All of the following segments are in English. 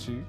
too.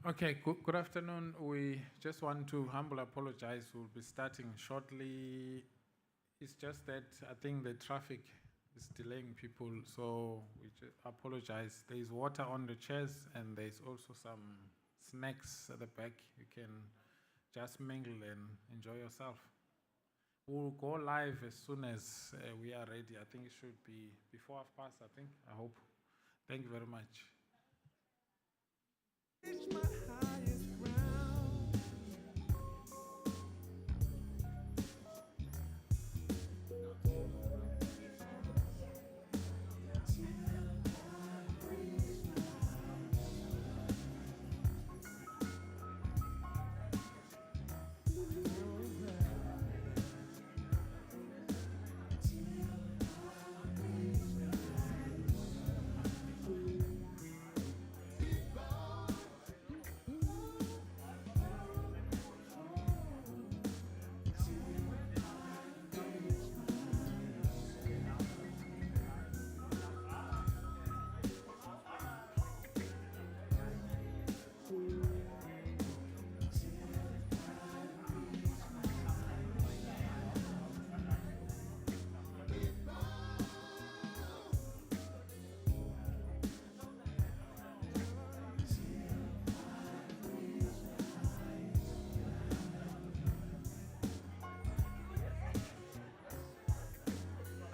Okay, good afternoon. We just want to humbly apologize. We'll be starting shortly. It's just that I think the traffic is delaying people, so we just apologize. There is water on the chairs and there's also some snacks at the back. You can just mingle and enjoy yourself. We'll go live as soon as we are ready. I think it should be before 1:30, I think. I hope. Thank you very much. Reach my highest ground.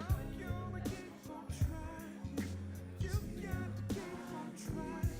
I'm gonna keep on trying. You got to keep on trying.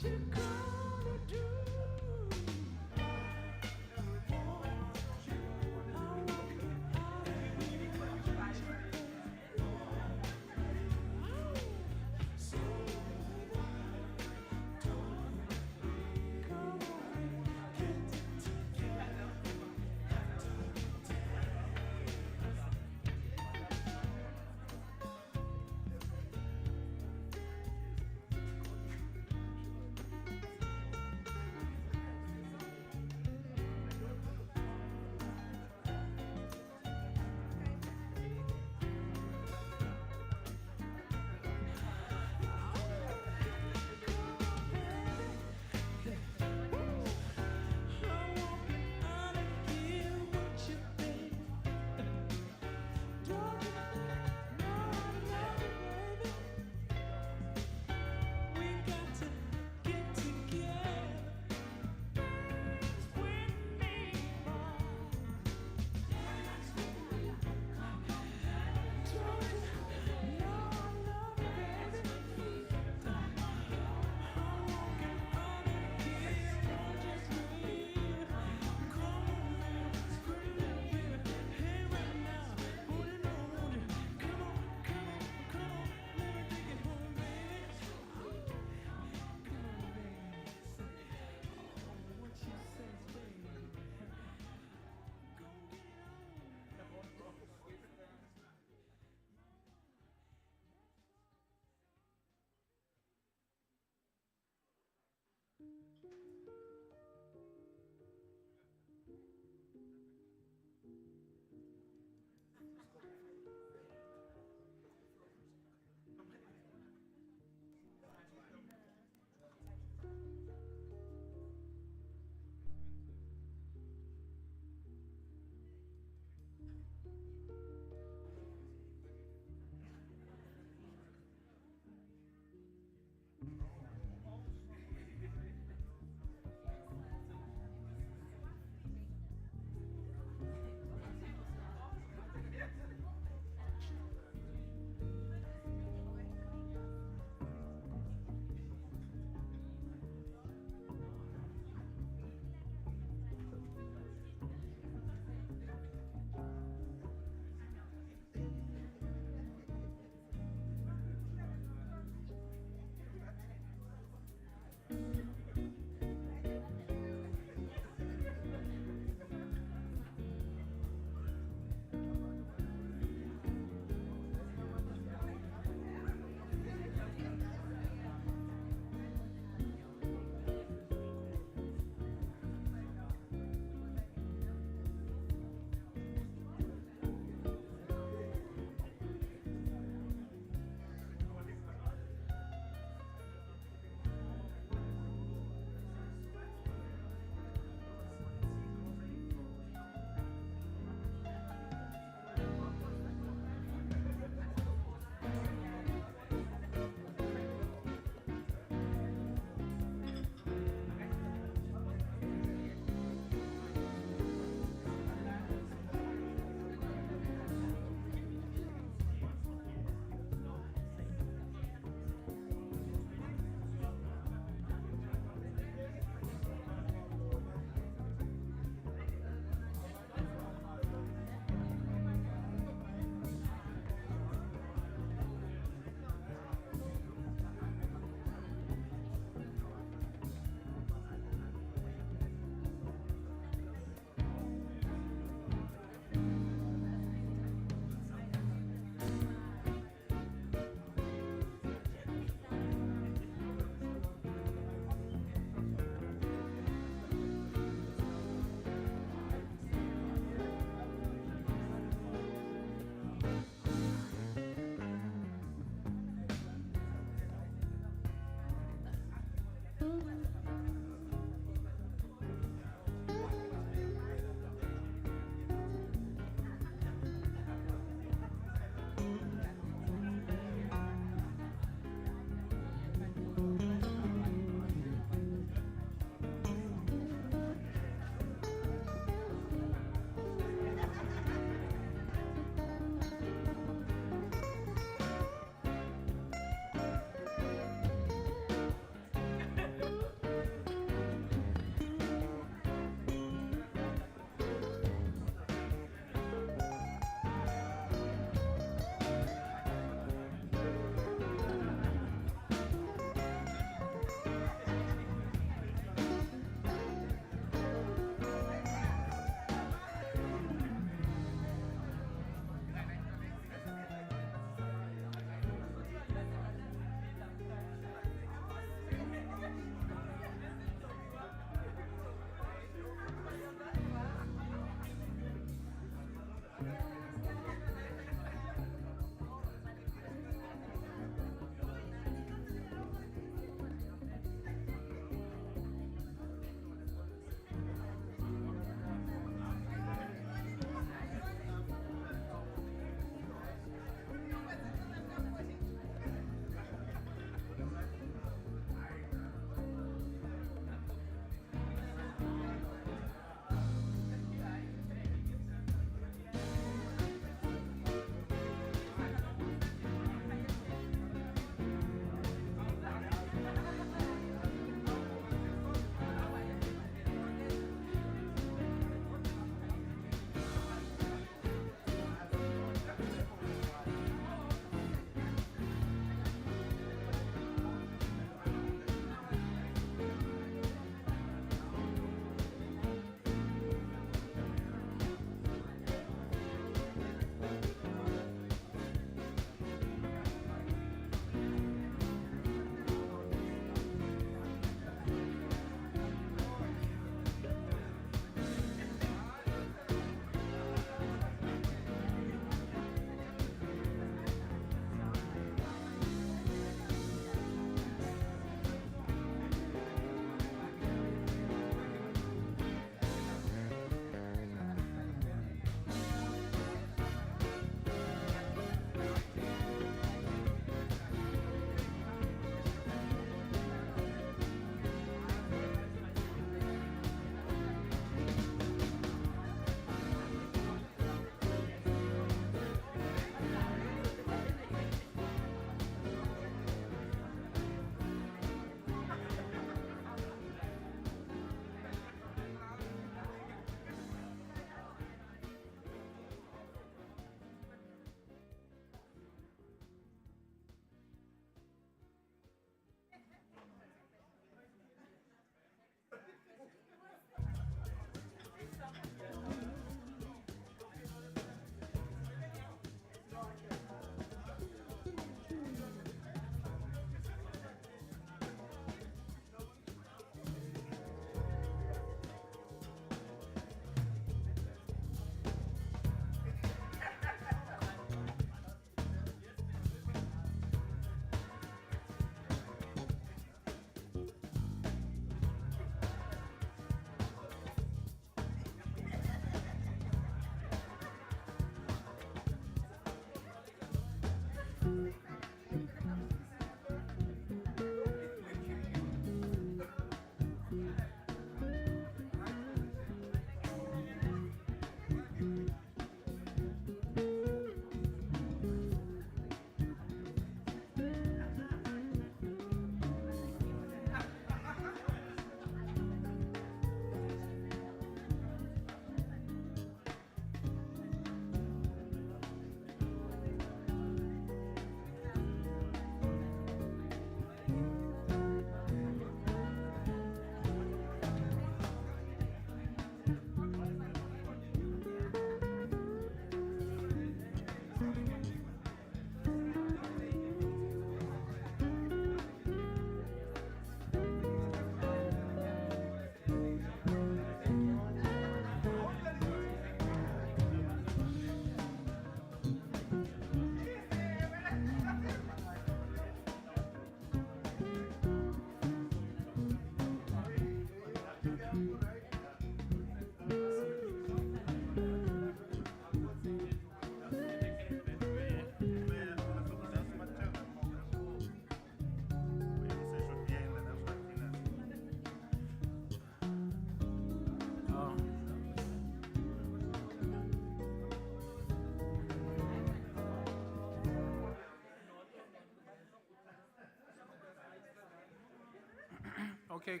Okay,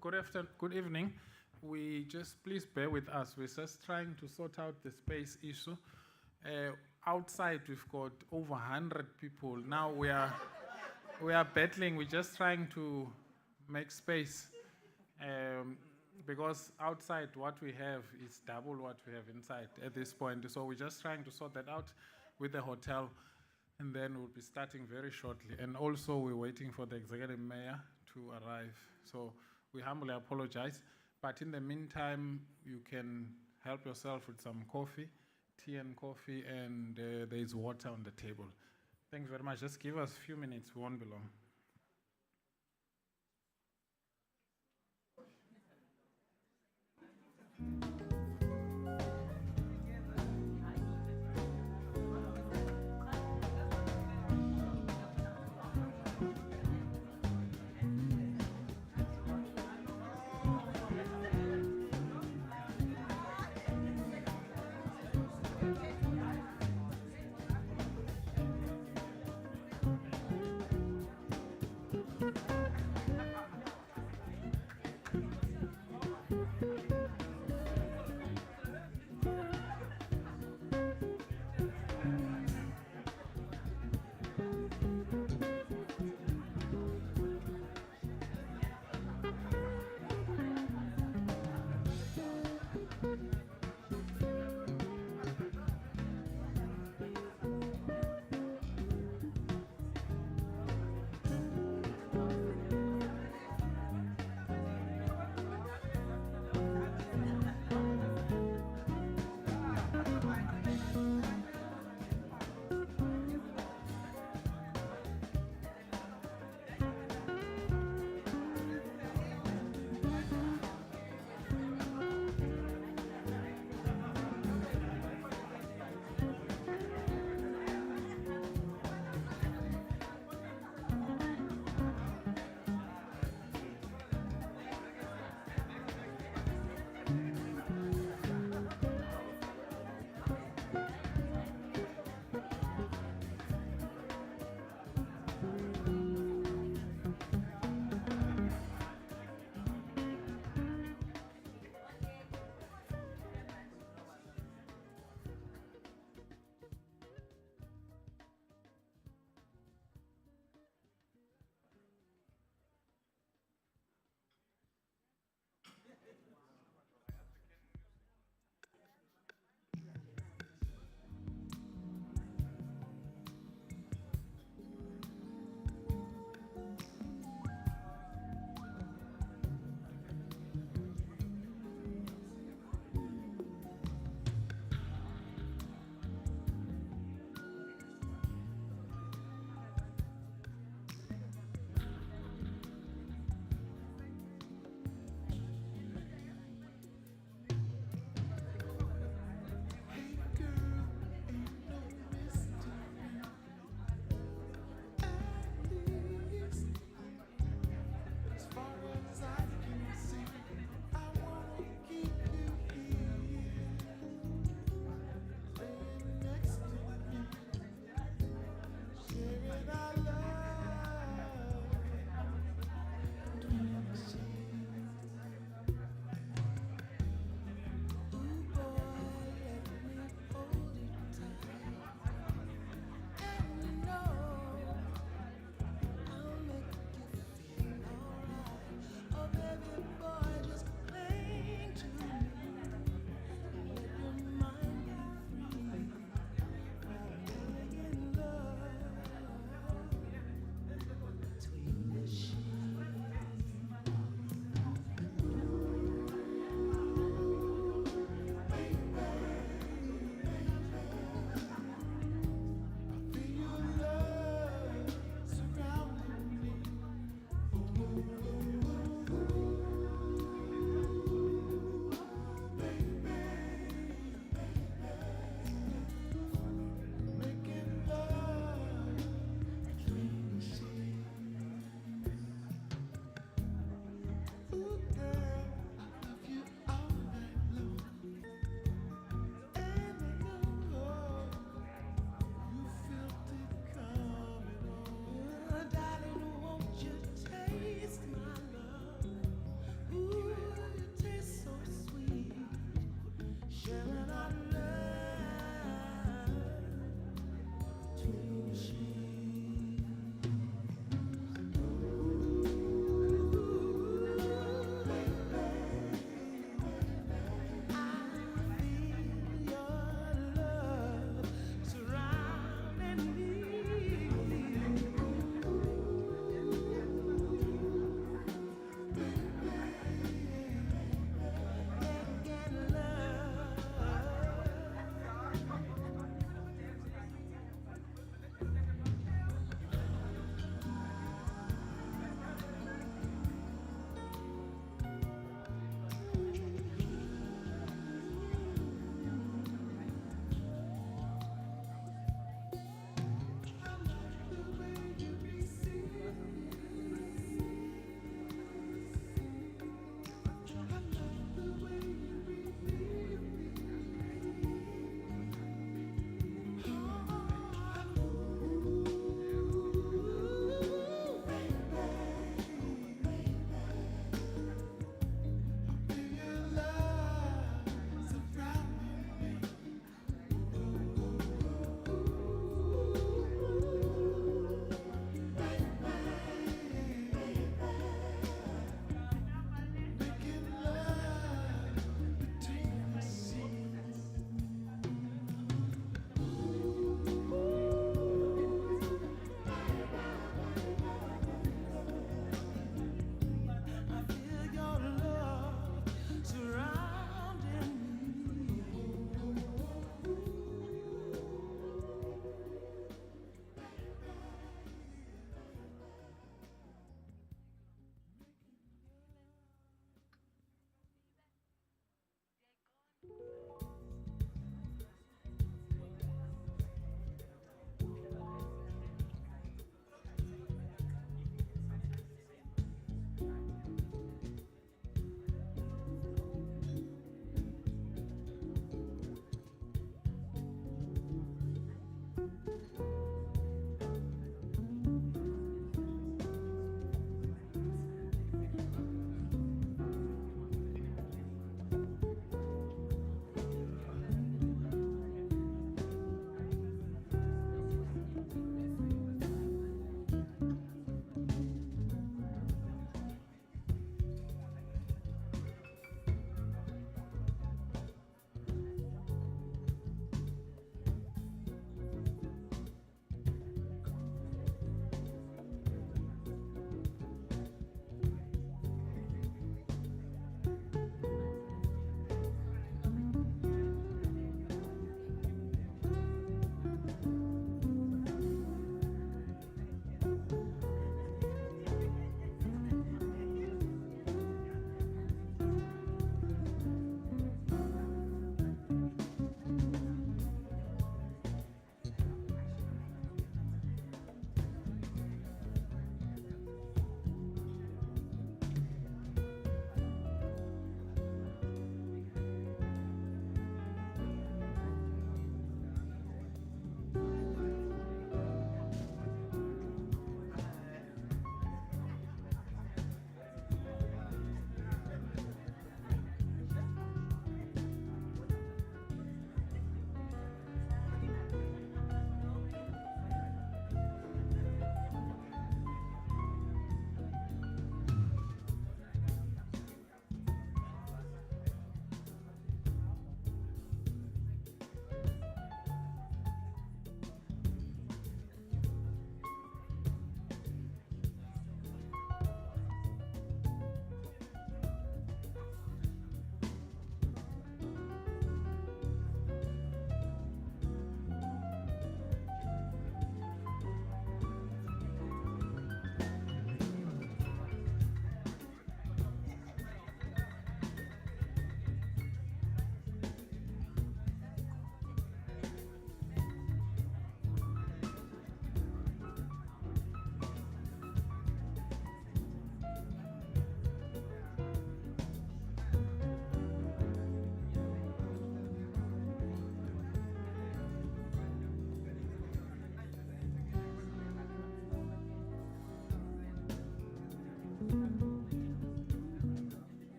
good evening. We just please bear with us. We're just trying to sort out the space issue. Outside, we've got over 100 people. Now we are battling. We're just trying to make space because outside what we have is double what we have inside at this point. So we're just trying to sort that out with the hotel, and then we'll be starting very shortly. And also we're waiting for the executive mayor to arrive. So we humbly apologize. But in the meantime, you can help yourself with some coffee, tea and coffee, and there is water on the table. Thank you very much. Just give us a few minutes. We won't be long. sharing our love between the sheets. I feel your love surrounding me. Making love.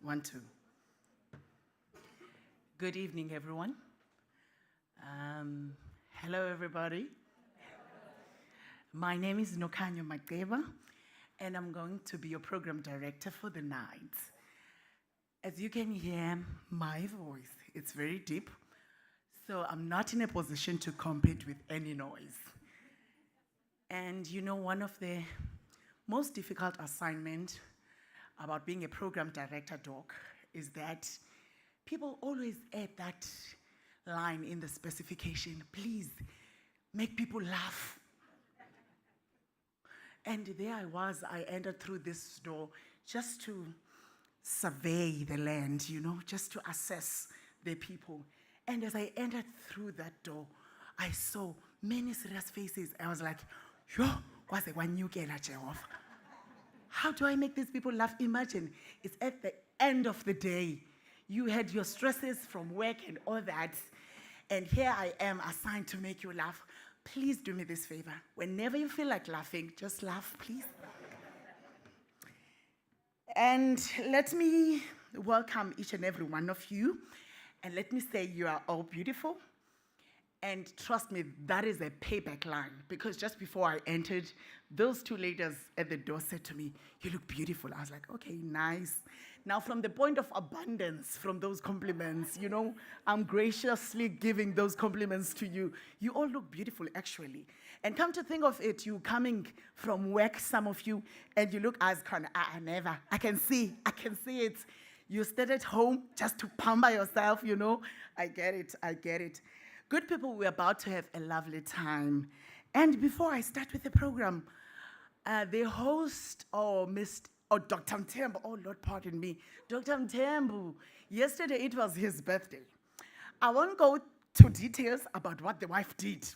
1, 2. Good evening, everyone. Hello, everybody. My name is Nokanyo Magdeba, and I'm going to be your program director for the night. As you can hear, my voice, it's very deep, so I'm not in a position to compete with any noise. And you know, one of the most difficult assignments about being a program director, Doc, is that people always add that line in the specification, please make people laugh. And there I was, I entered through this door just to survey the land, you know, just to assess the people. And as I entered through that door, I saw many serious faces. I was like, yo, what's the one you get at Jehovah? How do I make these people laugh? Imagine, it's at the end of the day. You had your stresses from work and all that, and here I am assigned to make you laugh. Please do me this favor. Whenever you feel like laughing, just laugh, please. And let me welcome each and every one of you, and let me say you are all beautiful. And trust me, that is a payback line, because just before I entered, those two ladies at the door said to me, you look beautiful. I was like, okay, nice. Now, from the point of abundance from those compliments, you know, I'm graciously giving those compliments to you. You all look beautiful, actually. And come to think of it, you coming from work, some of you, and you look as kind of, never. I can see it. You stayed at home just to pamper yourself, you know. I get it. Good people, we're about to have a lovely time. And before I start with the program, the host, Dr. Mthembu, oh Lord, pardon me, Dr. Mthembu, yesterday it was his birthday. I won't go to details about what the wife did.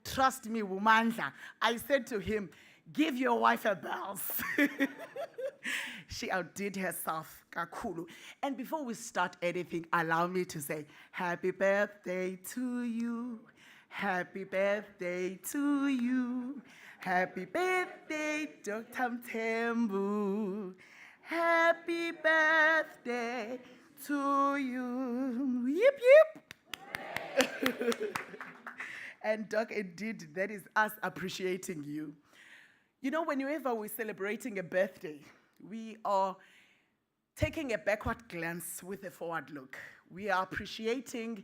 Trust me, Wumandla, I said to him, give your wife a bells. She outdid herself, kakulu. And before we start anything, allow me to say, happy birthday to you. Happy birthday to you. Happy birthday, Dr. Mthembu. Happy birthday to you. Yip, yip. And Doc, indeed, that is us appreciating you. You know, whenever we're celebrating a birthday, we are taking a backward glance with a forward look. We are appreciating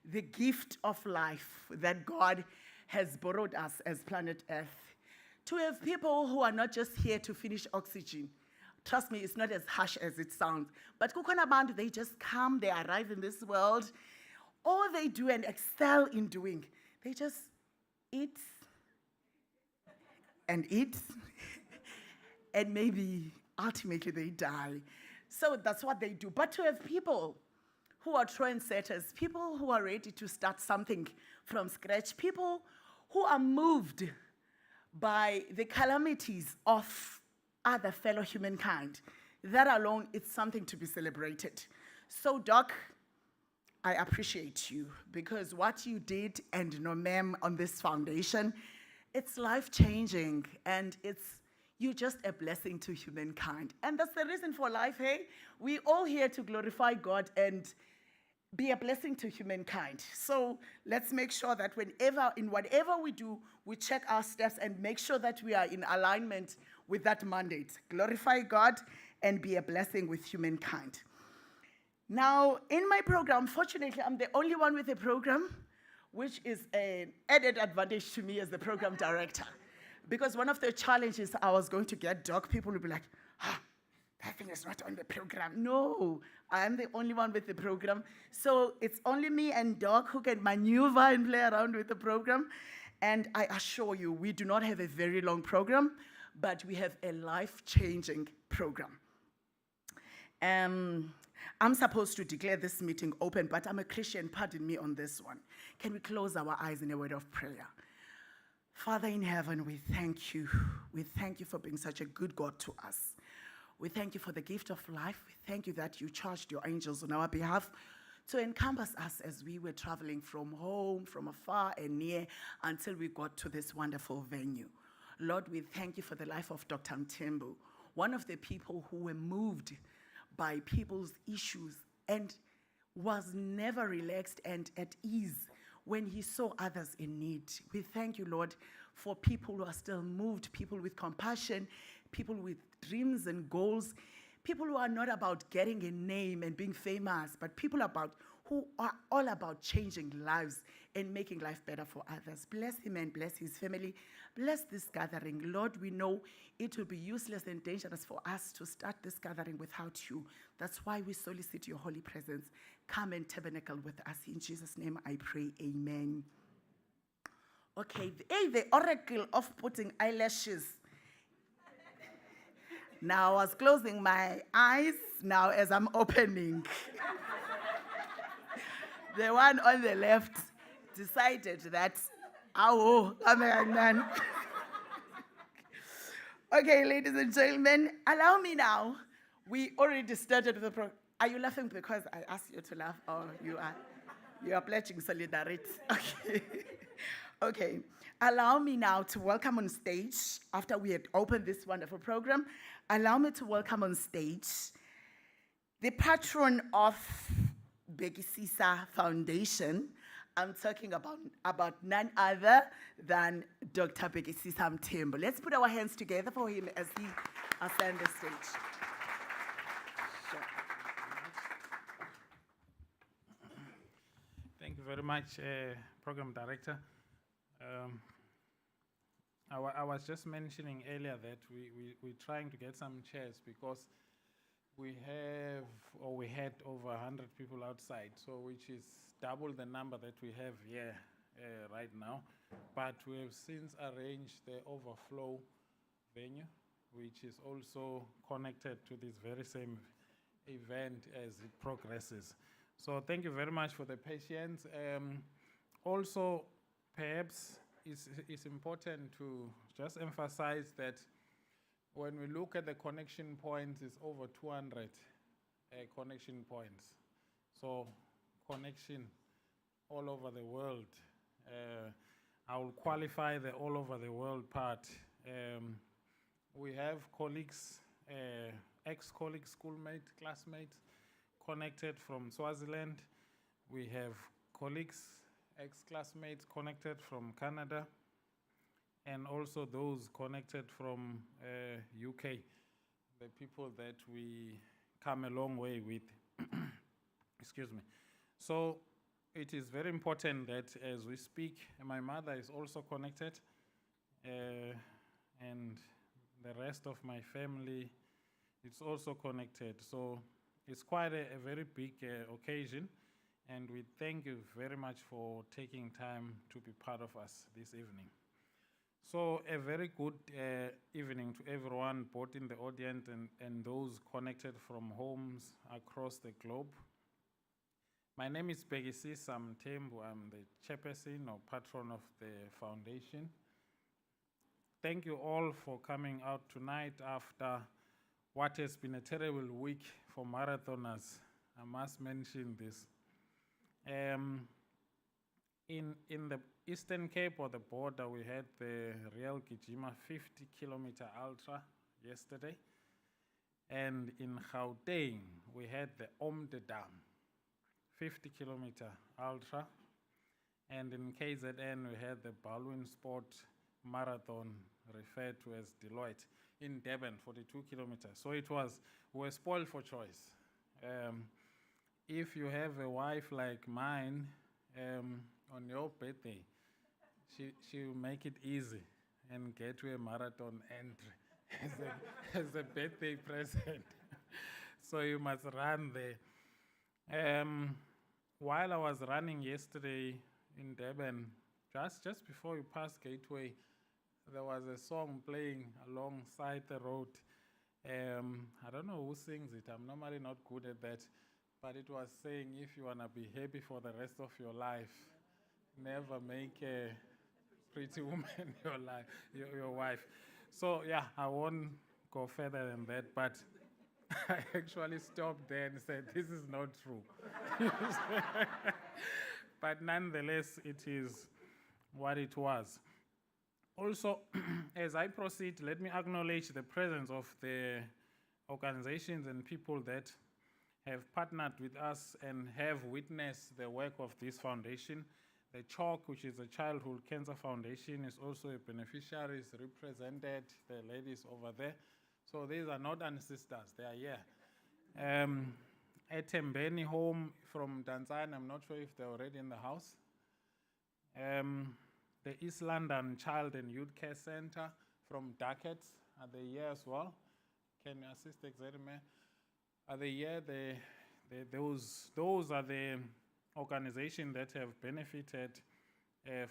the gift of life that God has borrowed us as planet Earth. To have people who are not just here to finish oxygen. Trust me, it's not as harsh as it sounds. But kukhona abantu, they just come, they arrive in this world. All they do and excel in doing, they just eat and eat, and maybe ultimately they die. So that's what they do. But to have people who are trendsetters, people who are ready to start something from scratch, people who are moved by the calamities of other fellow humankind, that alone is something to be celebrated. So, Doc, I appreciate you, because what you did and no ma'am on this foundation, it's life-changing, and you're just a blessing to humankind. And that's the reason for life, hey? We're all here to glorify God and be a blessing to humankind. So let's make sure that in whatever we do, we check our steps and make sure that we are in alignment with that mandate. Glorify God and be a blessing with humankind. Now, in my program, fortunately, I'm the only one with a program, which is an added advantage to me as the program director. Because one of the challenges I was going to get, Doc, people would be like, that thing is not on the program. No, I'm the only one with the program. So it's only me and Doc who can maneuver and play around with the program. And I assure you, we do not have a very long program, but we have a life-changing program. I'm supposed to declare this meeting open, but I'm a Christian, pardon me on this one. Can we close our eyes in a word of prayer? Father in heaven, we thank you. We thank you for being such a good God to us. We thank you for the gift of life. We thank you that you charged your angels on our behalf to encompass us as we were traveling from home, from afar and near, until we got to this wonderful venue. Lord, we thank you for the life of Dr. Mthembu, one of the people who were moved by people's issues and was never relaxed and at ease when he saw others in need. We thank you, Lord, for people who are still moved, people with compassion, people with dreams and goals, people who are not about getting a name and being famous, but people who are all about changing lives and making life better for others. Bless him and bless his family. Bless this gathering. Lord, we know it will be useless and dangerous for us to start this gathering without you. That's why we solicit your holy presence. Come and tabernacle with us. In Jesus' name I pray, amen. Okay, the oracle of putting eyelashes. Now I was closing my eyes, now as I'm opening. The one on the left decided that, okay, ladies and gentlemen, allow me now. We already started with the program. Are you laughing because I asked you to laugh, or you are pledging solidarity? Okay. Okay. Allow me now to welcome on stage, after we had opened this wonderful program, allow me to welcome on stage the patron of Bekisisa Foundation. I'm talking about none other than Dr. Bekisisa Mthembu. Let's put our hands together for him as he ascends the stage. Sure. Thank you very much, Program Director. I was just mentioning earlier that we're trying to get some chairs because we had over 100 people outside, so which is double the number that we have here right now. But we have since arranged the overflow venue, which is also connected to this very same event as it progresses. So thank you very much for the patience. Also, perhaps it's important to just emphasize that when we look at the connection points, it's over 200 connection points. So connection all over the world. I will qualify the all over the world part. We have colleagues, ex-colleagues, schoolmates, classmates connected from Swaziland. We have colleagues, ex-classmates connected from Canada, and also those connected from UK, the people that we come a long way with. Excuse me. So it is very important that as we speak, my mother is also connected, and the rest of my family is also connected. So it's quite a very big occasion, and we thank you very much for taking time to be part of us this evening. So a very good evening to everyone, both in the audience and those connected from homes across the globe. My name is Bekisisa Mthembu. I'm the chairperson or patron of the foundation. Thank you all for coming out tonight after what has been a terrible week for marathoners. I must mention this. In the Eastern Cape or the border, we had the Real Gijima 50-kilometer ultra yesterday. And in Gauteng, we had the Omdedam 50-kilometer ultra. And in KZN, we had the Baldwin Sport Marathon, referred to as Deloitte, in Durban, 42 kilometers. So we were spoiled for choice. If you have a wife like mine, on your birthday, she'll make it easy and get you a marathon entry as a birthday present. So you must run there. While I was running yesterday in Durban, just before you pass Gateway, there was a song playing alongside the road. I don't know who sings it. I'm normally not good at that. But it was saying, if you want to be happy for the rest of your life, never make a pretty woman your wife. So yeah, I won't go further than that, but I actually stopped there and said, this is not true. But nonetheless, it is what it was. Also, as I proceed, let me acknowledge the presence of the organizations and people that have partnered with us and have witnessed the work of this foundation. The CHOC, which is the Childhood Cancer Foundation, is also a beneficiary, is represented, the ladies over there. So these are not ancestors, they are here. Etembeni Home from Tanzania, I'm not sure if they're already in the house. The East London Child and Youth Care Center from Duckett, are they here as well? Can you assist the examiner? Are they here? Those are the organizations that have benefited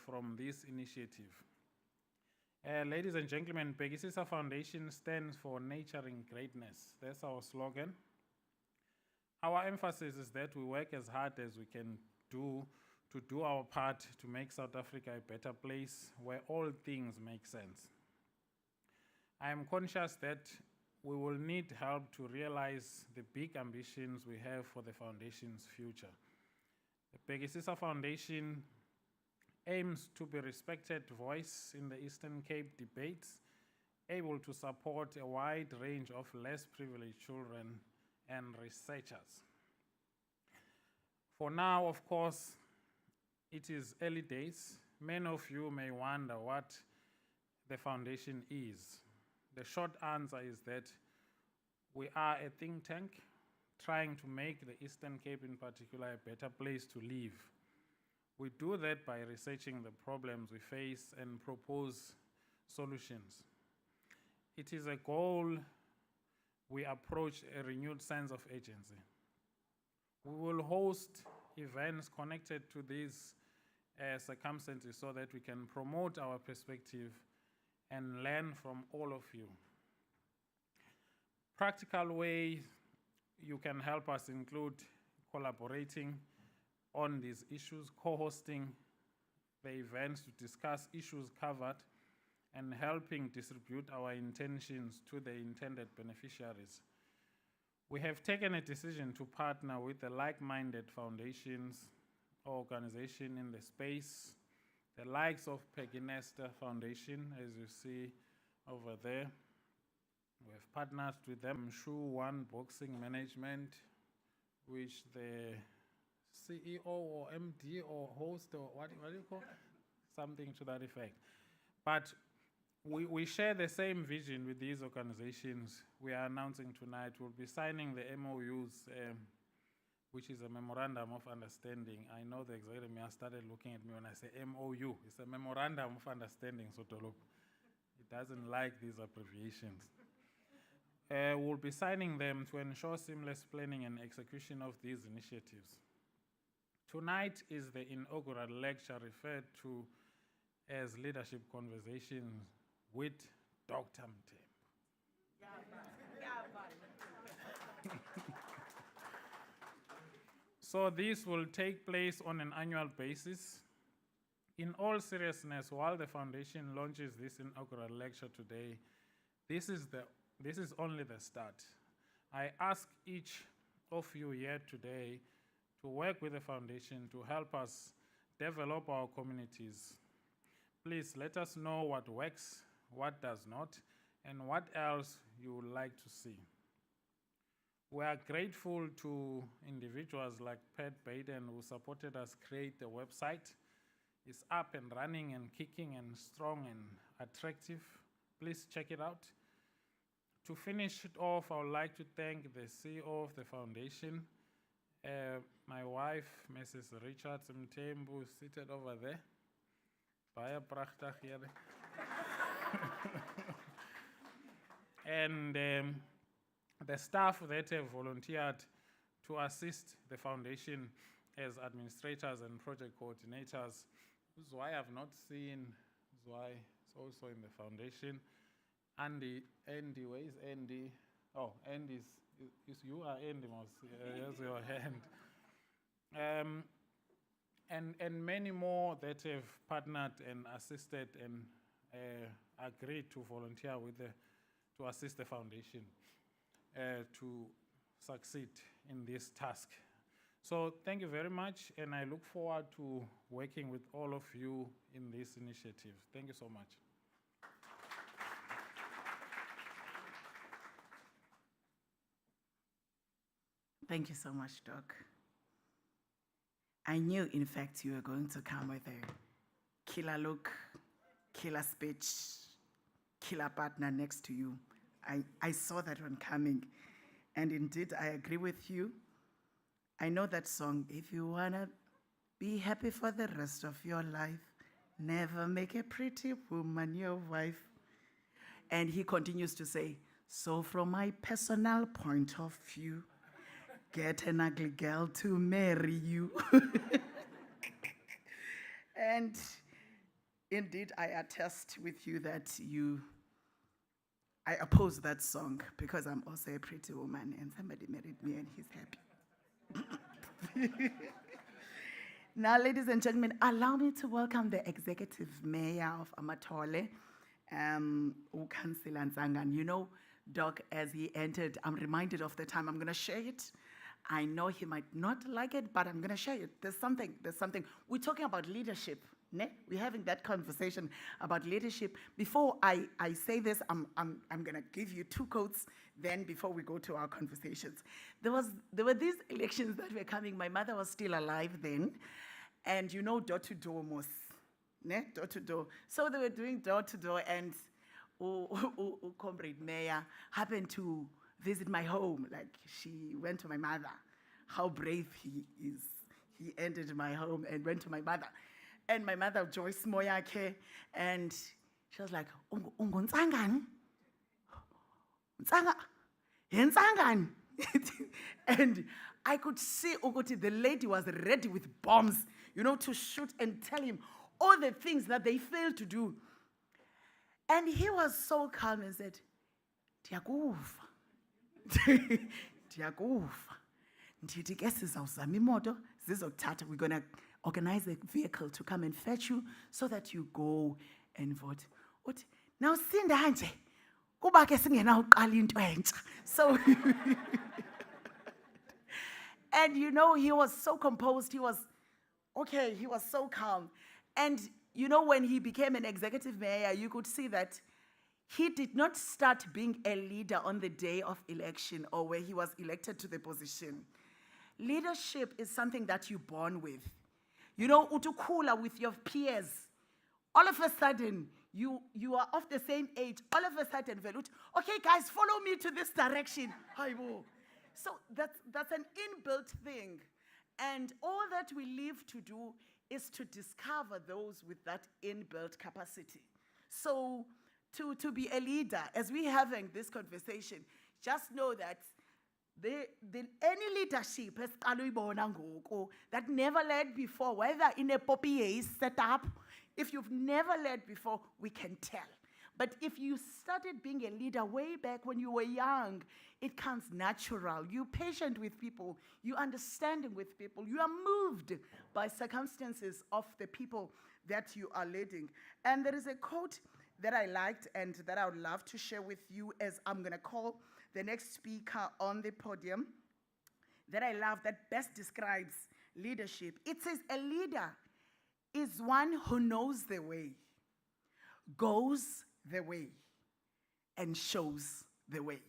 from this initiative. Ladies and gentlemen, Bhekisisa Foundation stands for Nurturing Greatness. That's our slogan. Our emphasis is that we work as hard as we can do to do our part to make South Africa a better place where all things make sense. I am conscious that we will need help to realize the big ambitions we have for the foundation's future. The Bhekisisa Foundation aims to be a respected voice in the Eastern Cape debates, able to support a wide range of less privileged children and researchers. For now, of course, it is early days. Many of you may wonder what the foundation is. The short answer is that we are a think tank trying to make the Eastern Cape in particular a better place to live. We do that by researching the problems we face and propose solutions. It is a goal we approach a renewed sense of agency. We will host events connected to these circumstances so that we can promote our perspective and learn from all of you. Practical ways you can help us include collaborating on these issues, co-hosting the events to discuss issues covered, and helping distribute our intentions to the intended beneficiaries. We have taken a decision to partner with the like-minded foundations or organizations in the space, the likes of Peggy Nestor Foundation, as you see over there. We have partnered with them, Shoe One Boxing Management, which the CEO or MD or host or what do you call? Something to that effect. But we share the same vision with these organizations we are announcing tonight. We'll be signing the MOUs, which is a Memorandum of Understanding. I know the examiner started looking at me when I say MOU. It's a Memorandum of Understanding, Sotolo. It doesn't like these abbreviations. We'll be signing them to ensure seamless planning and execution of these initiatives. Tonight is the inaugural lecture referred to as Leadership Conversations with Dr. Mthembu. So this will take place on an annual basis. In all seriousness, while the foundation launches this inaugural lecture today, this is only the start. I ask each of you here today to work with the foundation to help us develop our communities. Please let us know what works, what does not, and what else you would like to see. We are grateful to individuals like Pat Baden who supported us create the website. It's up and running and kicking and strong and attractive. Please check it out. To finish it off, I would like to thank the CEO of the foundation, my wife, Mrs. Richard Mthembu, seated over there. Baie prachtig hier. And the staff that have volunteered to assist the foundation as administrators and project coordinators. Zwei I've not seen, Zwei is also in the foundation. Andy, where is Andy? Oh, Andy is you are Andy, here's your hand. And many more that have partnered and assisted and agreed to volunteer with to assist the foundation to succeed in this task. So thank you very much, and I look forward to working with all of you in this initiative. Thank you so much. Thank you so much, Doc. I knew, in fact, you were going to come with a killer look, killer speech, killer partner next to you. I saw that one coming. And indeed, I agree with you. I know that song, if you want to be happy for the rest of your life, never make a pretty woman your wife. And he continues to say, so from my personal point of view, get an ugly girl to marry you. And indeed, I attest with you that I oppose that song because I'm also a pretty woman and somebody married me and he's happy. Now, ladies and gentlemen, allow me to welcome the executive mayor of Amatole, Councillor Nzangan. You know, Doc, as he entered, I'm reminded of the time. I'm going to share it. I know he might not like it, but I'm going to share it. There's something. We're talking about leadership. Ne? We're having that conversation about leadership. Before I say this, I'm going to give you two quotes. Then, before we go to our conversations, there were these elections that were coming. My mother was still alive then, and you know, door to door, most, ne? Door to door. So they were doing door to door, and comrade mayor happened to visit my home. Like, she went to my mother. How brave he is. He entered my home and went to my mother. And my mother, Joyce Moyake, and she was like, Ntsangani? Ntsangani? And I could see Ogoti, the lady was ready with bombs, you know, to shoot and tell him all the things that they failed to do. And he was so calm and said, Diakuva. Diakuva. Ndithi ke sizawuzama imoto zizokuthatha. We're going to organize a vehicle to come and fetch you so that you go and vote. Uthi, now sinda nje kuba ke singenawuqala into entsha. So and you know, he was so composed. He was so calm. And you know, when he became an executive mayor, you could see that he did not start being a leader on the day of election or where he was elected to the position. Leadership is something that you're born with. You know, utukula with your peers. All of a sudden, you are of the same age. All of a sudden, okay, guys, follow me to this direction. So that's an inbuilt thing. And all that we live to do is to discover those with that inbuilt capacity. So to be a leader, as we're having this conversation, just know that any leadership that never led before, whether in a poppy setup, if you've never led before, we can tell. But if you started being a leader way back when you were young, it comes natural. You're patient with people. You're understanding with people. You are moved by circumstances of the people that you are leading. And there is a quote that I liked and that I would love to share with you as I'm going to call the next speaker on the podium that I love, that best describes leadership. It says, a leader is one who knows the way, goes the way, and shows the way.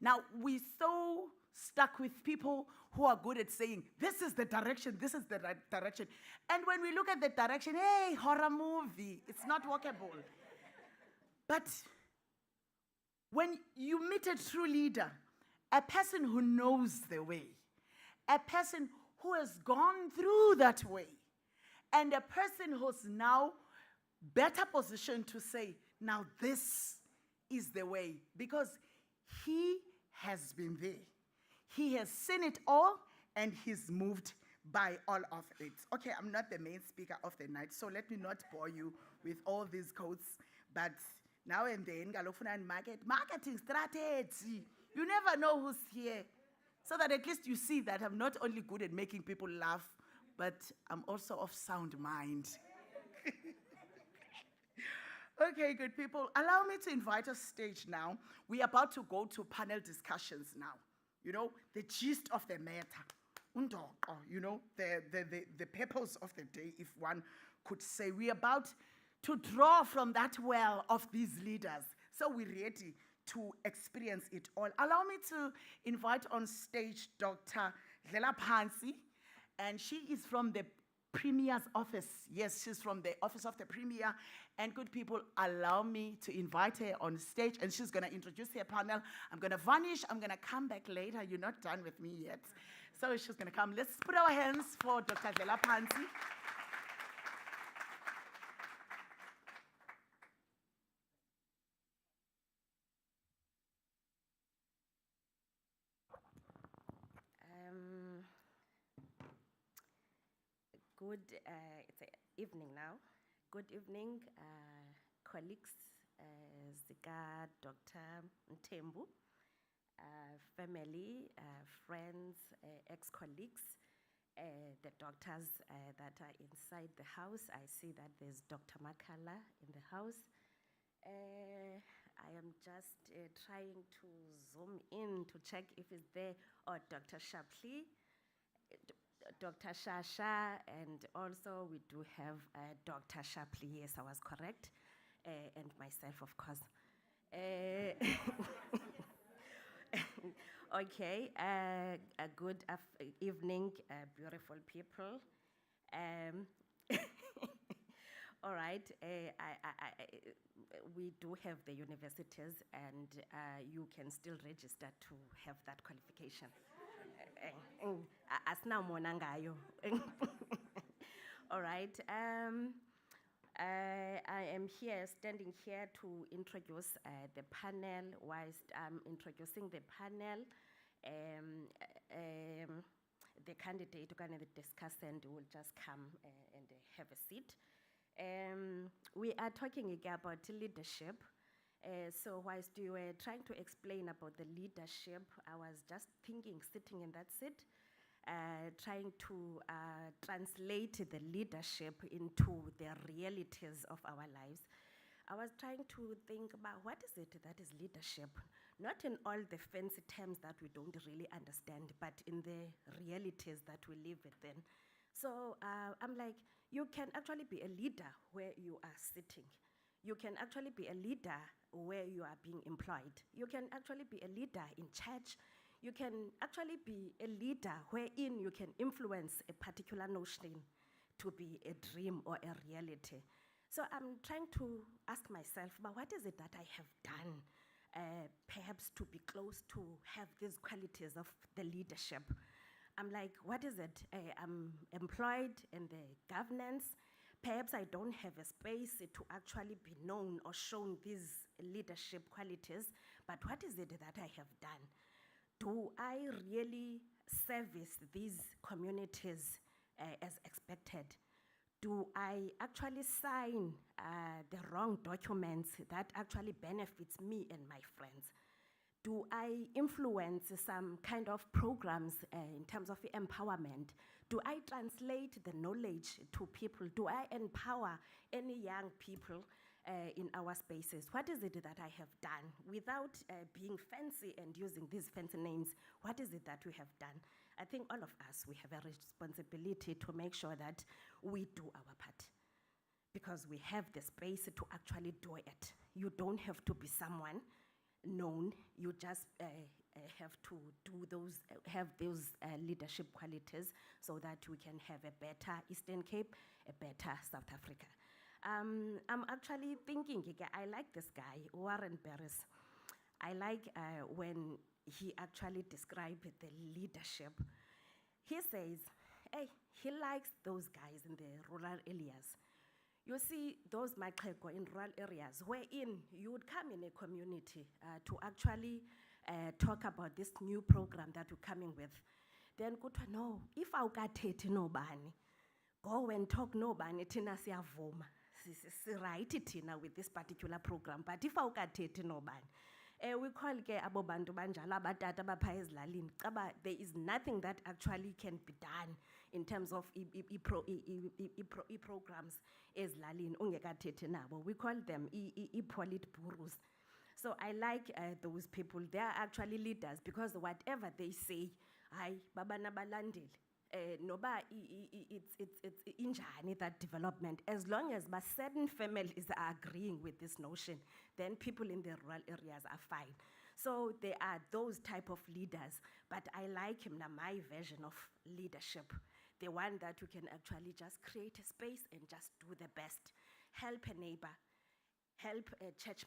Now, we're so stuck with people who are good at saying, this is the direction, this is the right direction. And when we look at the direction, hey, horror movie, it's not walkable. But when you meet a true leader, a person who knows the way, a person who has gone through that way, and a person who's now better positioned to say, now this is the way, because he has been there. He has seen it all, and he's moved by all of it. Okay, I'm not the main speaker of the night, so let me not bore you with all these quotes, but now and then, marketing strategy. You never know who's here. So that at least you see that I'm not only good at making people laugh, but I'm also of sound mind. Okay, good people. Allow me to invite us stage now. We're about to go to panel discussions now. You know, the gist of the matter. You know, the purpose of the day, if one could say. We're about to draw from that well of these leaders. So we're ready to experience it all. Allow me to invite on stage Dr. Mthembu, and she is from the Premier's office. Yes, she's from the office of the Premier. And good people, allow me to invite her on stage, and she's going to introduce her panel. I'm going to vanish. I'm going to come back later. You're not done with me yet. So she's going to come. Let's put our hands for Dr. Mthembu. Good it's evening now. Good evening, colleagues, Zika, Dr Mthembu, family, friends, ex-colleagues, the doctors that are inside the house. I see that there's Dr. Makala in the house. I am just trying to zoom in to check if it's there, or Dr. Shapley, Dr. Shasha, and also we do have Dr. Shapley. Yes, I was correct, and myself, of course. Okay, a good evening, beautiful people. All right, we do have the universities, and you can still register to have that qualification. Asinamona ngayo. All right. I am here, standing here to introduce the panel. Whilst I'm introducing the panel, the candidate who can discuss and will just come and have a seat. We are talking again about leadership. So whilst you were trying to explain about the leadership, I was just thinking, sitting in that seat, trying to translate the leadership into the realities of our lives. I was trying to think about what is it that is leadership, not in all the fancy terms that we don't really understand, but in the realities that we live within. So I'm like, you can actually be a leader where you are sitting. You can actually be a leader where you are being employed. You can actually be a leader in church. You can actually be a leader wherein you can influence a particular notion to be a dream or a reality. So I'm trying to ask myself, but what is it that I have done, perhaps to be close to have these qualities of the leadership? I'm like, what is it? I'm employed in the governance. Perhaps I don't have a space to actually be known or shown these leadership qualities, but what is it that I have done? Do I really service these communities as expected? Do I actually sign the wrong documents that actually benefits me and my friends? Do I influence some kind of programs in terms of empowerment? Do I translate the knowledge to people? Do I empower any young people in our spaces? What is it that I have done? Without being fancy and using these fancy names, what is it that we have done? I think all of us, we have a responsibility to make sure that we do our part, because we have the space to actually do it. You don't have to be someone known, you just have to do those, have those leadership qualities so that we can have a better Eastern Cape, a better South Africa. I'm actually thinking, I like this guy, Warren Barris. I like when he actually described the leadership. He says, hey, he likes those guys in the rural areas. You see those Makleko in rural areas wherein you would come in a community to actually talk about this new program that we're coming with. Then go to no, if awukathethi nobani, go and talk nobani, tina siyavuma. Right tina with this particular program, but if awukathethi nobani, we call ke abo bantu banjalo abatata abapha ezilalini. There is nothing that actually can be done in terms of programs ezilalini ungekathethi nabo. We call them politburus. So I like those people. They are actually leaders because whatever they say, ay baba nabalandeli. noba it's injani that development, as long as certain families are agreeing with this notion, then people in the rural areas are fine. So there are those type of leaders, but I like him now, my version of leadership, the one that you can actually just create a space and just do the best, help a neighbor, help a church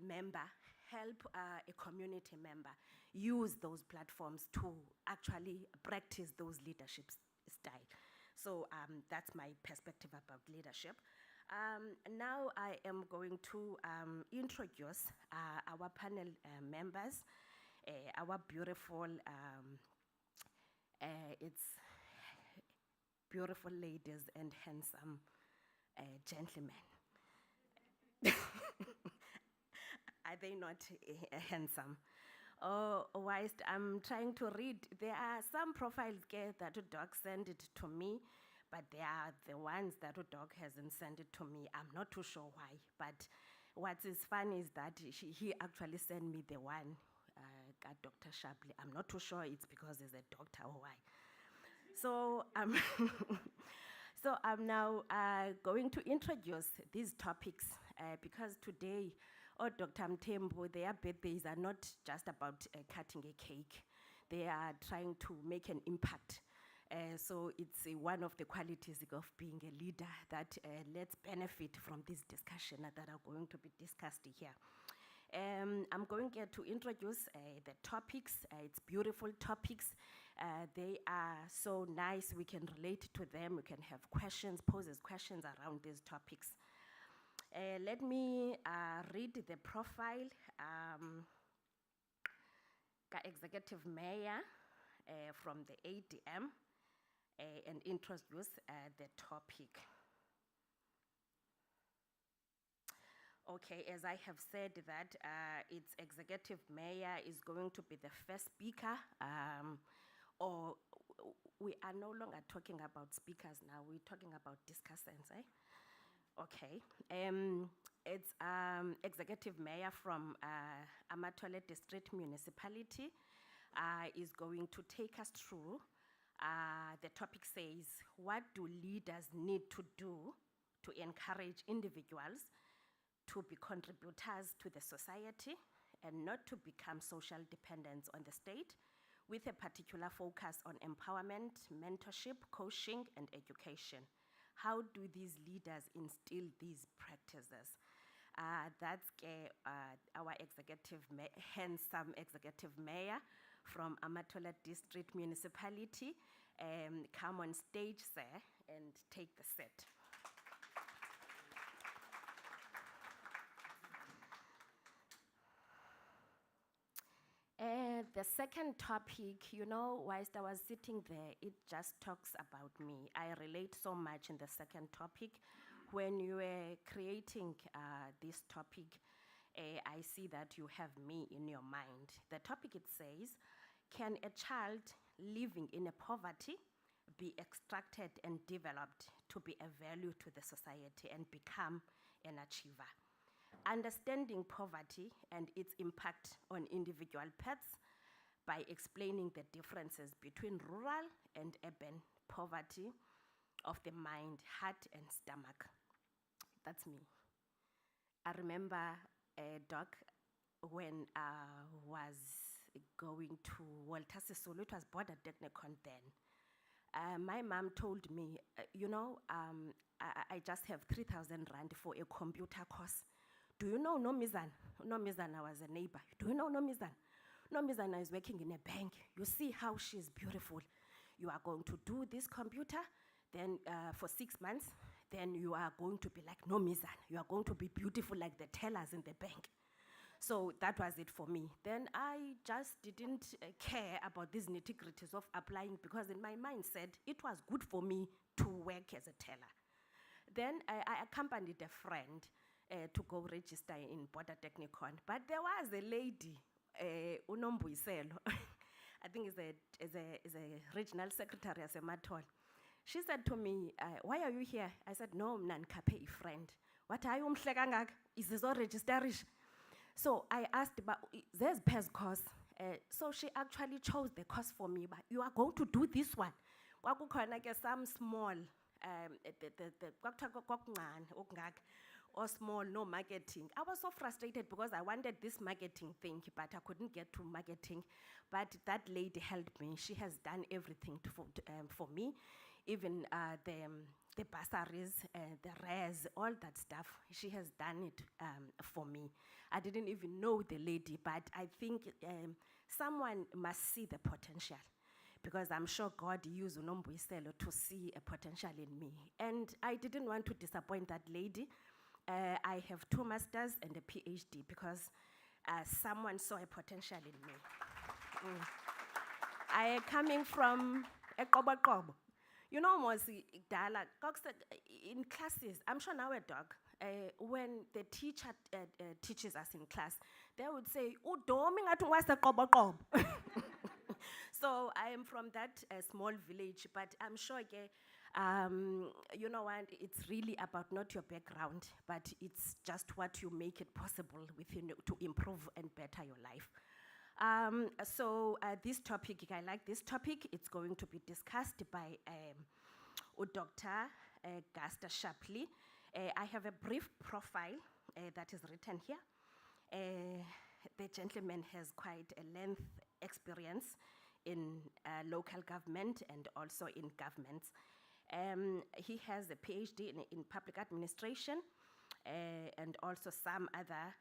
member, help a community member, use those platforms to actually practice those leadership style. So that's my perspective about leadership. Now I am going to introduce our panel members, our beautiful, it's beautiful ladies and handsome gentlemen. Are they not handsome? Whilst I'm trying to read, there are some profiles that Doc sent it to me, but there are the ones that Doc hasn't sent it to me. I'm not too sure why, but what is fun is that he actually sent me the one, Dr. Shapley. I'm not too sure it's because he's a doctor or why. So so I'm now going to introduce these topics because today, Dr. Mthembu, their birthdays are not just about cutting a cake. They are trying to make an impact. So it's one of the qualities of being a leader that let's benefit from this discussion that are going to be discussed here. I'm going to introduce the topics. It's beautiful topics. They are so nice. We can relate to them. We can have questions, poses questions around these topics. Let me read the profile. Executive Mayor from the ADM and introduce the topic. Okay, as I have said that its executive mayor is going to be the first speaker, or we are no longer talking about speakers now, we're talking about discussants, eh? Okay, it's executive mayor from Amatole District Municipality is going to take us through. The topic says, what do leaders need to do to encourage individuals to be contributors to the society and not to become social dependents on the state, with a particular focus on empowerment, mentorship, coaching, and education? How do these leaders instill these practices? That's our handsome executive mayor from Amatola District Municipality. Come on stage, sir, and take the set. The second topic, whilst I was sitting there, it just talks about me. I relate so much in the second topic. When you were creating this topic, I see that you have me in your mind. The topic, it says, can a child living in a poverty be extracted and developed to be a value to the society and become an achiever? Understanding poverty and its impact on individual pets by explaining the differences between rural and urban poverty of the mind, heart, and stomach. That's me. I remember, Doc, when I was going to Walter Sisulu, it was Border Technicon then. My mom told me, I just have 3,000 rand for a computer course. Do you know Nomizana? Nomizana was a neighbor. Do you know Nomizana? Nomizana is working in a bank. You see how she's beautiful. You are going to do this computer, then for 6 months, then you are going to be like Nomizana. You are going to be beautiful like the tellers in the bank. So that was it for me. Then I just didn't care about these nitty-gritties of applying, because in my mind said it was good for me to work as a teller. Then I accompanied a friend to go register in Border Technicon. But there was a lady, Unombuiselo, I think is a regional secretary as a matol. She said to me, why are you here? I said, no, Nankape friend. What are you mhlekangaka? Is this all registerish? So I asked, but there's PES course. So she actually chose the course for me, but you are going to do this one. kwakukhona ke some small kwakuthiwa kwakuncane okungaka or small, no marketing. I was so frustrated because I wanted this marketing thing, but I couldn't get to marketing. But that lady helped me. She has done everything for me, even the bursaries, the res, all that stuff. She has done it for me. I didn't even know the lady, but I think someone must see the potential, because I'm sure God used Unombuyiselo to see a potential in me. And I didn't want to disappoint that lady. I have 2 masters and a PhD because someone saw a potential in me. I am coming from Ekobokobo. You know, Mosi, Dala, in classes, I'm sure now a dog, when the teacher teaches us in class, they would say, "Udomi ngatu wasa Kobokobo." So I am from that small village, but I'm sure, you know what, it's really about not your background, but it's just what you make it possible within to improve and better your life. So this topic, I like this topic. It's going to be discussed by Dr. Gaster Shapley. I have a brief profile that is written here. The gentleman has quite a length experience in local government and also in governments. He has a PhD in public administration and also some other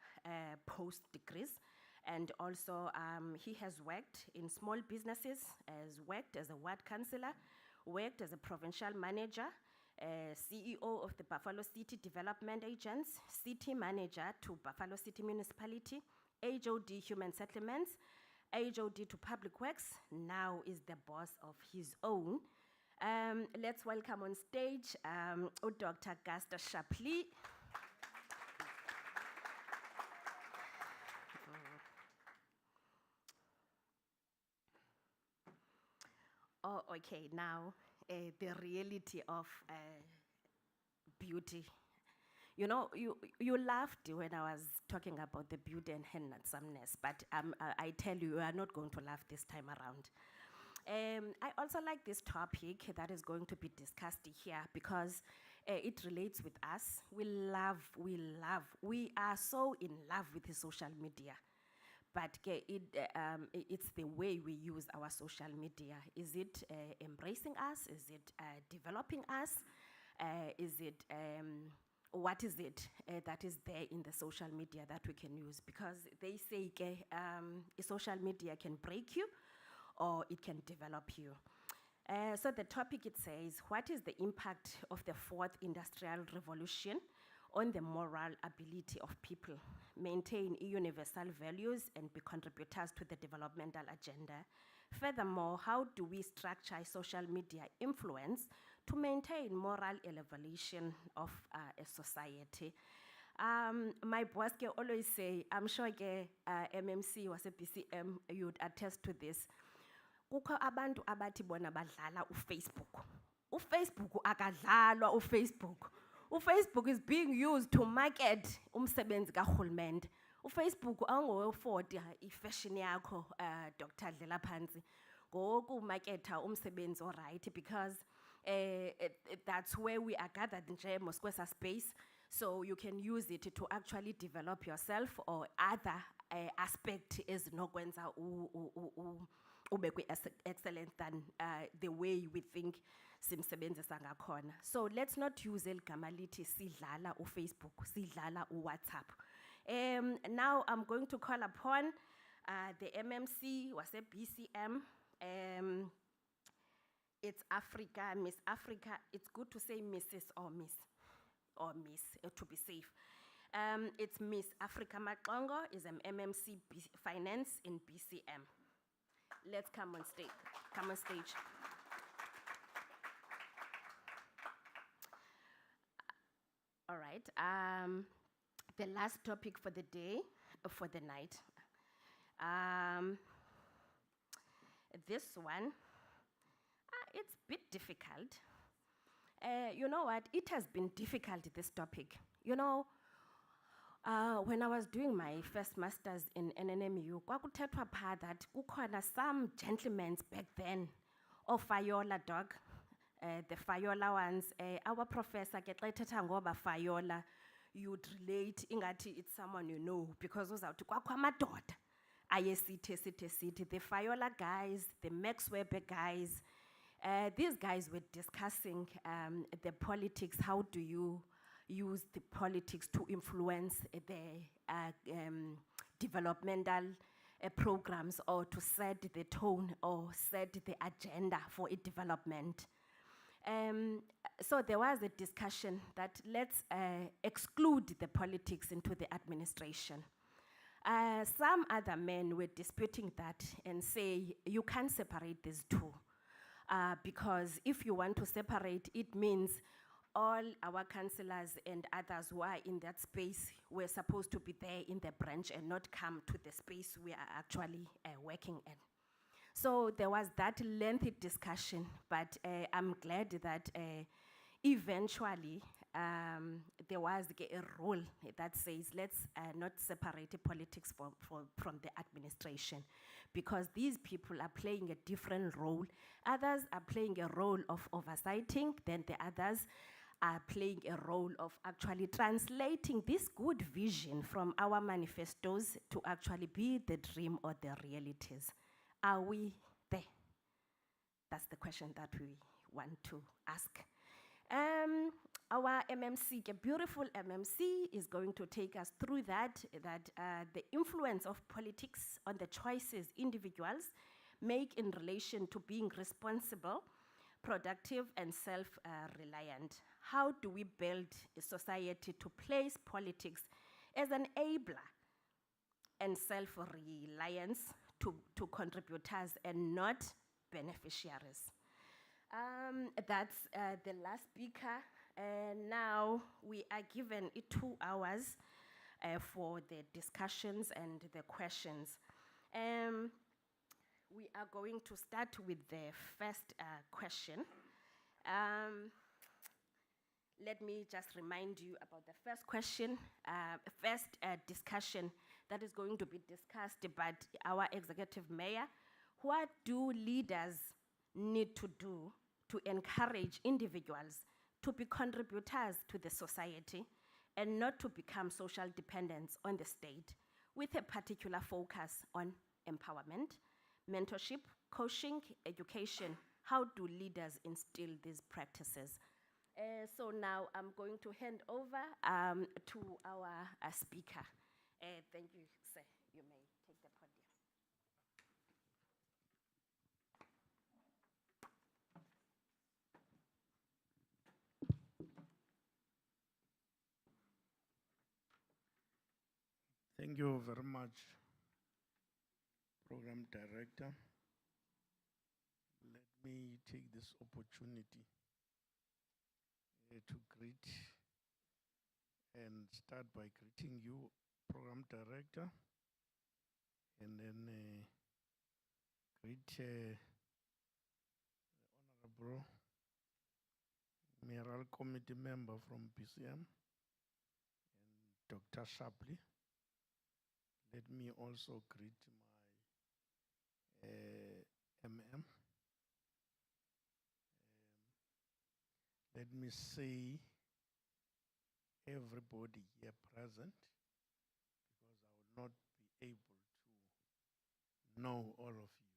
post degrees. And also he has worked in small businesses, has worked as a ward councillor, worked as a provincial manager, CEO of the Buffalo City Development Agents, city manager to Buffalo City Municipality, HOD Human Settlements, HOD to Public Works, now is the boss of his own. Let's welcome on stage Dr. Gaster Shapley. Oh, okay, now the reality of beauty. You know, you laughed when I was talking about the beauty and handsomeness, but I tell you, you are not going to laugh this time around. I also like this topic that is going to be discussed here because it relates with us. We are so in love with the social media. But it's the way we use our social media. Is it embracing us? Is it developing us? What is it that is there in the social media that we can use? Because they say social media can break you or it can develop you. So the topic, it says, what is the impact of the 4th Industrial Revolution on the moral ability of people, maintain universal values and be contributors to the developmental agenda? Furthermore, how do we structure social media influence to maintain moral elevation of a society? My boss always say, I'm sure MMC was a PCM, you'd attest to this. Kukho abantu abathi bona badlala uFacebook. uFacebook akadlalwa uFacebook. uFacebook is being used to market umsebenzi kahulumende. uFacebook awungowe-40 ifashion yakho Dr. Dlela Phansi. Ngoku marketa umsebenzi alright, because that's where we are gathered nje moskwesa space, so you can use it to actually develop yourself or other aspect ezinokwenza ube excellent than the way we think simsebenzisa ngakhona. So let's not use el gama lithi sidlala uFacebook, sidlala uWhatsApp. Now I'm going to call upon the MMC wase BCM. It's Africa, Miss Africa. It's good to say Mrs. or Miss to be safe. It's Miss Africa Matlongo, is an MMC Finance in BCM. Let's come on stage. Come on stage. All right. The last topic for the day, for the night. This one, it's a bit difficult. You know what? It has been difficult, this topic. You know, when I was doing my first master's in NNMU, kwakuthethwa pha that kukhona some gentlemen back then, Fayola dog, the Fayola ones, our professor, ke xa ethetha ngoba Fayola, you'd relate, ingati it's someone you know, because uzawuthi kwakho amadoda. Ayesithi, the Fayola guys, the Max Weber guys, these guys were discussing the politics. How do you use the politics to influence the developmental programs, or to set the tone or set the agenda for its development? So there was a discussion that let's exclude the politics into the administration. Some other men were disputing that and say you can't separate these two. Because if you want to separate, it means all our councillors and others who are in that space were supposed to be there in the branch and not come to the space we are actually working in. So there was that lengthy discussion, but I'm glad that eventually there was a rule that says let's not separate the politics from the administration, because these people are playing a different role. Others are playing a role of oversighting, then the others are playing a role of actually translating this good vision from our manifestos to actually be the dream or the realities. Are we there? That's the question that we want to ask. Our MMC, a beautiful MMC, is going to take us through that the influence of politics on the choices individuals make in relation to being responsible, productive, and self-reliant. How do we build a society to place politics as an enabler and self-reliance to contributors and not beneficiaries? That's the last speaker. And now we are given 2 hours for the discussions and the questions. We are going to start with the first question. Let me just remind you about the first question, first discussion that is going to be discussed by our executive mayor. What do leaders need to do to encourage individuals to be contributors to the society and not to become social dependents on the state, with a particular focus on empowerment, mentorship, coaching, education? How do leaders instill these practices? So now I'm going to hand over to our speaker. Thank you, sir. You may take the podium. Thank you very much, Program Director. Let me take this opportunity to greet and start by greeting you, Program Director, and then greet the Honorable Mayoral Committee member from PCM, and Dr. Shapley. Let me also greet my MM. Let me say everybody here present, because I will not be able to know all of you.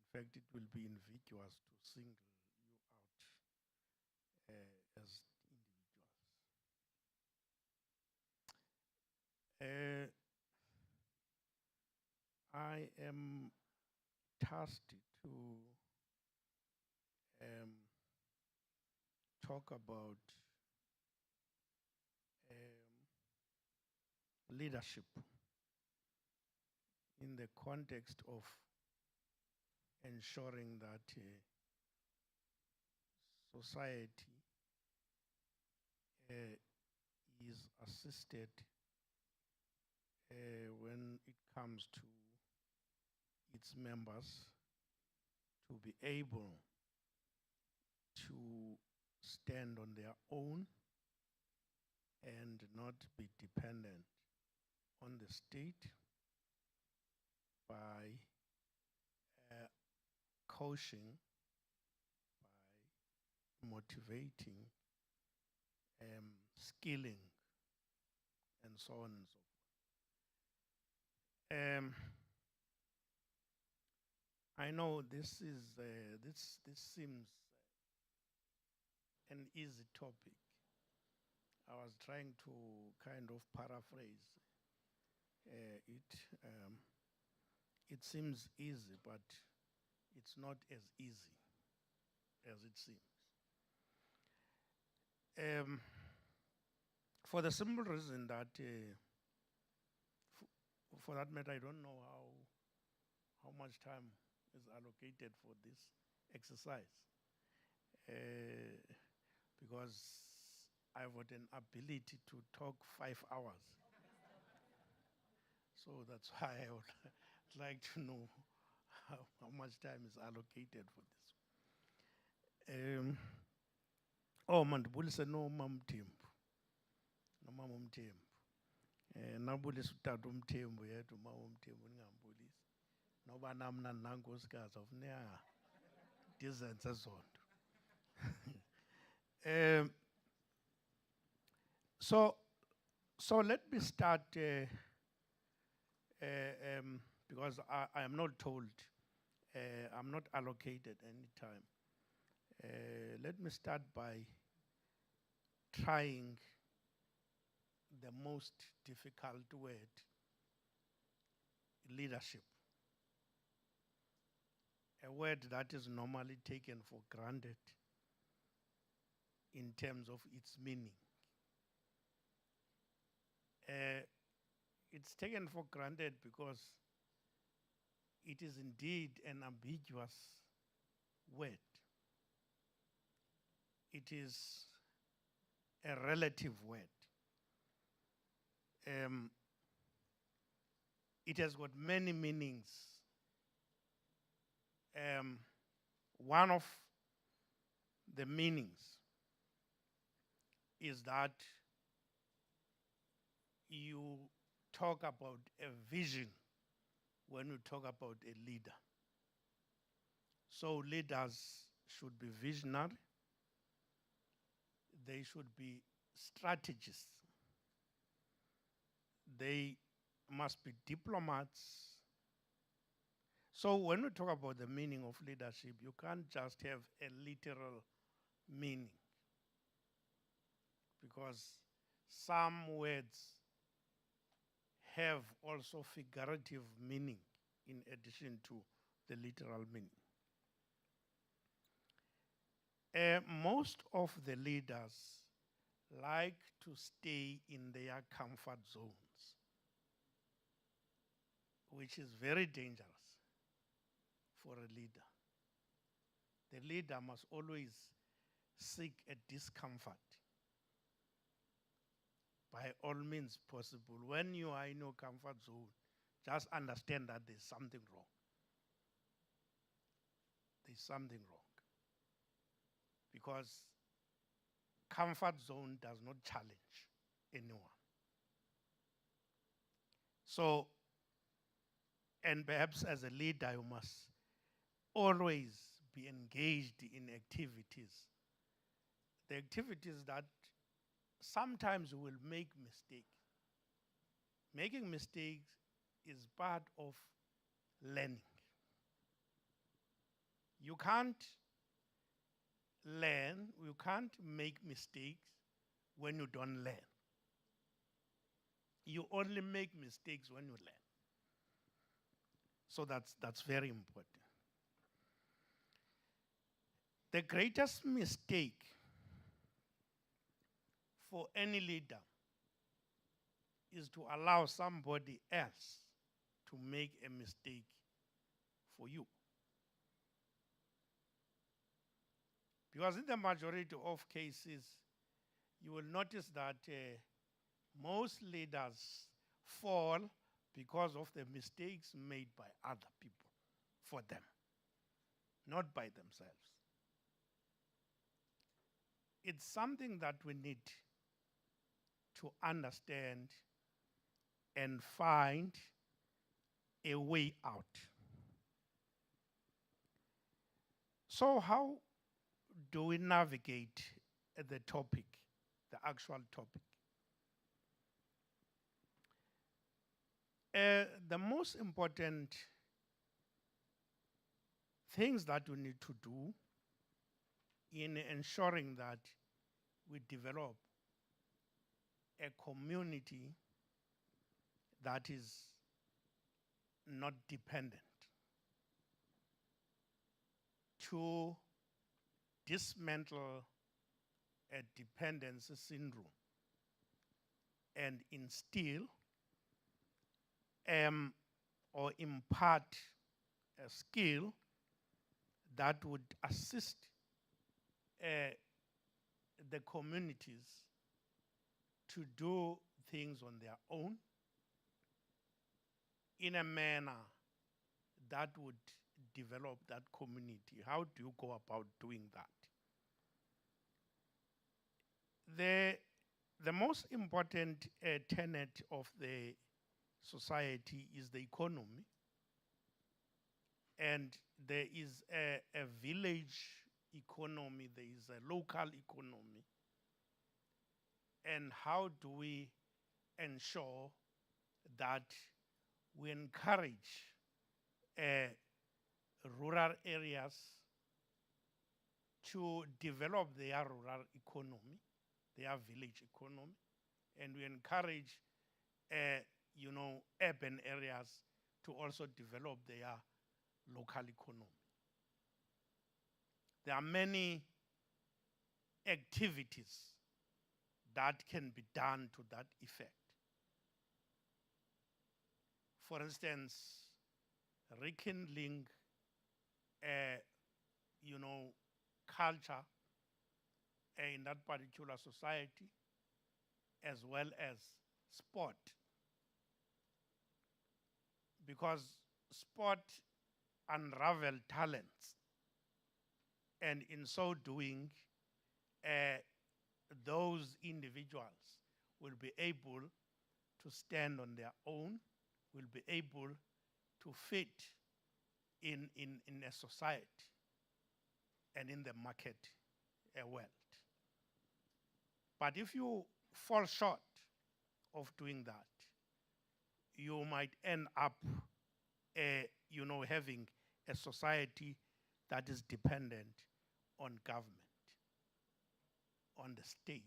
In fact, it will be invidious to single you out as individuals. I am tasked to talk about leadership in the context of ensuring that society is assisted when it comes to its members to be able to stand on their own and not be dependent on the state by coaching motivating, skilling, and so on and so forth. I know this seems an easy topic. I was trying to kind of paraphrase it. It seems easy, but it's not as easy as it seems. For the simple reason that, for that matter, I don't know how much time is allocated for this exercise, because I've got an ability to talk 5 hours. So that's why I would like to know how much time is allocated for this. Oh, mandibulise noMamthembu. noMamthembu. Nabulisa utata uMthembu yedwa uMamthembu ningambulisi. Noba namna nankosikazi afuneka ndizenze zonto. So let me start because I am not told, I'm not allocated any time. Let me start by trying the most difficult word, leadership. A word that is normally taken for granted in terms of its meaning. It's taken for granted because it is indeed an ambiguous word. It is a relative word. It has got many meanings. One of the meanings is that you talk about a vision when you talk about a leader. So leaders should be visionary. They should be strategists. They must be diplomats. So when we talk about the meaning of leadership, you can't just have a literal meaning, because some words have also figurative meaning in addition to the literal meaning. Most of the leaders like to stay in their comfort zones, which is very dangerous for a leader. The leader must always seek a discomfort by all means possible. When you are in your comfort zone, just understand that there's something wrong. There's something wrong. Because comfort zone does not challenge anyone. So, and perhaps as a leader, you must always be engaged in activities. The activities that sometimes will make mistakes. Making mistakes is part of learning. You can't learn, you can't make mistakes when you don't learn. You only make mistakes when you learn. So that's very important. The greatest mistake for any leader is to allow somebody else to make a mistake for you. Because in the majority of cases, you will notice that most leaders fall because of the mistakes made by other people for them, not by themselves. It's something that we need to understand and find a way out. So how do we navigate the topic, the actual topic? The most important things that we need to do in ensuring that we develop a community that is not dependent, to dismantle a dependency syndrome and instill or impart a skill that would assist the communities to do things on their own in a manner that would develop that community. How do you go about doing that? The most important tenet of the society is the economy, and there is a village economy, there is a local economy, and how do we ensure that we encourage rural areas to develop their rural economy, their village economy, and we encourage urban areas to also develop their local economy. There are many activities that can be done to that effect. For instance, rekindling culture in that particular society, as well as sport. Because sport unravel talents, and in so doing, those individuals will be able to stand on their own, will be able to fit in a society and in the market world. But if you fall short of doing that, you might end up having a society that is dependent on government, on the state.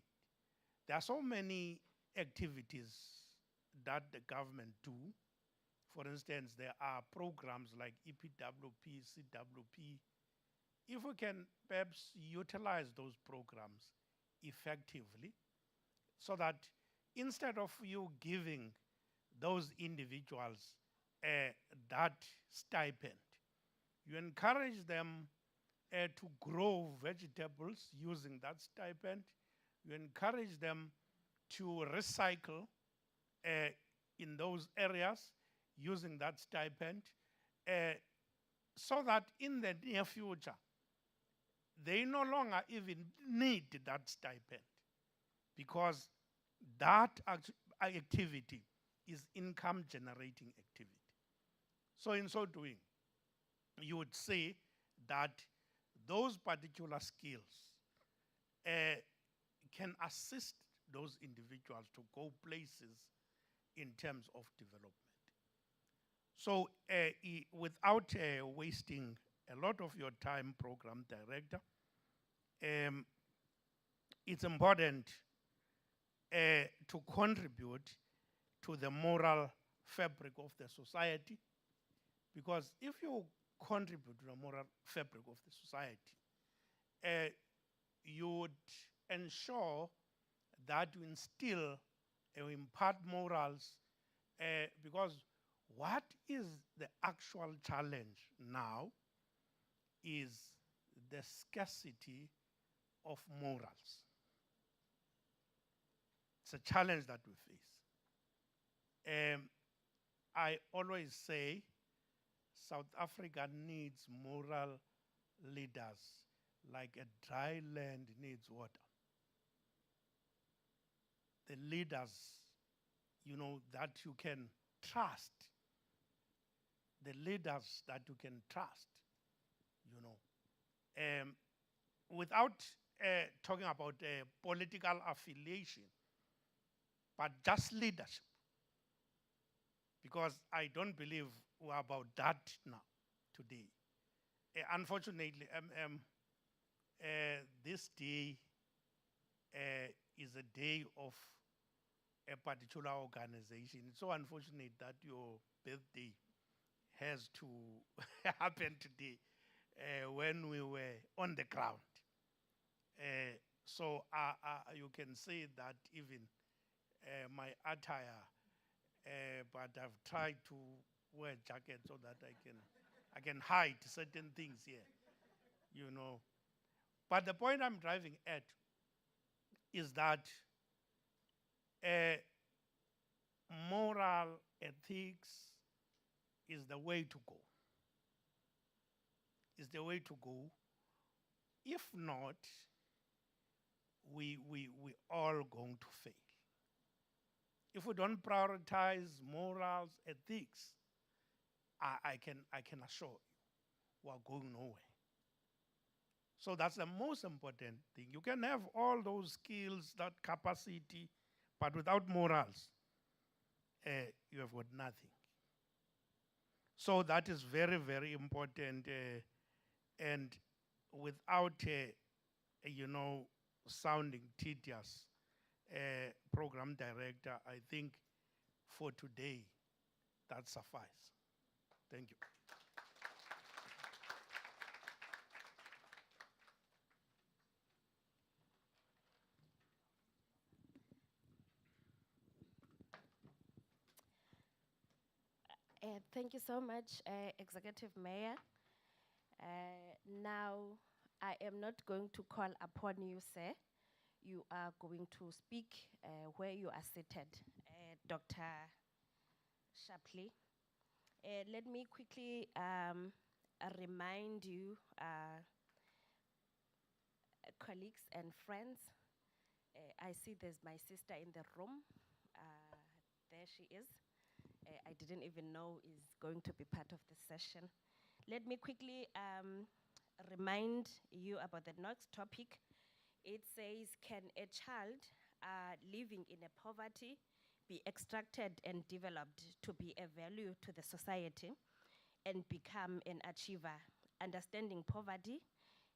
There are so many activities that the government do. For instance, there are programs like EPWP, CWP. If we can perhaps utilize those programs effectively, so that instead of you giving those individuals that stipend, you encourage them to grow vegetables using that stipend. You encourage them to recycle in those areas using that stipend, so that in the near future, they no longer even need that stipend, because that activity is income generating activity. So in so doing, you would say that those particular skills can assist those individuals to go places in terms of development. So without wasting a lot of your time, program director, it's important to contribute to the moral fabric of the society, because if you contribute to the moral fabric of the society, you would ensure that you instill and impart morals, because what is the actual challenge now is the scarcity of morals. It's a challenge that we face. I always say South Africa needs moral leaders like a dry land needs water. The leaders, that you can trust. The leaders that you can trust, without talking about political affiliation, but just leadership. Because I don't believe we're about that now, today. Unfortunately, this day is a day of a particular organization. It's so unfortunate that your birthday has to happen today when we were on the ground. So you can say that even my attire, but I've tried to wear a jacket so that I can hide certain things here, you know. But the point I'm driving at is that moral ethics is the way to go. Is the way to go. If not, we all going to fail. If we don't prioritize morals, ethics, I can assure you, we're going nowhere. So that's the most important thing. You can have all those skills, that capacity, but without morals, you have got nothing. So that is very, very important. And without, sounding tedious, program director, I think for today, that suffice. Thank you. Thank you so much, Executive Mayor. Now, I am not going to call upon you, sir. You are going to speak where you are seated, Dr. Shapley. Let me quickly remind you, colleagues and friends, I see there's my sister in the room. There she is. I didn't even know is going to be part of the session. Let me quickly remind you about the next topic. It says, can a child living in a poverty be extracted and developed to be a value to the society and become an achiever, understanding poverty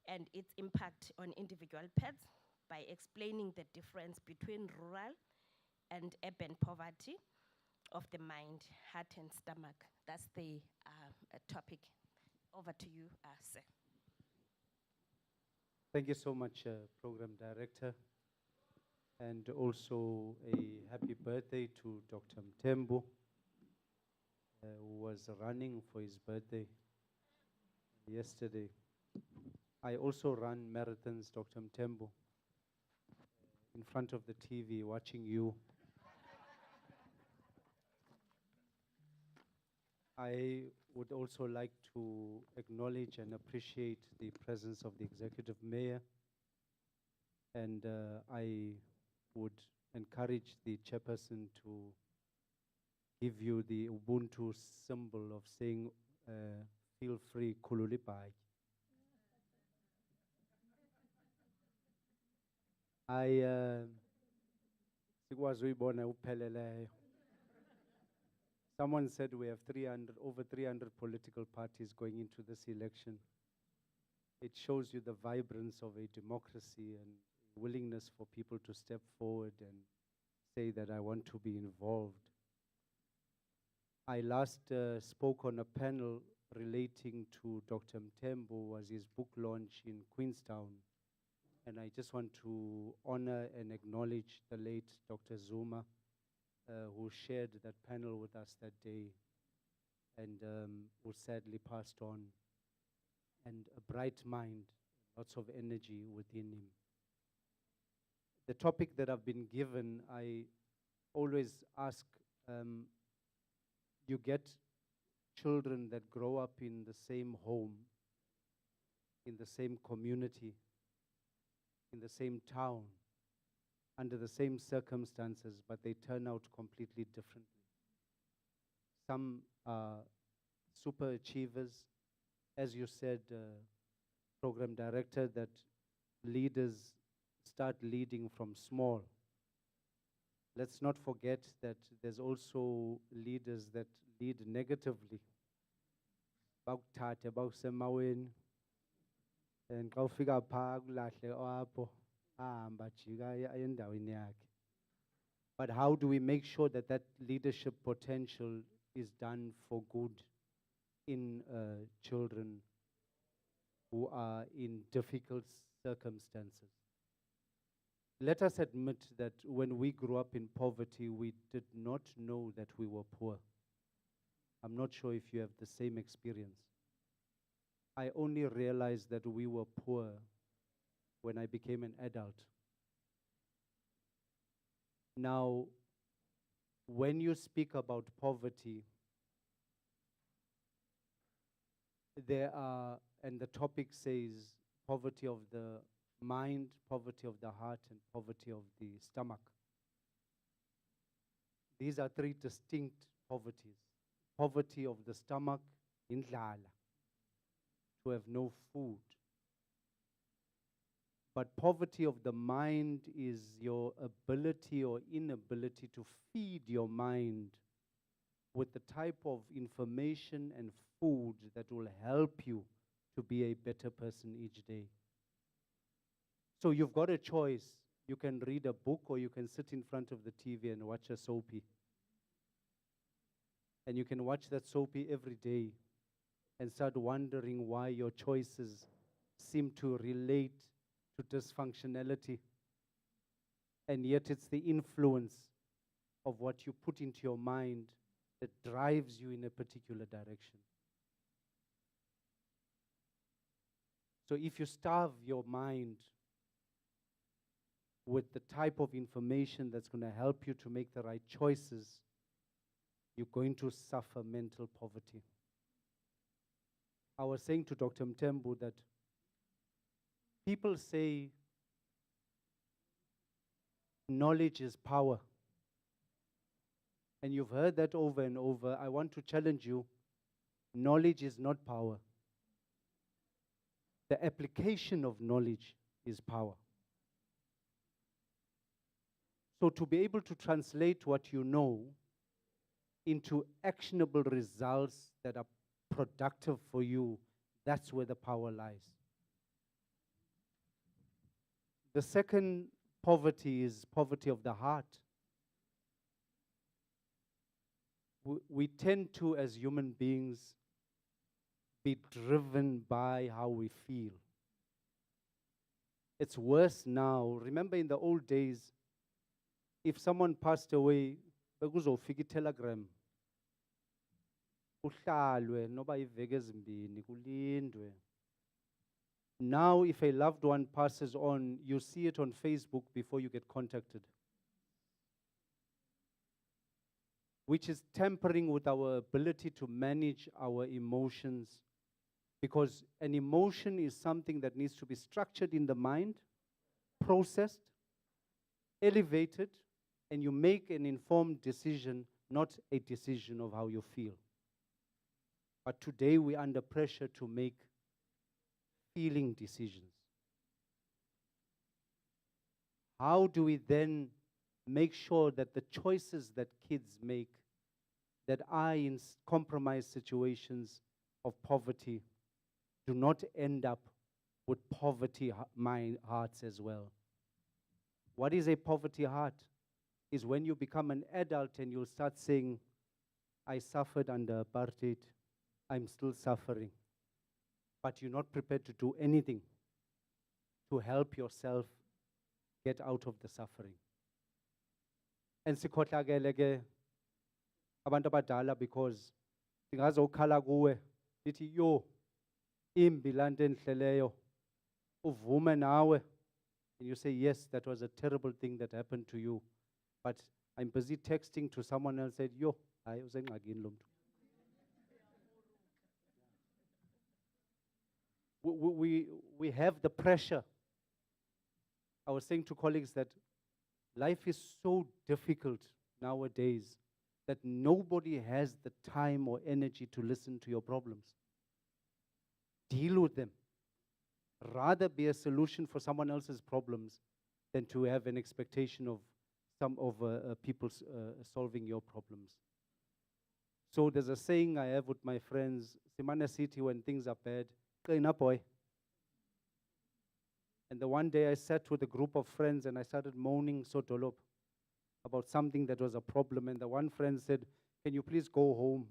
and its impact on individual pets by explaining the difference between rural and urban poverty of the mind, heart, and stomach. That's the topic. Over to you, sir. Thank you so much, Program Director. And also a happy birthday to Dr. Mthembu, who was running for his birthday yesterday. I also run marathons, Dr. Mthembu, in front of the TV watching you. I would also like to acknowledge and appreciate the presence of the Executive Mayor, and I would encourage the chairperson to give you the Ubuntu symbol of saying, feel free, khululipai. Sikwazi uyibona upheleleyo. Someone said we have over 300 political parties going into this election. It shows you the vibrance of a democracy and willingness for people to step forward and say that I want to be involved. I last spoke on a panel relating to Dr. Mthembu, was his book launch in Queenstown. And I just want to honor and acknowledge the late Dr. Zuma, who shared that panel with us that day and who sadly passed on. And a bright mind, lots of energy within him. The topic that I've been given, I always ask, you get children that grow up in the same home, in the same community, in the same town, under the same circumstances, but they turn out completely differently. Some are super achievers, as you said, Program Director, that leaders start leading from small. Let's not forget that there's also leaders that lead negatively. Bakuthathe bakusemaweni, and xa ufika phaa kulahle apho ahamba jika aya endaweni yakhe. But how do we make sure that that leadership potential is done for good in children who are in difficult circumstances? Let us admit that when we grew up in poverty, we did not know that we were poor. I'm not sure if you have the same experience. I only realized that we were poor when I became an adult. Now, when you speak about poverty, there are, and the topic says poverty of the mind, poverty of the heart, and poverty of the stomach. These are three distinct poverties. Poverty of the stomach, indlala, to have no food. But poverty of the mind is your ability or inability to feed your mind with the type of information and food that will help you to be a better person each day. So you've got a choice. You can read a book or you can sit in front of the TV and watch a soapy. And you can watch that soapy every day and start wondering why your choices seem to relate to dysfunctionality. And yet it's the influence of what you put into your mind that drives you in a particular direction. So if you starve your mind with the type of information that's going to help you to make the right choices, you're going to suffer mental poverty. I was saying to Dr. Mthembu that people say knowledge is power. And you've heard that over and over. I want to challenge you. Knowledge is not power. The application of knowledge is power. So to be able to translate what you know into actionable results that are productive for you, that's where the power lies. The second poverty is poverty of the heart. We tend to, as human beings, be driven by how we feel. It's worse now. Remember in the old days, if someone passed away, bekuzofika itelegram. Kuhlalwe noba iveke ezimbini kulindwe. Now if a loved one passes on, you see it on Facebook before you get contacted, which is tampering with our ability to manage our emotions, because an emotion is something that needs to be structured in the mind, processed, elevated, and you make an informed decision, not a decision of how you feel. But today we're under pressure to make feeling decisions. How do we then make sure that the choices that kids make that are in compromised situations of poverty do not end up with poverty hearts as well? What is a poverty heart? Is when you become an adult and you'll start saying, I suffered under apartheid, I'm still suffering. But you're not prepared to do anything to help yourself get out of the suffering. And sikhohlakele ke abantu abadala, because singazokhala kuwe lithi yo imbi lanto enhleleyo uvume nawe, and you say yes, that was a terrible thing that happened to you, but I'm busy texting to someone else, said yo hayi usengxakini lo mntu. We have the pressure. I was saying to colleagues that life is so difficult nowadays that nobody has the time or energy to listen to your problems. Deal with them. Rather be a solution for someone else's problems than to have an expectation of some of people solving your problems. So there's a saying I have with my friends, Simana City, when things are bad, clean up, boy. And the one day I sat with a group of friends and I started moaning sotolop about something that was a problem. And the one friend said, can you please go home?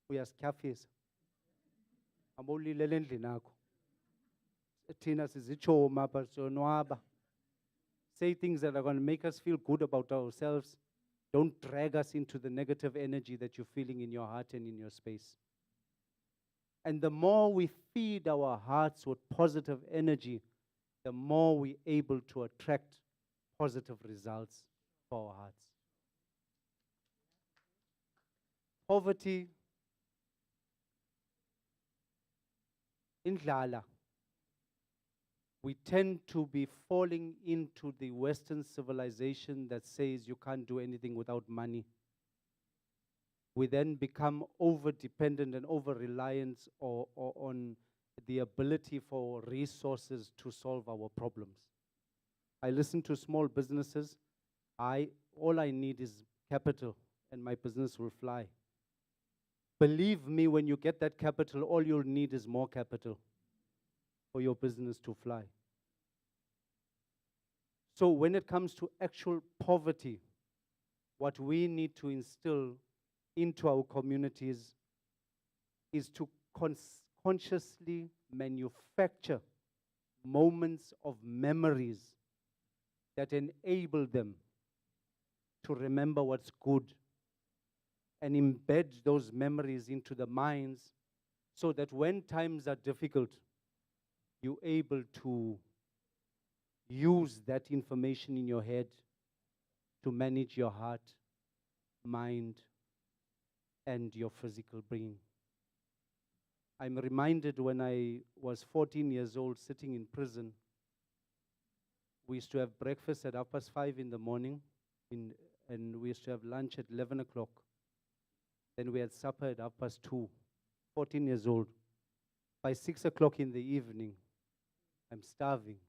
We are cafes. I'm only lelendli nako. Tina sizitshoma but sonwaba. Say things that are going to make us feel good about ourselves. Don't drag us into the negative energy that you're feeling in your heart and in your space. And the more we feed our hearts with positive energy, the more we're able to attract positive results for our hearts. Poverty, indlala. We tend to be falling into the Western civilization that says you can't do anything without money. We then become over-dependent and over-reliant on the ability for resources to solve our problems. I listen to small businesses. All I need is capital, and my business will fly. Believe me, when you get that capital, all you'll need is more capital for your business to fly. So when it comes to actual poverty, what we need to instill into our communities is to consciously manufacture moments of memories that enable them to remember what's good and embed those memories into the minds so that when times are difficult, you're able to use that information in your head to manage your heart, mind, and your physical being. I'm reminded when I was 14 years old sitting in prison, we used to have breakfast at 5:30 in the morning, and we used to have lunch at 11 o'clock. Then we had supper at 2:30, 14 years old. By 6 o'clock in the evening, I'm starving.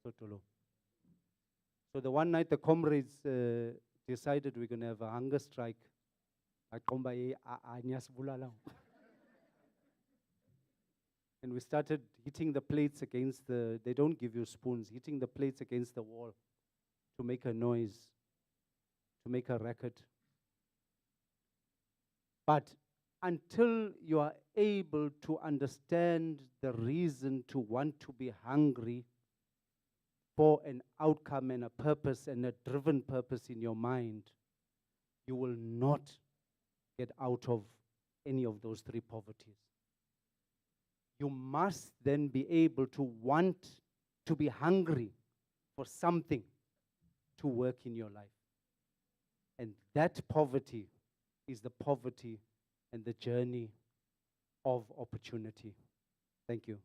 Totolo. So the one night the comrades decided we're going to have a hunger strike. And we started hitting the plates against they don't give you spoons, hitting the plates against the wall to make a noise, to make a racket. But until you are able to understand the reason to want to be hungry for an outcome and a purpose and a driven purpose in your mind, you will not get out of any of those three poverties. You must then be able to want to be hungry for something to work in your life. And that poverty is the poverty and the journey of opportunity. Thank you.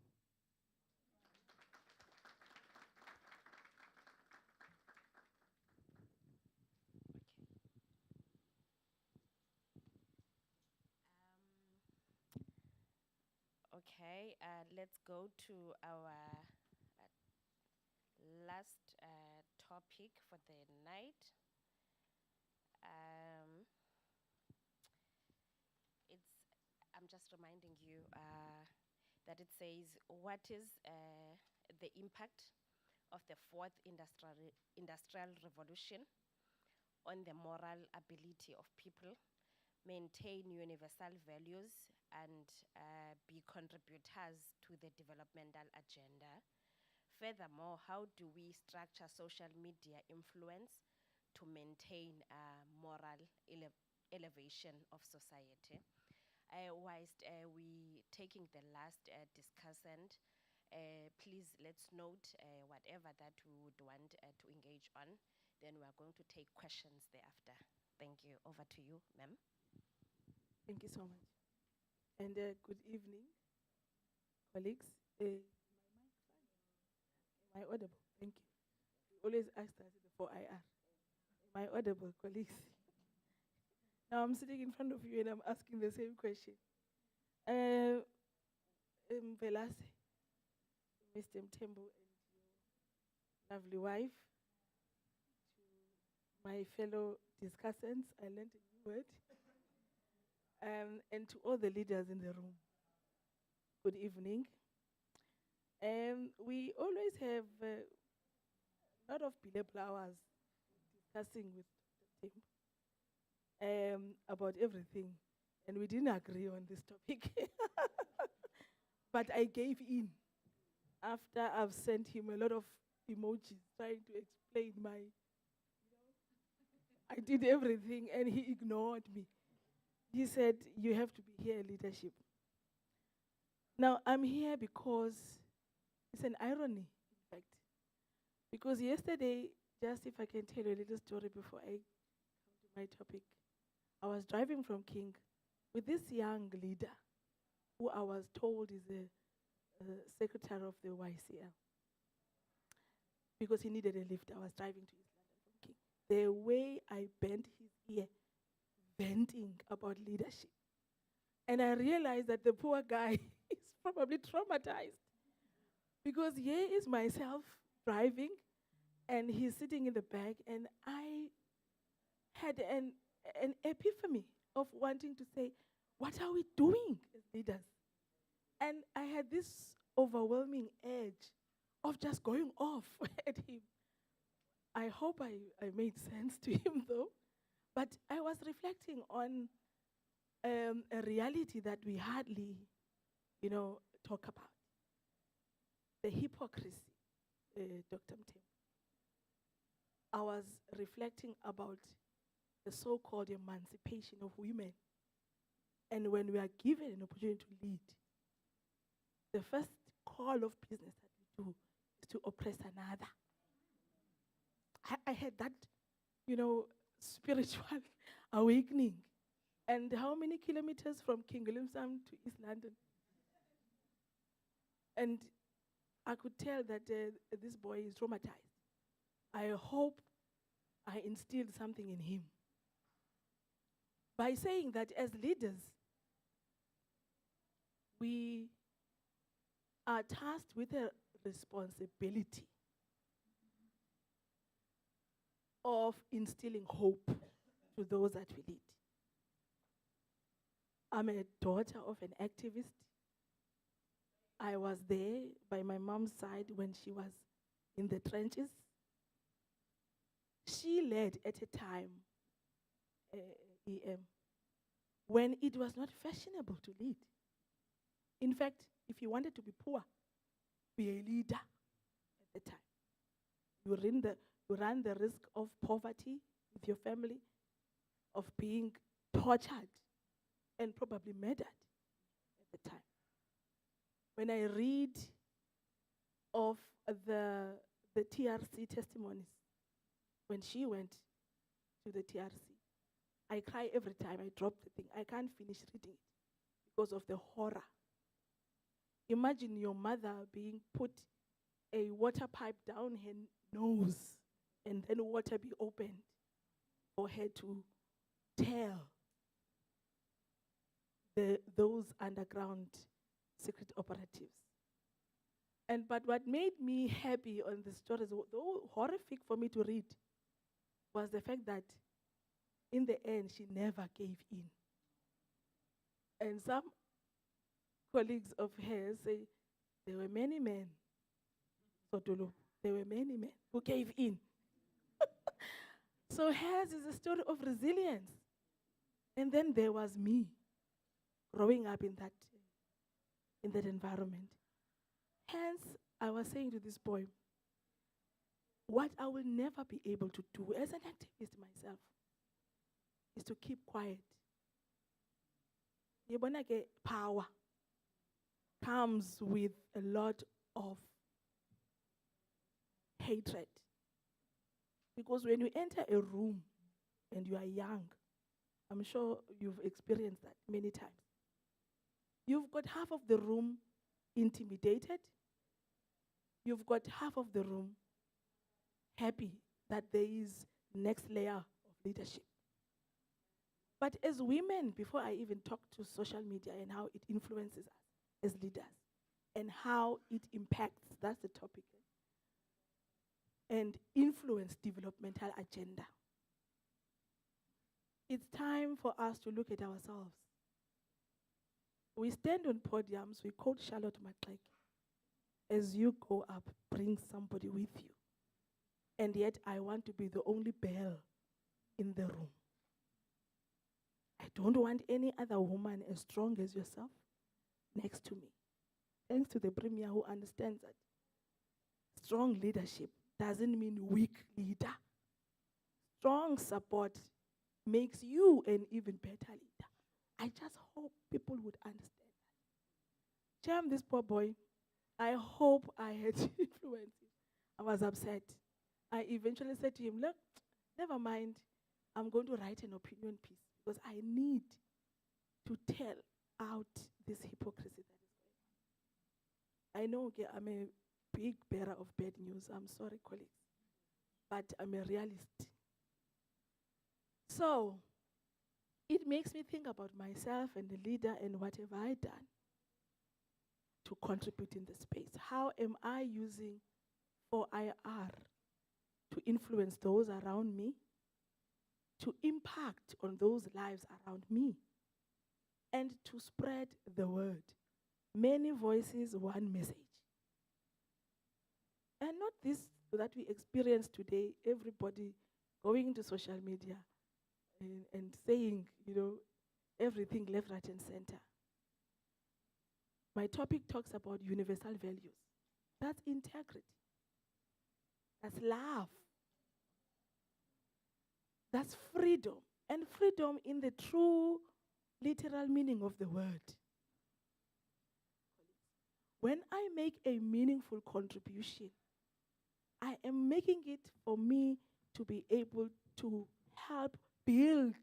Okay, let's go to our last topic for the night. I'm just reminding you that it says, what is the impact of the fourth industrial revolution on the moral ability of people, maintain universal values, and be contributors to the developmental agenda? Furthermore, how do we structure social media influence to maintain moral elevation of society? Whilst we taking the last discussant, please let's note whatever that we would want to engage on. Then we are going to take questions thereafter. Thank you. Over to you, ma'am. Thank you so much. And good evening, colleagues. Am I audible? Thank you. We always ask that for IR. Am I audible, colleagues? Now I'm sitting in front of you and I'm asking the same question. Velase, Mr. Mthembu and your lovely wife, to my fellow discussants, I learned a new word, and to all the leaders in the room. Good evening. We always have a lot of billable hours discussing with Dr. Mthembu about everything, and we didn't agree on this topic. But I gave in after I've sent him a lot of emojis trying to explain I did everything and he ignored me. He said, you have to be here in leadership. Now, I'm here because it's an irony, in fact. Because yesterday, just if I can tell you a little story before I come to my topic, I was driving from King with this young leader who I was told is a secretary of the YCL because he needed a lift. I was driving to East London from King. The way I bent his ear, venting about leadership. And I realized that the poor guy is probably traumatized because here is myself driving and he's sitting in the back, and I had an epiphany of wanting to say, what are we doing as leaders? And I had this overwhelming urge of just going off at him. I hope I made sense to him though. But I was reflecting on a reality that we hardly, talk about. The hypocrisy, Dr. Mthembu. I was reflecting about the so-called emancipation of women. And when we are given an opportunity to lead, the first call of business that we do is to oppress another. I had that, spiritual awakening. And how many kilometers from King Williamstown to East London? And I could tell that this boy is traumatized. I hope I instilled something in him by saying that as leaders, we are tasked with a responsibility of instilling hope to those that we lead. I'm a daughter of an activist. I was there by my mom's side when she was in the trenches. She led at a time, EM, when it was not fashionable to lead. In fact, if you wanted to be poor, be a leader at the time. You run the risk of poverty with your family, of being tortured and probably murdered at the time. When I read of the TRC testimonies, when she went to the TRC, I cry every time I drop the thing. I can't finish reading it because of the horror. Imagine your mother being put a water pipe down her nose and then water be opened for her to tell those underground secret operatives. But what made me happy on the stories, though horrific for me to read, was the fact that in the end, she never gave in. And some colleagues of hers say, there were many men, Sotolo, there were many men who gave in. So hers is a story of resilience. And then there was me, growing up in that environment. Hence, I was saying to this boy, what I will never be able to do as an activist myself is to keep quiet. Power comes with a lot of hatred. Because when you enter a room and you are young, I'm sure you've experienced that many times. You've got half of the room intimidated. You've got half of the room happy that there is next layer of leadership. But as women, before I even talk to social media and how it influences us as leaders, and how it impacts, that's the topic, and influence developmental agenda. It's time for us to look at ourselves. We stand on podiums, we quote Charlotte Maxeke, as you go up, bring somebody with you. And yet I want to be the only bell in the room. I don't want any other woman as strong as yourself next to me. Thanks to the Premier who understands that strong leadership doesn't mean weak leader. Strong support makes you an even better leader. I just hope people would understand that. Jam, this poor boy, I hope I had influenced him. I was upset. I eventually said to him, look, never mind, I'm going to write an opinion piece because I need to tell out this hypocrisy that is going on. I know I'm a big bearer of bad news. I'm sorry, colleagues, but I'm a realist. So it makes me think about myself and the leader and what have I done to contribute in the space. How am I using 4IR to influence those around me, to impact on those lives around me, and to spread the word? Many voices, one message. And not this that we experience today, everybody going to social media and saying, everything left, right, and center. My topic talks about universal values. That's integrity. That's love. That's freedom. And freedom in the true, literal meaning of the word. When I make a meaningful contribution, I am making it for me to be able to help build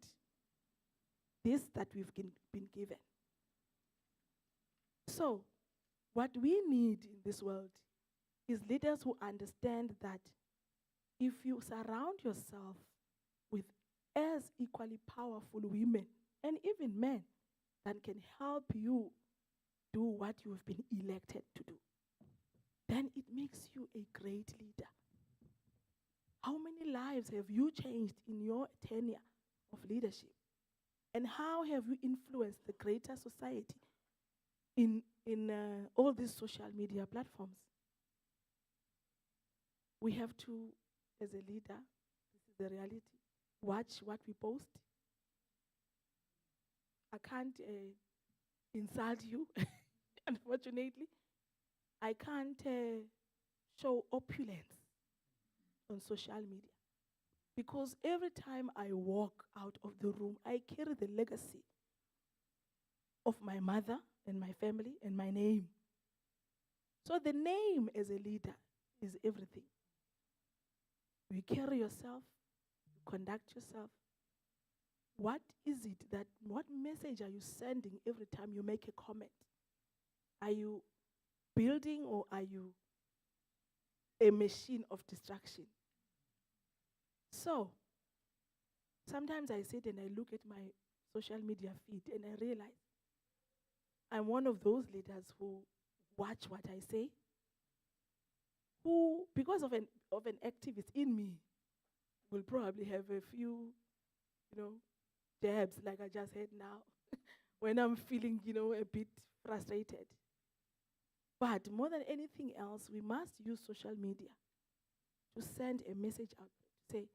this that we've been given. So, what we need in this world is leaders who understand that if you surround yourself with as equally powerful women and even men that can help you do what you have been elected to do, then it makes you a great leader. How many lives have you changed in your tenure of leadership? And how have you influenced the greater society in all these social media platforms? We have to, as a leader, this is the reality, watch what we post. I can't insult you, unfortunately. I can't show opulence on social media. Because every time I walk out of the room, I carry the legacy of my mother and my family and my name. So the name as a leader is everything. You carry yourself, you conduct yourself. What message are you sending every time you make a comment? Are you building or are you a machine of distraction? So, sometimes I sit and I look at my social media feed and I realize I'm one of those leaders who watch what I say, who, because of an activist in me, will probably have a few, jabs like I just had now when I'm feeling, a bit frustrated. But more than anything else, we must use social media to send a message out, to say,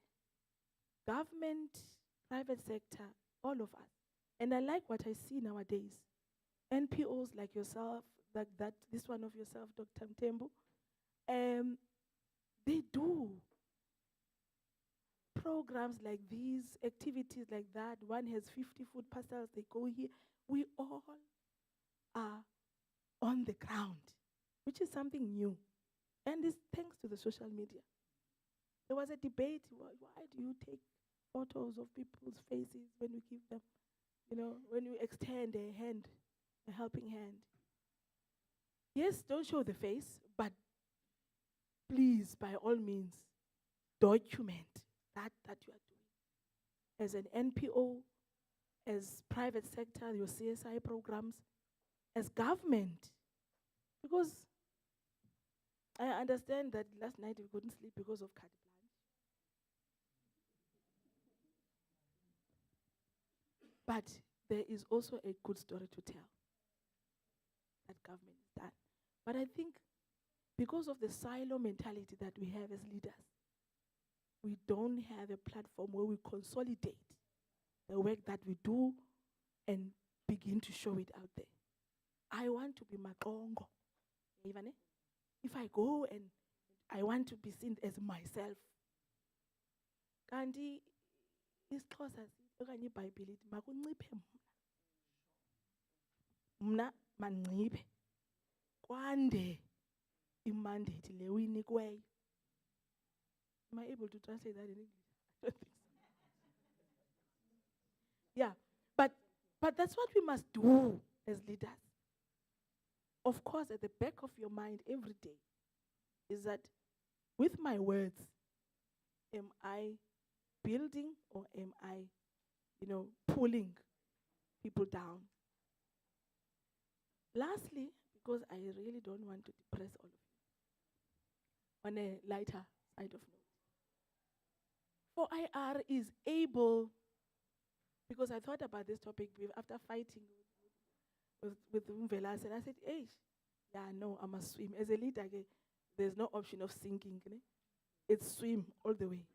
government, private sector, all of us. And I like what I see nowadays. NPOs like yourself, like that, this one of yourself, Dr. Mthembu, they do programs like these, activities like that. One has 50 food parcels, they go here. We all are on the ground, which is something new. And it's thanks to the social media. There was a debate, why do you take photos of people's faces when you give them, when you extend a hand, a helping hand? Yes, don't show the face, but please, by all means, document that you are doing. As an NPO, as private sector, your CSI programs, as government, Because I understand that last night we couldn't sleep because of carte blanche. But there is also a good story to tell that government has done. But I think because of the silo mentality that we have as leaders, we don't have a platform where we consolidate the work that we do and begin to show it out there. I want to be Makongo. Even if I go and I want to be seen as myself. Kanti isiXhosa okanye iBhayibhile ithi makunciphe mna manciphe kwande imandate le uyinikweyo. Am I able to translate that in English? I don't think so. Yeah, but that's what we must do as leaders. Of course, at the back of your mind every day is that with my words, am I building or am I, pulling people down? Lastly, because I really don't want to depress all of you, on a lighter side of note, 4IR is able, because I thought about this topic after fighting with Mvelas, and I said, hey, yeah, no, I must swim. As a leader, there's no option of sinking. It's swim all the way.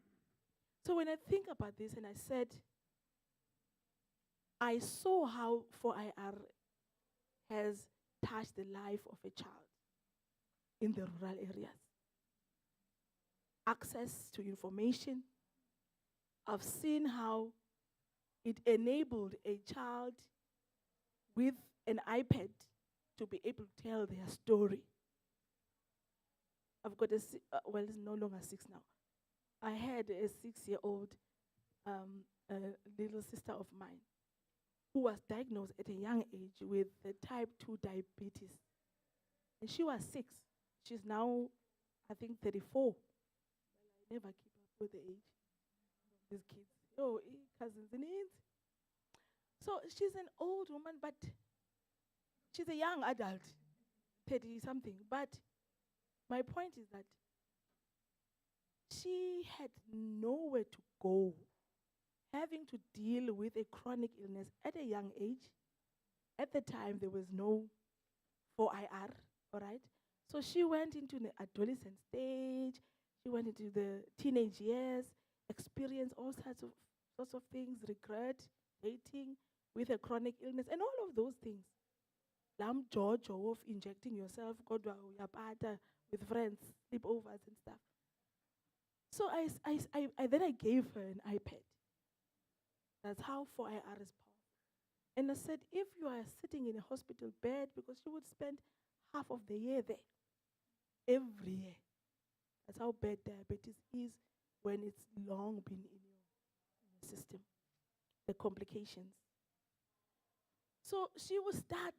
So when I think about this, and I said, I saw how 4IR has touched the life of a child in the rural areas. Access to information. I've seen how it enabled a child with an iPad to be able to tell their story. I've got it's no longer 6 now. I had a 6-year-old little sister of mine who was diagnosed at a young age with type 2 diabetes. And she was 6. She's now, I think, 34. Well, I never keep up with the age of these kids. Oh, cousins and aunts. So she's an old woman, but she's a young adult, 30-something. But my point is that she had nowhere to go, having to deal with a chronic illness at a young age. At the time, there was no 4IR, all right? So she went into the adolescent stage, she went into the teenage years, experienced all sorts of things, regret, dating, with a chronic illness, and all of those things. Lam Jojo of injecting yourself, kodwa uyapata with friends, sleepovers and stuff. So then I gave her an iPad. That's how 4IR is powerful. And I said, if you are sitting in a hospital bed, because she would spend half of the year there, every year. That's how bad diabetes is when it's long been in your system, the complications. So she would start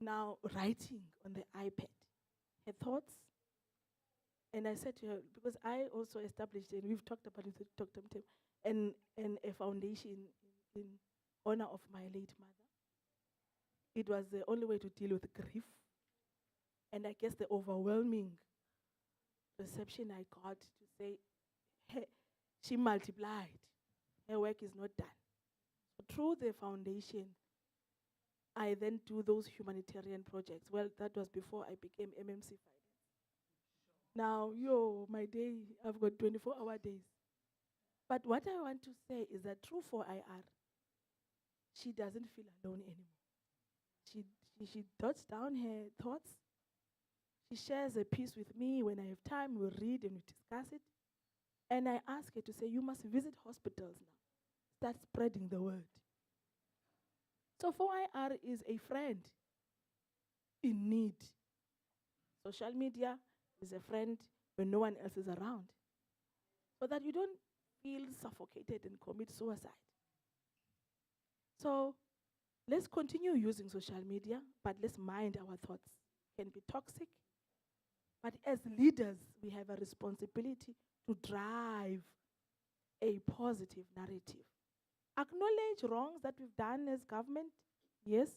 now writing on the iPad her thoughts. And I said to her, because I also established, and we've talked about it with Dr Mthembu, and a foundation in honor of my late mother. It was the only way to deal with grief. And I guess the overwhelming reception I got to say, hey, she multiplied. Her work is not done. So through the foundation, I then do those humanitarian projects. Well, that was before I became MMC Finance. Now, my day, I've got 24-hour days. But what I want to say is that through 4IR, she doesn't feel alone anymore. She dots down her thoughts. She shares a piece with me. When I have time, we'll read and we discuss it. And I ask her to say, you must visit hospitals now. Start spreading the word. So 4IR is a friend in need. Social media is a friend when no one else is around. So that you don't feel suffocated and commit suicide. So let's continue using social media, but let's mind our thoughts. Can be toxic, but as leaders, we have a responsibility to drive a positive narrative. Acknowledge wrongs that we've done as government, yes.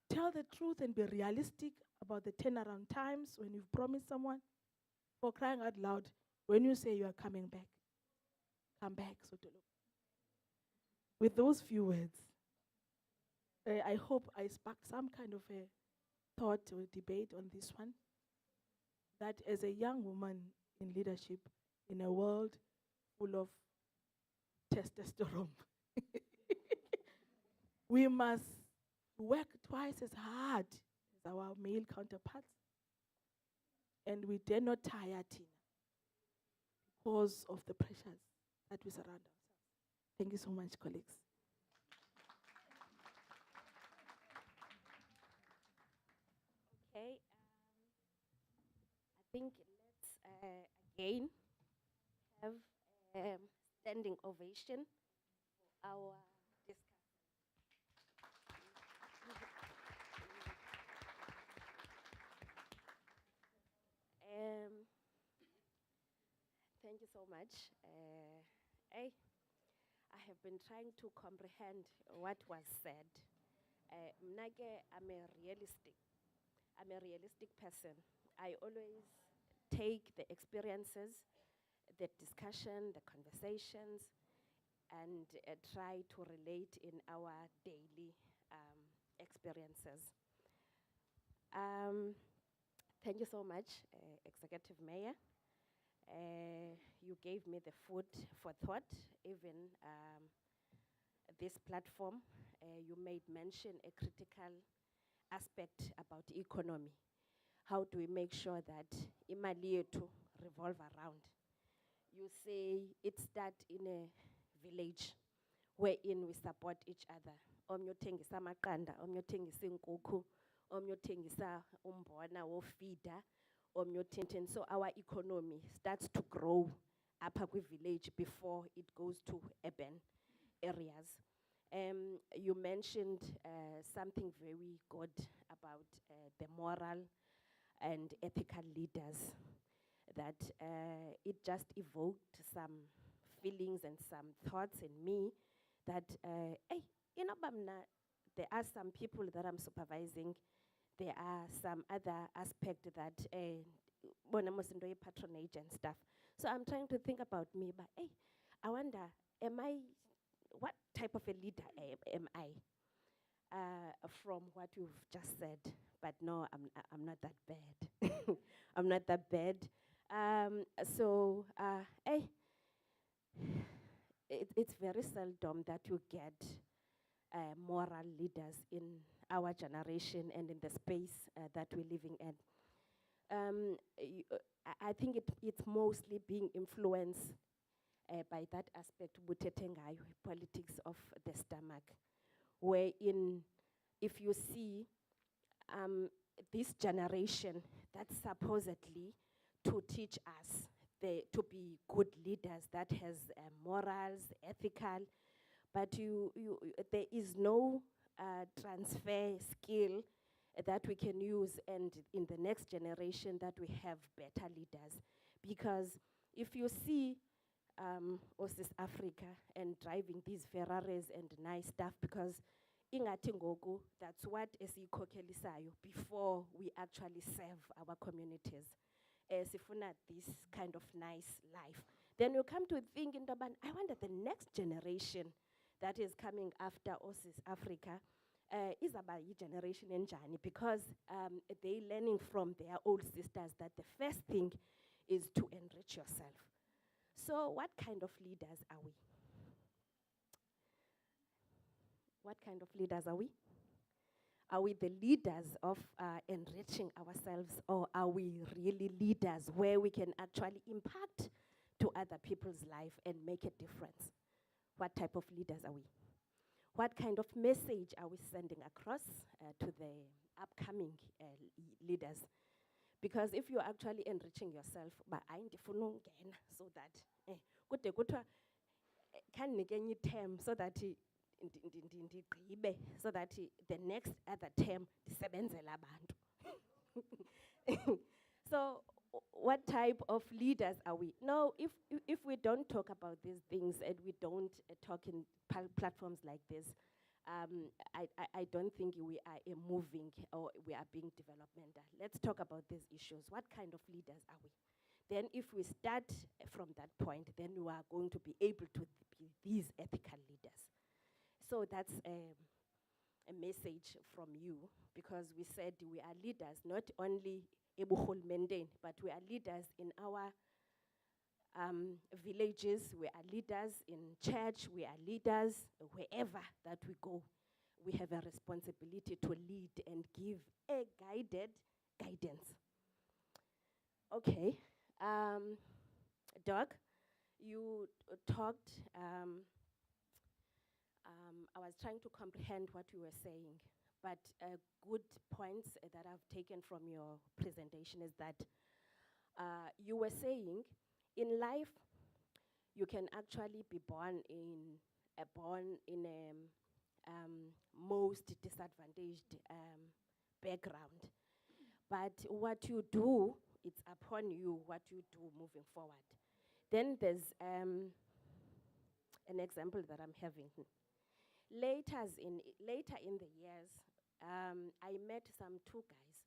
Tell the truth and be realistic about the turnaround times when you've promised someone, for crying out loud, when you say you are coming back, come back, Sotolo. With those few words, I hope I sparked some kind of a thought or debate on this one. That as a young woman in leadership in a world full of testosterone, we must work twice as hard as our male counterparts. And we dare not tire Tina because of the pressures that we surround ourselves. Thank you so much, colleagues. Okay, I think let's again have standing ovation for our discussion. Thank you so much. I have been trying to comprehend what was said. I'm a realistic person. I always take the experiences, the discussion, the conversations, and try to relate in our daily experiences. Thank you so much, Executive Mayor. You gave me the food for thought, even this platform. You made mention a critical aspect about economy. How do we make sure that imali yethu revolve around? You say it starts in a village wherein we support each other. Omnye uthengisa amaqanda, omnye uthengisa inkukhu, omnye uthengisa umbona wofeeder, omnye uthintini. So our economy starts to grow apha kwi-village before it goes to urban areas. You mentioned something very good about the moral and ethical leaders, that it just evoked some feelings and some thoughts in me that, hey, you know, there are some people that I'm supervising. There are some other aspects that when I'm into patronage and stuff. So I'm trying to think about me, but hey, I wonder, what type of a leader am I? From what you've just said, but no, I'm not that bad. I'm not that bad. It's very seldom that you get moral leaders in our generation and in the space that we're living in. I think it's mostly being influenced by that aspect, butetengayo, politics of the stomach, wherein if you see this generation that's supposedly to teach us to be good leaders, that has morals, ethical, but there is no transfer skill that we can use, and in the next generation that we have better leaders. Because if you see Osis Africa and driving these Ferraris and nice stuff, because ingathi ngoku, that's what esiyikhokhelisayo before we actually serve our communities. Sifuna this kind of nice life. Then you come to think into, I wonder the next generation that is coming after Osis Africa is about generation enjani, because they learning from their old sisters that the first thing is to enrich yourself. So what kind of leaders are we? What kind of leaders are we? Are we the leaders of enriching ourselves, or are we really leaders where we can actually impact to other people's life and make a difference? What type of leaders are we? What kind of message are we sending across to the upcoming leaders? Because if you're actually enriching yourself, but I so that kude kuthiwa khandinikeni term so that so that the next other term ndisebenzela abantu. So what type of leaders are we? No, if we don't talk about these things and we don't talk in platforms like this, I don't think we are moving or we are being developmental. Let's talk about these issues. What kind of leaders are we? Then if we start from that point, then we are going to be able to be these ethical leaders. So that's a message from you, because we said we are leaders, not only ebuhulumendeni, but we are leaders in our villages, we are leaders in church, we are leaders wherever that we go. We have a responsibility to lead and give a guided guidance. Okay, Doc, you talked, I was trying to comprehend what you were saying, but good points that I've taken from your presentation is that you were saying in life you can actually be born in a most disadvantaged background, but what you do, it's upon you what you do moving forward. Then there's an example that I'm having. Later in the years, I met some two guys.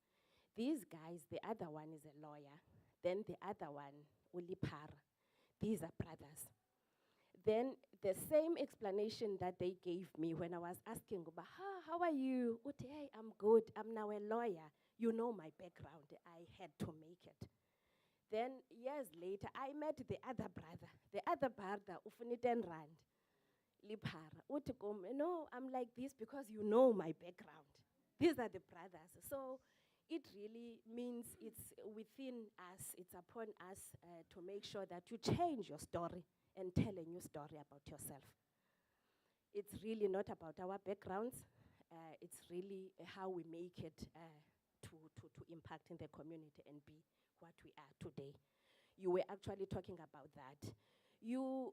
These guys, the other one is a lawyer, then the other one, Ulipar. These are brothers. Then the same explanation that they gave me when I was asking, how are you? Uti, hey, I'm good, I'm now a lawyer. You know my background, I had to make it. Then years later, I met the other brother. The other brother, Ufuniten Rand. Lipara. No, I'm like this because you know my background. These are the brothers. So it really means it's within us, it's upon us to make sure that you change your story and tell a new story about yourself. It's really not about our backgrounds. It's really how we make it to impact in the community and be what we are today. You were actually talking about that. You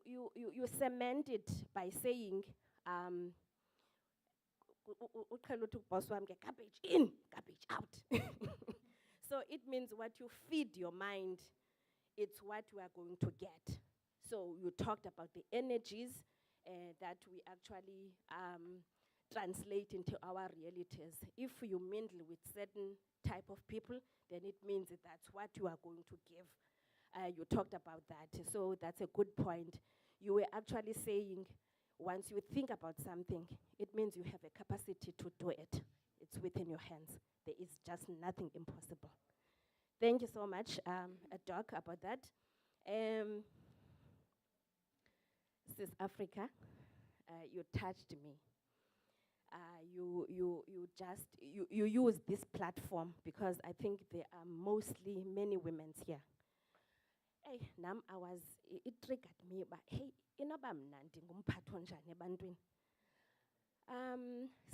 cement it by saying, garbage in, garbage out. So it means what you feed your mind, it's what you are going to get. So you talked about the energies that we actually translate into our realities. If you mingle with certain type of people, then it means that that's what you are going to give. You talked about that, so that's a good point. You were actually saying, once you think about something, it means you have a capacity to do it. It's within your hands. There is just nothing impossible. Thank you so much, Doc, about that. This is Africa. You touched me. You use this platform because I think there are mostly many women here. Hey, nam it triggered me, but hey, inoba mnandi ngumphatho njani ebantwini.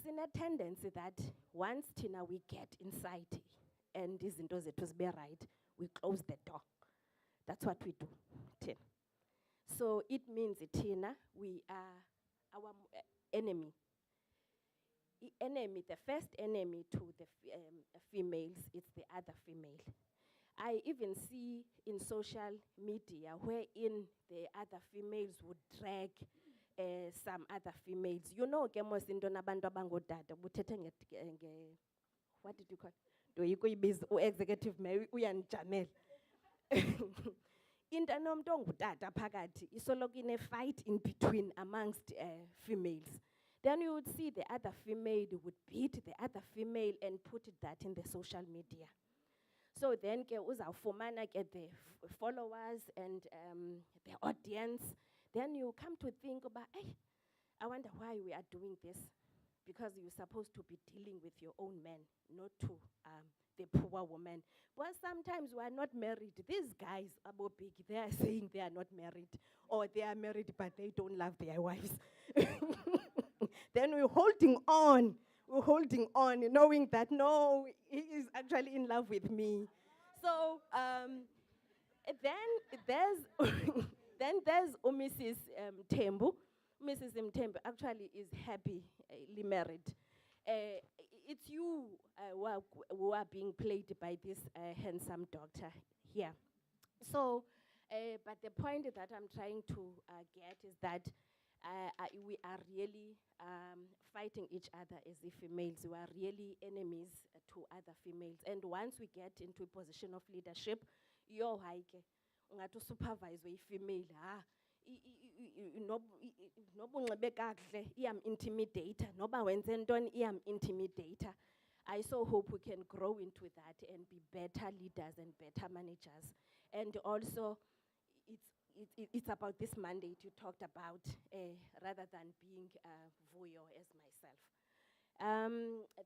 Sine tendency that once Tina we get inside and izinto zethu zibe right, we close the door. That's what we do, Tina. So it means Tina, we are our enemy. The first enemy to the females, it's the other female. I even see in social media wherein the other females would drag some other females. You know, what did you call it? Executive Mary Uyanjamel. Into nomntu ongutata phakathi isoloko in a fight in between amongst females. Then you would see the other female would beat the other female and put that in the social media. So then uzawufumana ke the followers and the audience. Then you come to think about, hey, I wonder why we are doing this. Because you're supposed to be dealing with your own men, not to the poor woman. But sometimes we are not married. These guys, Abo Big, they are saying they are not married. Or they are married, but they don't love their wives. Then we're holding on. We're holding on, knowing that, no, he is actually in love with me. So then there's Mrs. Mthembu. Mrs. Mthembu actually is happily married. It's you who are being played by this handsome doctor here. So, but the point that I'm trying to get is that we are really fighting each other as the females. We are really enemies to other females. And once we get into a position of leadership, yo haike, ungathi supervise a female, noba unxibe kakuhle iyam-intimidator, noba wenze ntoni iyam-intimidator. I so hope we can grow into that and be better leaders and better managers. And also, it's about this mandate you talked about, rather than being Vuyo as myself.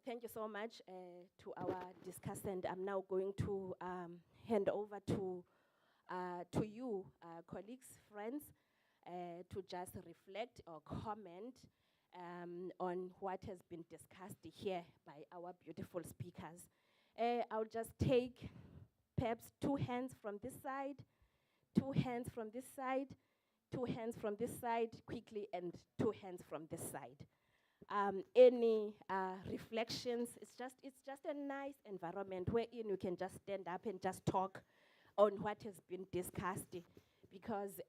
Thank you so much to our discussant. I'm now going to hand over to you, colleagues, friends, to just reflect or comment on what has been discussed here by our beautiful speakers. I'll just take perhaps 2 hands from this side, 2 hands from this side, 2 hands from this side quickly, and 2 hands from this side. Any reflections? It's just a nice environment wherein you can just stand up and just talk on what has been discussed, because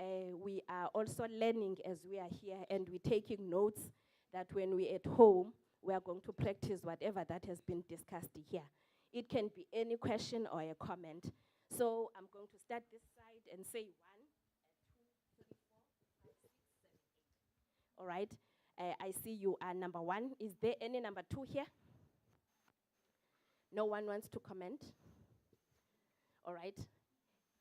we are also learning as we are here, and we're taking notes that when we're at home, we are going to practice whatever that has been discussed here. It can be any question or a comment. So I'm going to start this side and say 1, 2, 3, 4, 5, 6, 7, 8. All right. I see you are number 1. Is there any number 2 here? No one wants to comment? All right.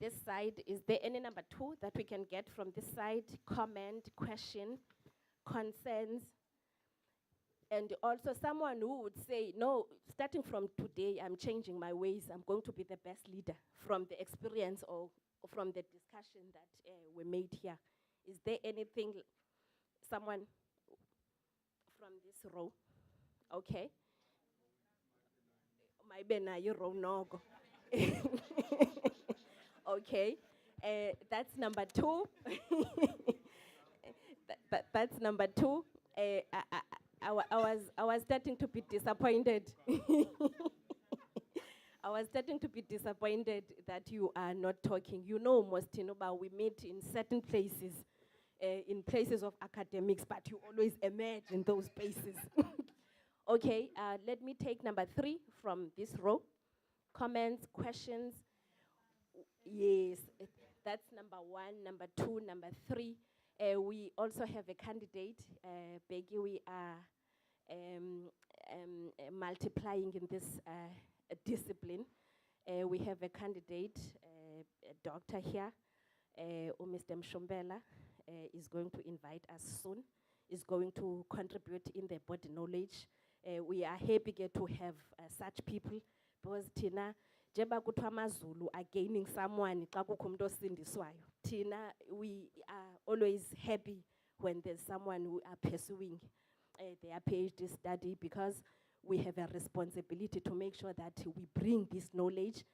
This side, is there any number 2 that we can get from this side? Comment, question, concerns. And also someone who would say, no, starting from today, I'm changing my ways. I'm going to be the best leader from the experience or from the discussion that we made here. Is there anything, someone from this row? Okay. My bena you row nogo. Okay. That's number 2. That's number 2. I was starting to be disappointed. I was starting to be disappointed that you are not talking. You know, Mostinoba, we meet in certain places, in places of academics, but you always emerge in those places. Okay, let me take number 3 from this row. Comments, questions? Yes, that's number 1, number 2, number 3. We also have a candidate, Peggy. We are multiplying in this discipline. We have a candidate, a doctor here, Mr. Mshombela, is going to invite us soon, is going to contribute in the body knowledge. We are happy to have such people, because Tina, Jeba kuthiwa amaZulu are gaining someone xa kukho umuntu osindiswayo. Tina, we are always happy when there's someone who are pursuing their PhD study, because we have a responsibility to make sure that we bring this knowledge,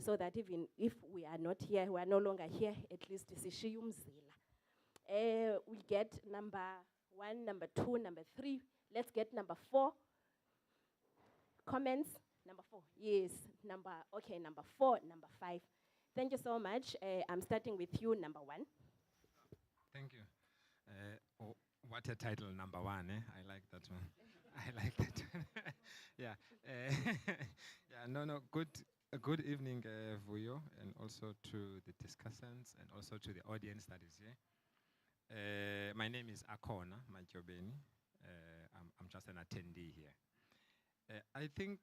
so that even if we are not here, we are no longer here, at least sishiya umzila. We get number 1, number 2, number 3. Let's get number 4. Comments? Number 4, yes. Number 4, number 5. Thank you so much. I'm starting with you, number 1. Thank you. What a title, number 1. I like that one. I like that one. Yeah. Yeah. No. Good evening, Vuyo, and also to the discussants, and also to the audience that is here. My name is Akona Majobeni. I'm just an attendee here. I think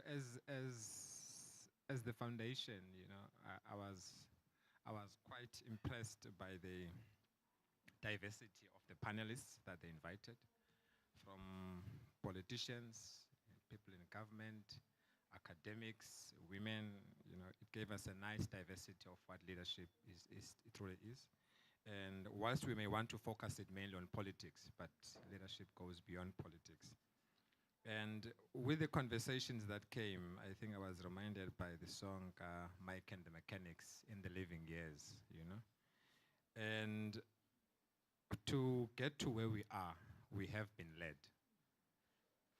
as the foundation, I was quite impressed by the diversity of the panelists that they invited, from politicians, people in government, academics, women. It gave us a nice diversity of what leadership it really is. And whilst we may want to focus it mainly on politics, but leadership goes beyond politics. And with the conversations that came, I think I was reminded by the song Mike and the Mechanics, In the Living Years, And to get to where we are, we have been led.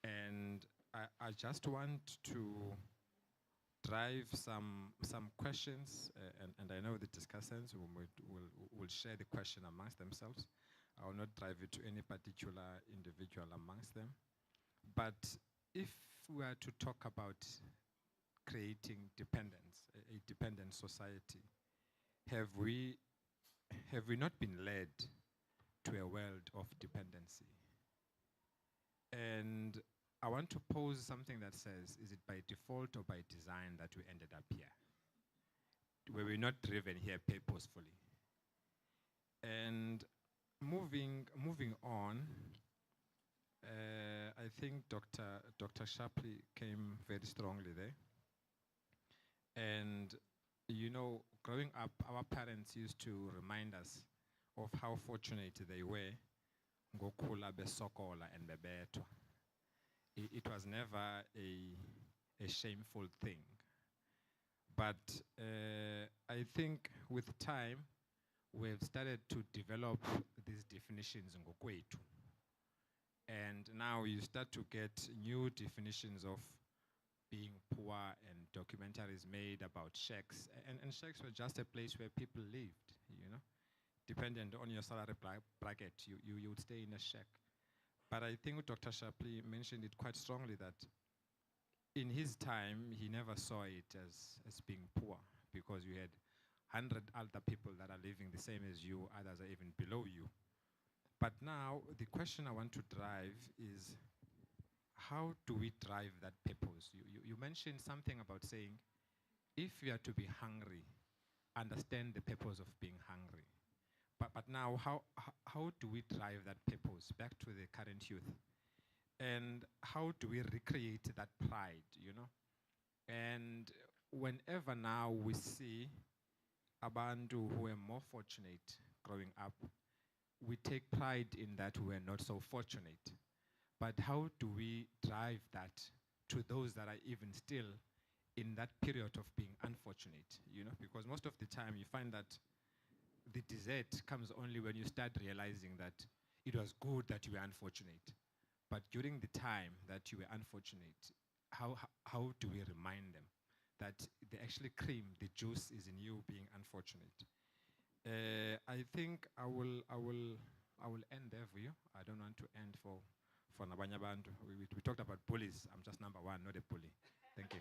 And I just want to drive some questions, and I know the discussants will share the question amongst themselves. I will not drive it to any particular individual amongst them. But if we are to talk about creating dependence, a dependent society, have we not been led to a world of dependency? And I want to pose something that says, is it by default or by design that we ended up here? Were we not driven here purposefully? And moving on, I think Dr. Shapley came very strongly there. And you know, growing up, our parents used to remind us of how fortunate they were ngokhula besokola and bebethwa. It was never a shameful thing. But I think with time, we've started to develop these definitions ngokwethu. And now you start to get new definitions of being poor, and documentaries made about shacks. And shacks were just a place where people lived, you know. Dependent on your salary bracket, you would stay in a shack. But I think Dr. Shapley mentioned it quite strongly that in his time, he never saw it as being poor, because you had 100 other people that are living the same as you, others are even below you. But now, the question I want to drive is, how do we drive that purpose? You mentioned something about saying, if we are to be hungry, understand the purpose of being hungry. But now, how do we drive that purpose back to the current youth? And how do we recreate that pride, you know? And whenever now we see abantu who are more fortunate growing up, we take pride in that we are not so fortunate. But how do we drive that to those that are even still in that period of being unfortunate, you know? Because most of the time you find that the desert comes only when you start realizing that it was good that you were unfortunate. But during the time that you were unfortunate, how do we remind them that the actually cream, the juice is in you being unfortunate? I think I will end there for you. I don't want to end for nabanye abantu. We talked about bullies. I'm just number one, not a bully. Thank you.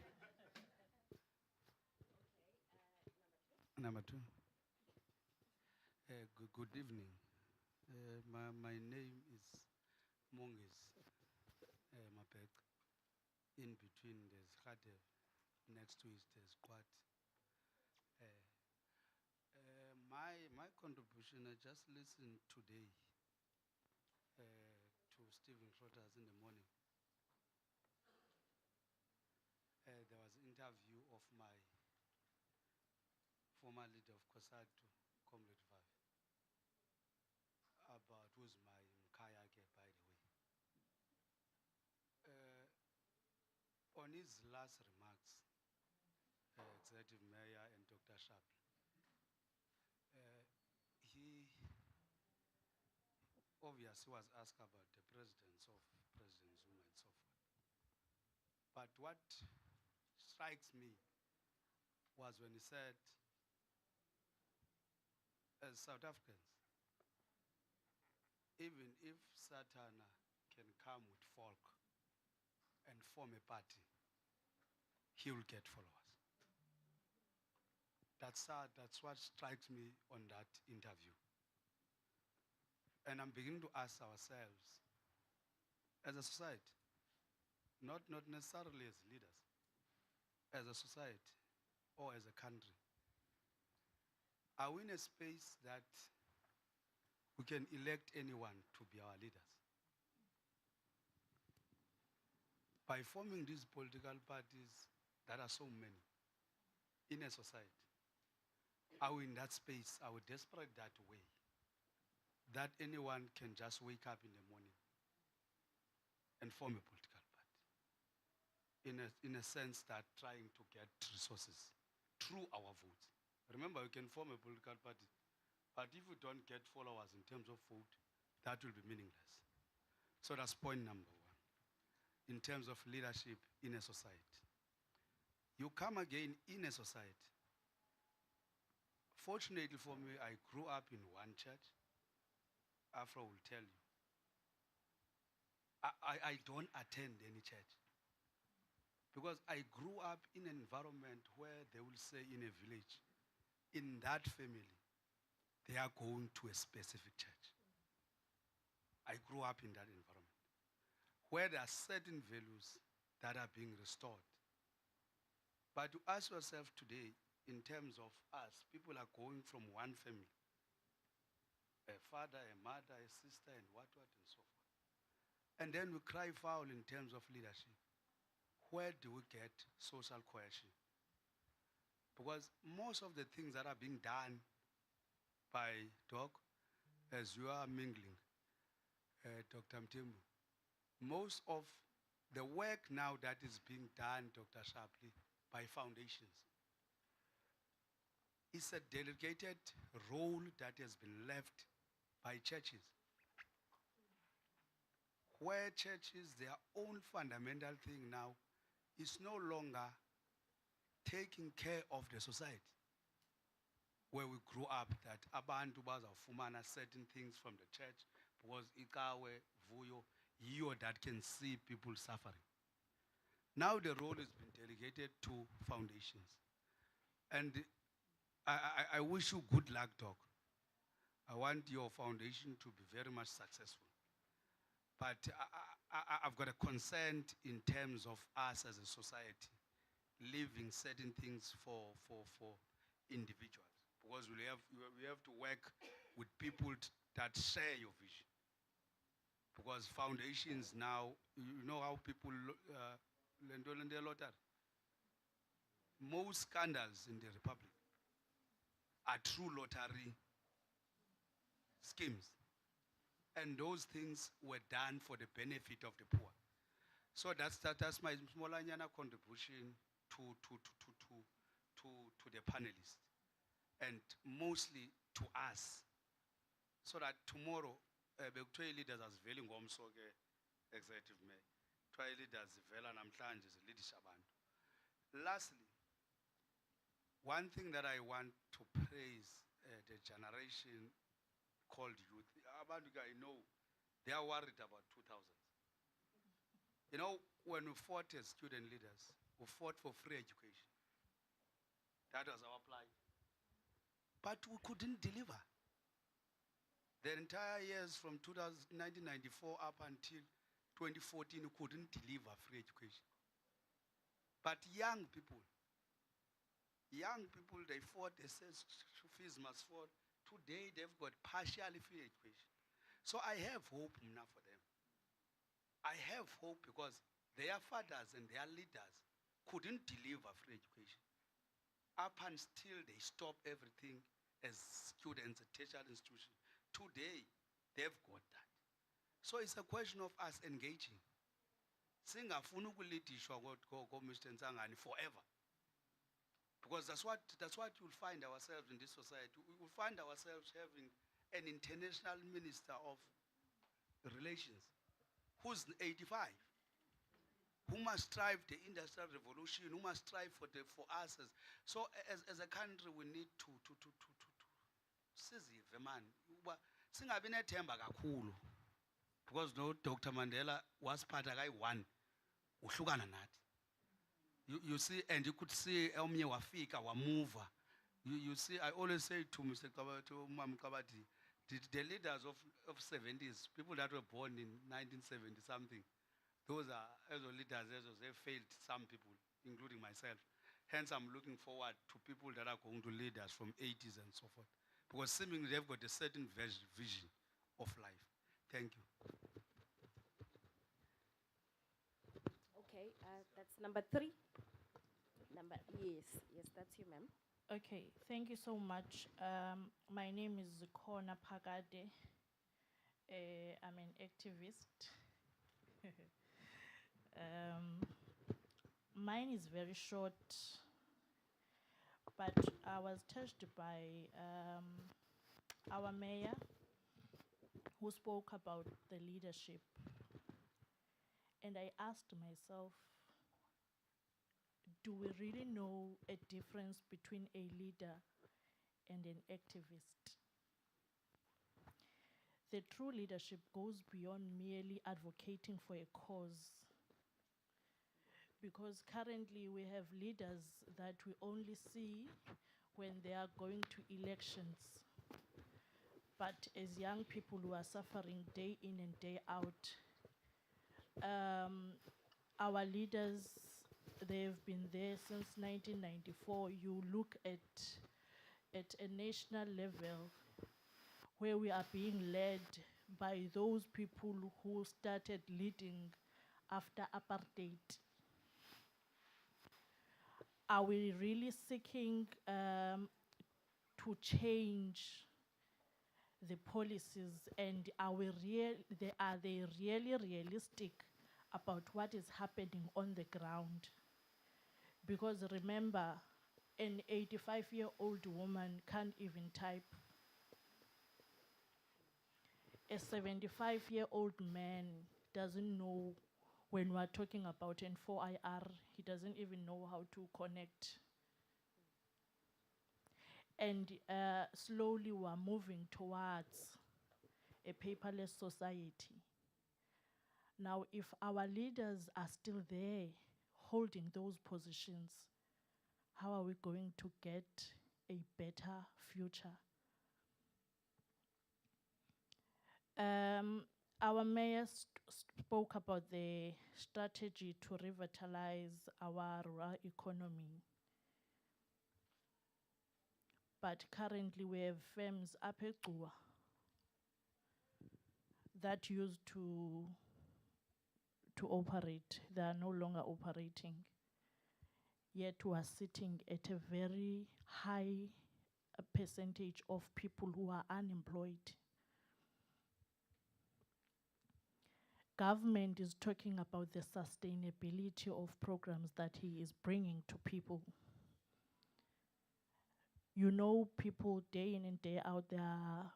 Number two. Good evening. My name is Mongis Mapek. In between, there's Khadev. Next to it, there's Kwat. My contribution, I just listened today to Stephen Trotters in the morning. There was an interview of my former leader of COSATU, Comrade Vav, about who's my Mkayake, by the way. On his last remarks, Executive Mayor and Dr. Shapley, he obviously was asked about the presidents of President Zuma and so forth. But what strikes me was when he said, as South Africans, even if Satana can come with folk and form a party, he will get followers. That's what strikes me on that interview. And I'm beginning to ask ourselves, as a society, not necessarily as leaders, as a society or as a country, are we in a space that we can elect anyone to be our leaders? By forming these political parties that are so many in a society, are we in that space? Are we desperate that way? That anyone can just wake up in the morning and form a political party? In a sense that trying to get resources through our votes. Remember, you can form a political party, but if you don't get followers in terms of vote, that will be meaningless. So that's point number one, in terms of leadership in a society. You come again in a society. Fortunately for me, I grew up in one church. Afro will tell you. I don't attend any church because I grew up in an environment where they will say in a village, in that family, they are going to a specific church. I grew up in that environment where there are certain values that are being restored. But to ask yourself today, in terms of us, people are going from one family, a father, a mother, a sister, and what, and so forth. And then we cry foul in terms of leadership. Where do we get social cohesion? Because most of the things that are being done by Doc, as you are mingling, Dr. Mthembu, most of the work now that is being done, Dr. Shapley, by foundations, is a delegated role that has been left by churches. Where churches, their own fundamental thing now is no longer taking care of the society. Where we grew up that abantu bazawufumana certain things from the church because ikawe, vuyo, you that can see people suffering. Now the role has been delegated to foundations. And I wish you good luck, Doc. I want your foundation to be very much successful. But I've got a concern in terms of us as a society, leaving certain things for individuals. Because we have to work with people that share your vision. Because foundations now, you know how people most scandals in the Republic are true lottery schemes. And those things were done for the benefit of the poor. So that's my smallanyana contribution to the panelists. And mostly to us. So that tomorrow, bekuthiwa leaders asiveli ngomso ke executive mayor. Kuthiwa leaders zivela namhlanje zilidisha abantu. Lastly, one thing that I want to praise the generation called youth. Abantu I know they are worried about 2000s. You know, when we fought as student leaders, we fought for free education. That was our plight. But we couldn't deliver. The entire years from 1994 up until 2014, we couldn't deliver free education. But young people, they fought, they said fees must fall. Today, they've got partially free education. So I have hope now for them. I have hope because their fathers and their leaders couldn't deliver free education. Up until they stop everything as students at tertiary institution. Today, they've got that. So it's a question of us engaging. Singafuna ukulidishwa Mr. Ntsangani forever. Because that's what you'll find ourselves in this society. We will find ourselves having an international minister of relations who's 85, who must drive the industrial revolution, who must strive for us. So as a country, we need to sizive man. Singabi nethemba kakhulu. Because no, Dr. Mandela was part of one. Uhlukana nathi. You see, and you could see omnye wafika wamuva. You see, I always say to Mr. Kabati, the leaders of 70s, people that were born in 1970 something, those are as leaders, they failed some people, including myself. Hence, I'm looking forward to people that are going to lead us from 80s and so forth. Because seemingly they've got a certain vision of life. Thank you. Okay, that's number 3. Yes, that's you, ma'am. Okay, thank you so much. My name is Kona Pagade. I'm an activist. Mine is very short, but I was touched by our mayor who spoke about the leadership. And I asked myself, do we really know a difference between a leader and an activist? the true leadership goes beyond merely advocating for a cause. Because currently we have leaders that we only see when they are going to elections. But as young people who are suffering day in and day out, our leaders, they've been there since 1994. You look at a national level where we are being led by those people who started leading after apartheid. Are we really seeking to change the policies, and are they really realistic about what is happening on the ground? Because remember, an 85-year-old woman can't even type. A 75-year-old man doesn't know when we're talking about N4IR, he doesn't even know how to connect. And slowly we're moving towards a paperless society. Now, if our leaders are still there, holding those positions, how are we going to get a better future? Our mayor spoke about the strategy to revitalize our rural economy. But currently we have firms up at Gqwa that used to operate. They are no longer operating. Yet we are sitting at a very high percentage of people who are unemployed. Government is talking about the sustainability of programs that he is bringing to people. You know, people day in and day out, they are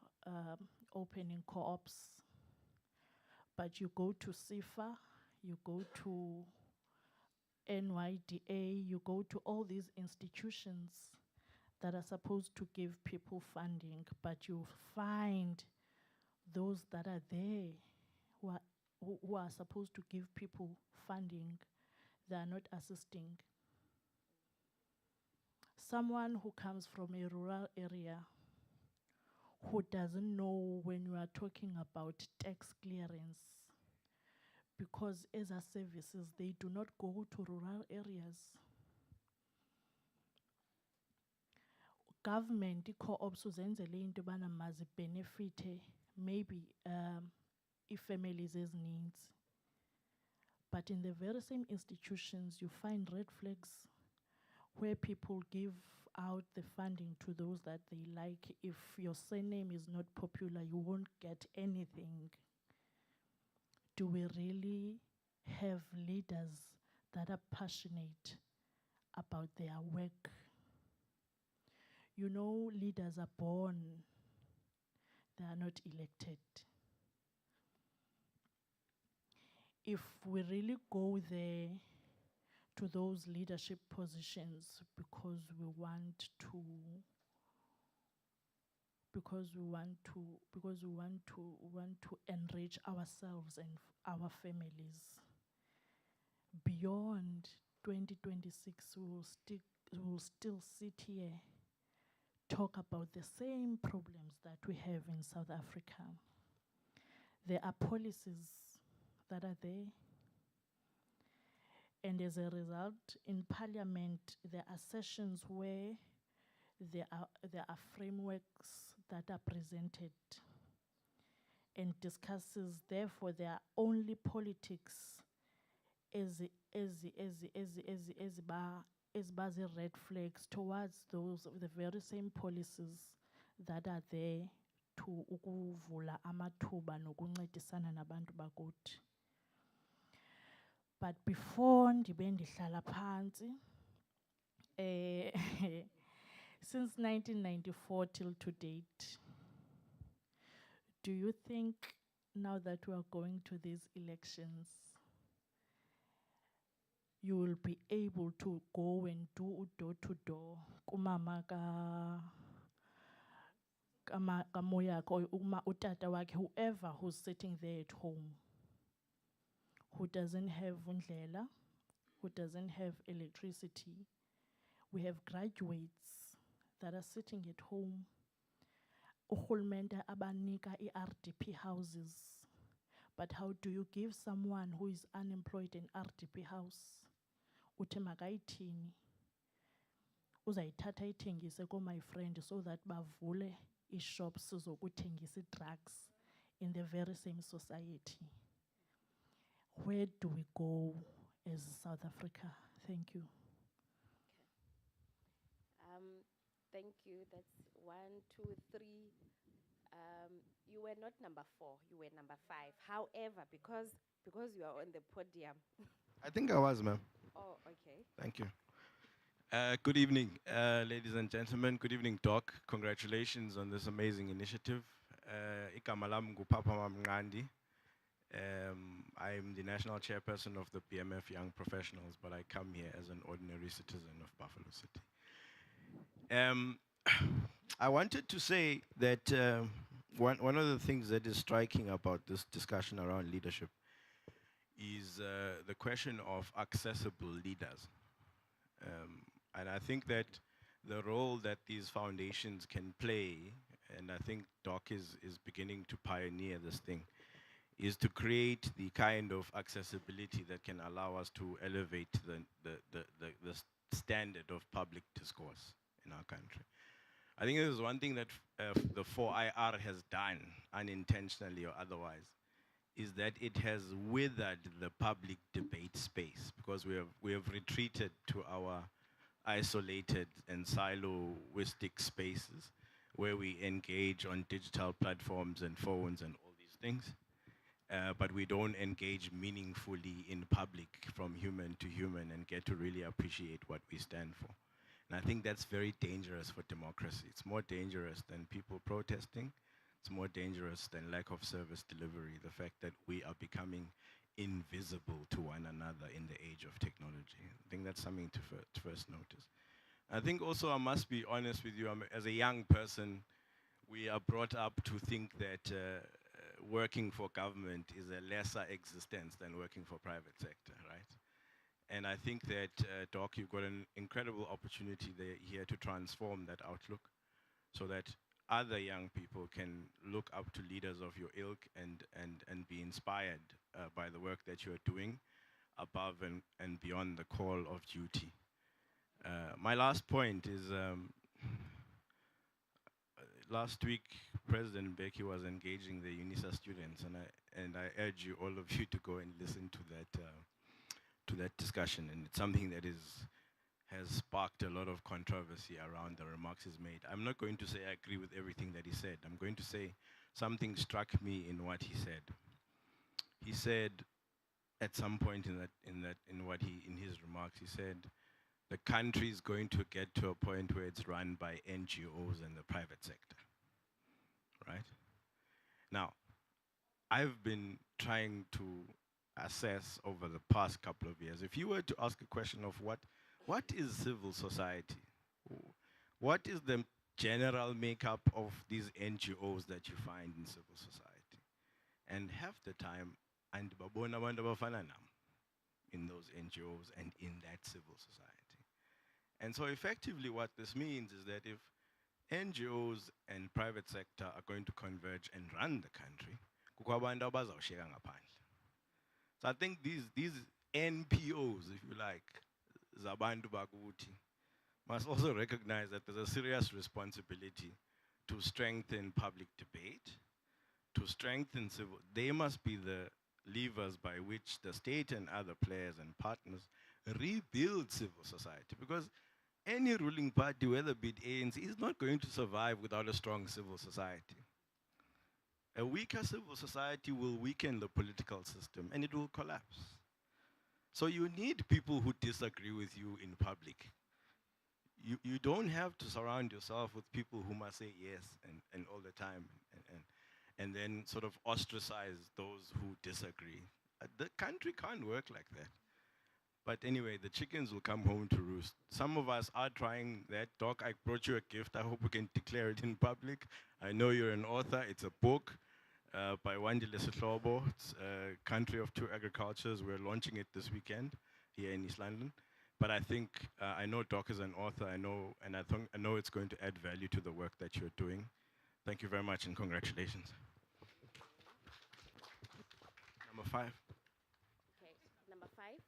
opening co-ops. But you go to SIFA, you go to NYDA, you go to all these institutions that are supposed to give people funding, but you find those that are there who are supposed to give people funding, they are not assisting. Someone who comes from a rural area who doesn't know when you are talking about tax clearance, because as a services, they do not go to rural areas. Government co-ops uzenzele into bana mazi benefite maybe if families as needs. But in the very same institutions, you find red flags where people give out the funding to those that they like. If your surname is not popular, you won't get anything. Do we really have leaders that are passionate about their work? You know, leaders are born, they are not elected. If we really go there to those leadership positions because we want to enrich ourselves and our families, beyond 2026 we will still sit here, talk about the same problems that we have in South Africa. There are policies that are there, and as a result, in Parliament, there are sessions where there are frameworks that are presented and discusses. Therefore, there are only politics as red flags towards those of the very same policies that are there to ukuvula amathuba nokuncedisana nabantu bakuthi. But before ndibe ndihlala phansi, since 1994 till to date, do you think now that we are going to these elections, you will be able to go and do door to door kumama kamoyakhe or utata wakhe, whoever who's sitting there at home, who doesn't have undlela, who doesn't have electricity. We have graduates that are sitting at home. Urhulumente abanika i-RDP houses. But how do you give someone who is unemployed an RDP house? Uthi makayithini? Uzayithatha ithengise my friend so that bavule i-shops zokuthengisa drugs in the very same society. Where do we go as South Africa? Thank you. Thank you. That's 1, 2, 3. You were not number 4. You were number 5. However, because you are on the podium. I think I was, ma'am. Oh, okay. Thank you. Good evening, ladies and gentlemen. Good evening, Doc. Congratulations on this amazing initiative. Igama lam nguPapa Mamngandi. I'm the national chairperson of the BMF Young Professionals, but I come here as an ordinary citizen of Buffalo City. I wanted to say that one of the things that is striking about this discussion around leadership is the question of accessible leaders. And I think that the role that these foundations can play, and I think Doc is beginning to pioneer this thing, is to create the kind of accessibility that can allow us to elevate the standard of public discourse in our country. I think there's one thing that the 4IR has done, unintentionally or otherwise, is that it has withered the public debate space, because we have retreated to our isolated and siloistic spaces where we engage on digital platforms and phones and all these things, but we don't engage meaningfully in public from human to human and get to really appreciate what we stand for. And I think that's very dangerous for democracy. It's more dangerous than people protesting. It's more dangerous than lack of service delivery, the fact that we are becoming invisible to one another in the age of technology. I think that's something to first notice. I think also I must be honest with you, as a young person, we are brought up to think that working for government is a lesser existence than working for private sector, right? And I think that, Doc, you've got an incredible opportunity here to transform that outlook so that other young people can look up to leaders of your ilk and be inspired by the work that you're doing above and beyond the call of duty. My last point is, last week, President Mbeki was engaging the UNISA students, and I urge you, all of you, to go and listen to that discussion. And it's something that has sparked a lot of controversy around the remarks he's made. I'm not going to say I agree with everything that he said. I'm going to say something struck me in what he said. He said at some point in his remarks, he said the country is going to get to a point where it's run by NGOs and the private sector, right? Now, I've been trying to assess over the past couple of years, if you were to ask a question of what is civil society? What is the general makeup of these NGOs that you find in civil society? And half the time, and babona abantu abafana nam in those NGOs and in that civil society. And so effectively what this means is that if NGOs and private sector are going to converge and run the country, kukho abantu abazawushiyeka ngaphandle. So I think these NPOs, if you like, Zabantu Bakuti, must also recognize that there's a serious responsibility to strengthen public debate, to strengthen civil. They must be the levers by which the state and other players and partners rebuild civil society. Because any ruling party, whether it be ANC, is not going to survive without a strong civil society. A weaker civil society will weaken the political system and it will collapse. So you need people who disagree with you in public. You don't have to surround yourself with people who must say yes and all the time and then sort of ostracize those who disagree. The country can't work like that. But anyway, the chickens will come home to roost. Some of us are trying that. Doc, I brought you a gift. I hope we can declare it in public. I know you're an author. It's a book by Wandile Sihlobo. It's Country of Two Agricultures. We're launching it this weekend here in East London. But I think, I know Doc is an author. I know it's going to add value to the work that you're doing. Thank you very much and congratulations. Number 5. Okay, number 5.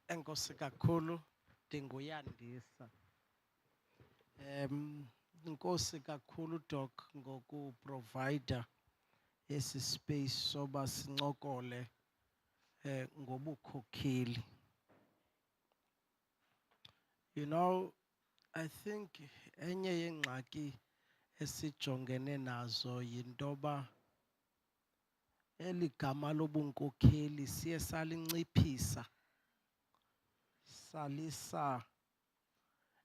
Enkosi kakhulu ndinguyandisa. Inkosi kakhulu Doc ngoku provider esi space soba sincokole ngobukhokheli. You know, I think enye yengxaki esijongene nazo yintoba eli gama lobunkokheli siye salinciphisa salisa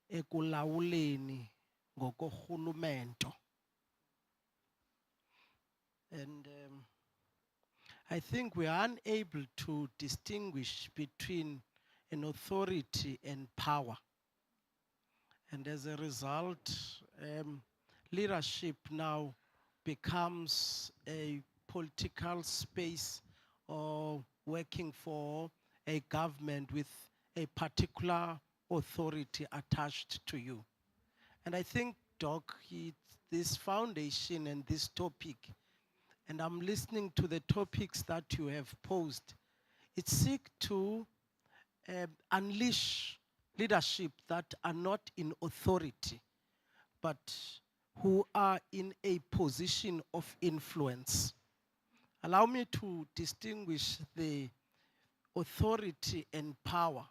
ekulawuleni ngokorhulumento. And I think we are unable to distinguish between an authority and power. And as a result, leadership now becomes a political space or working for a government with a particular authority attached to you. And I think, Doc, this foundation and this topic, and I'm listening to the topics that you have posed, it seeks to unleash leadership that are not in authority, but who are in a position of influence. Allow me to distinguish the authority and power.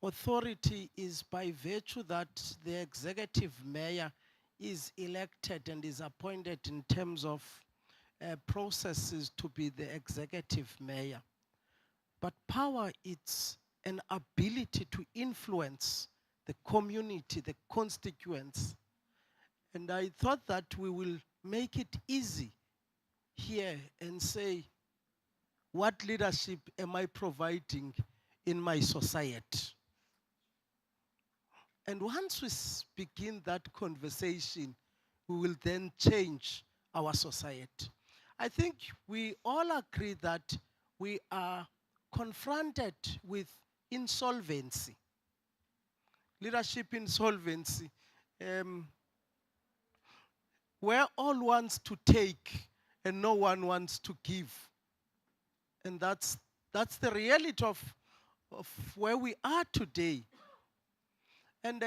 Authority is by virtue that the executive mayor is elected and is appointed in terms of processes to be the executive mayor. But power, it's an ability to influence the community, the constituents. And I thought that we will make it easy here and say, what leadership am I providing in my society? And once we begin that conversation, we will then change our society. I think we all agree that we are confronted with insolvency, leadership insolvency, where all wants to take and no one wants to give. And that's the reality of where we are today. And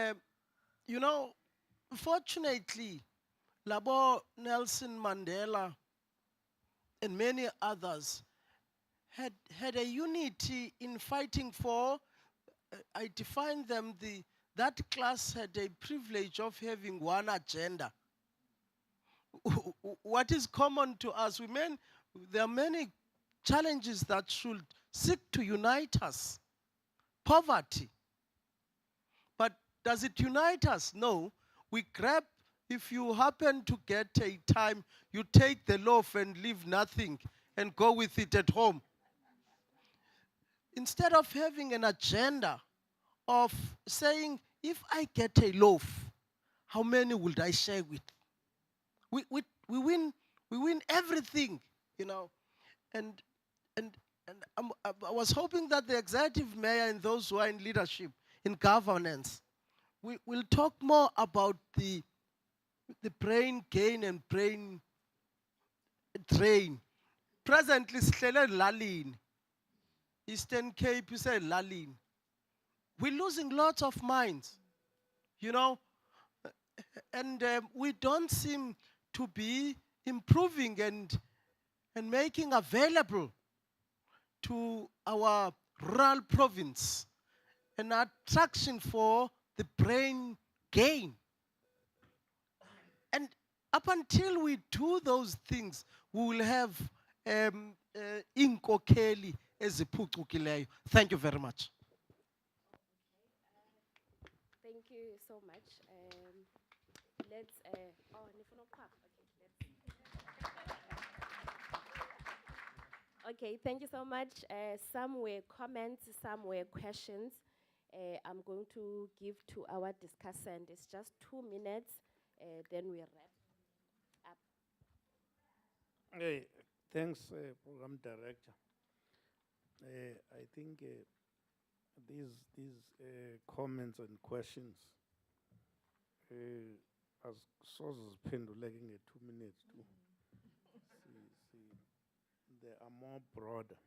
you know, fortunately, Labo Nelson Mandela and many others had a unity in fighting for, I define them, that class had a privilege of having one agenda. What is common to us, there are many challenges that should seek to unite us. Poverty. But does it unite us? No. We grab, if you happen to get a time, you take the loaf and leave nothing and go with it at home. Instead of having an agenda of saying, if I get a loaf, how many would I share with? We win everything, you know. And I was hoping that the executive mayor and those who are in leadership, in governance, we'll talk more about the brain gain and brain drain. Presently, sihlele Lalin, Eastern Cape, you say Lalin. We're losing lots of minds, you know, and we don't seem to be improving and making available to our rural province an attraction for the brain gain. And up until we do those things, we will have inkokeli eziphucukileyo. Thank you very much. Thank you so much. Let's, oh, nifuna ukuqhapha. Okay, let's. Okay, thank you so much. Some were comments, some were questions. I'm going to give to our discussant. It's just 2 minutes, then we wrap up. Hey, thanks, Program Director. I think these comments and questions, as sources pendulating 2 minutes too. See, they are more broader.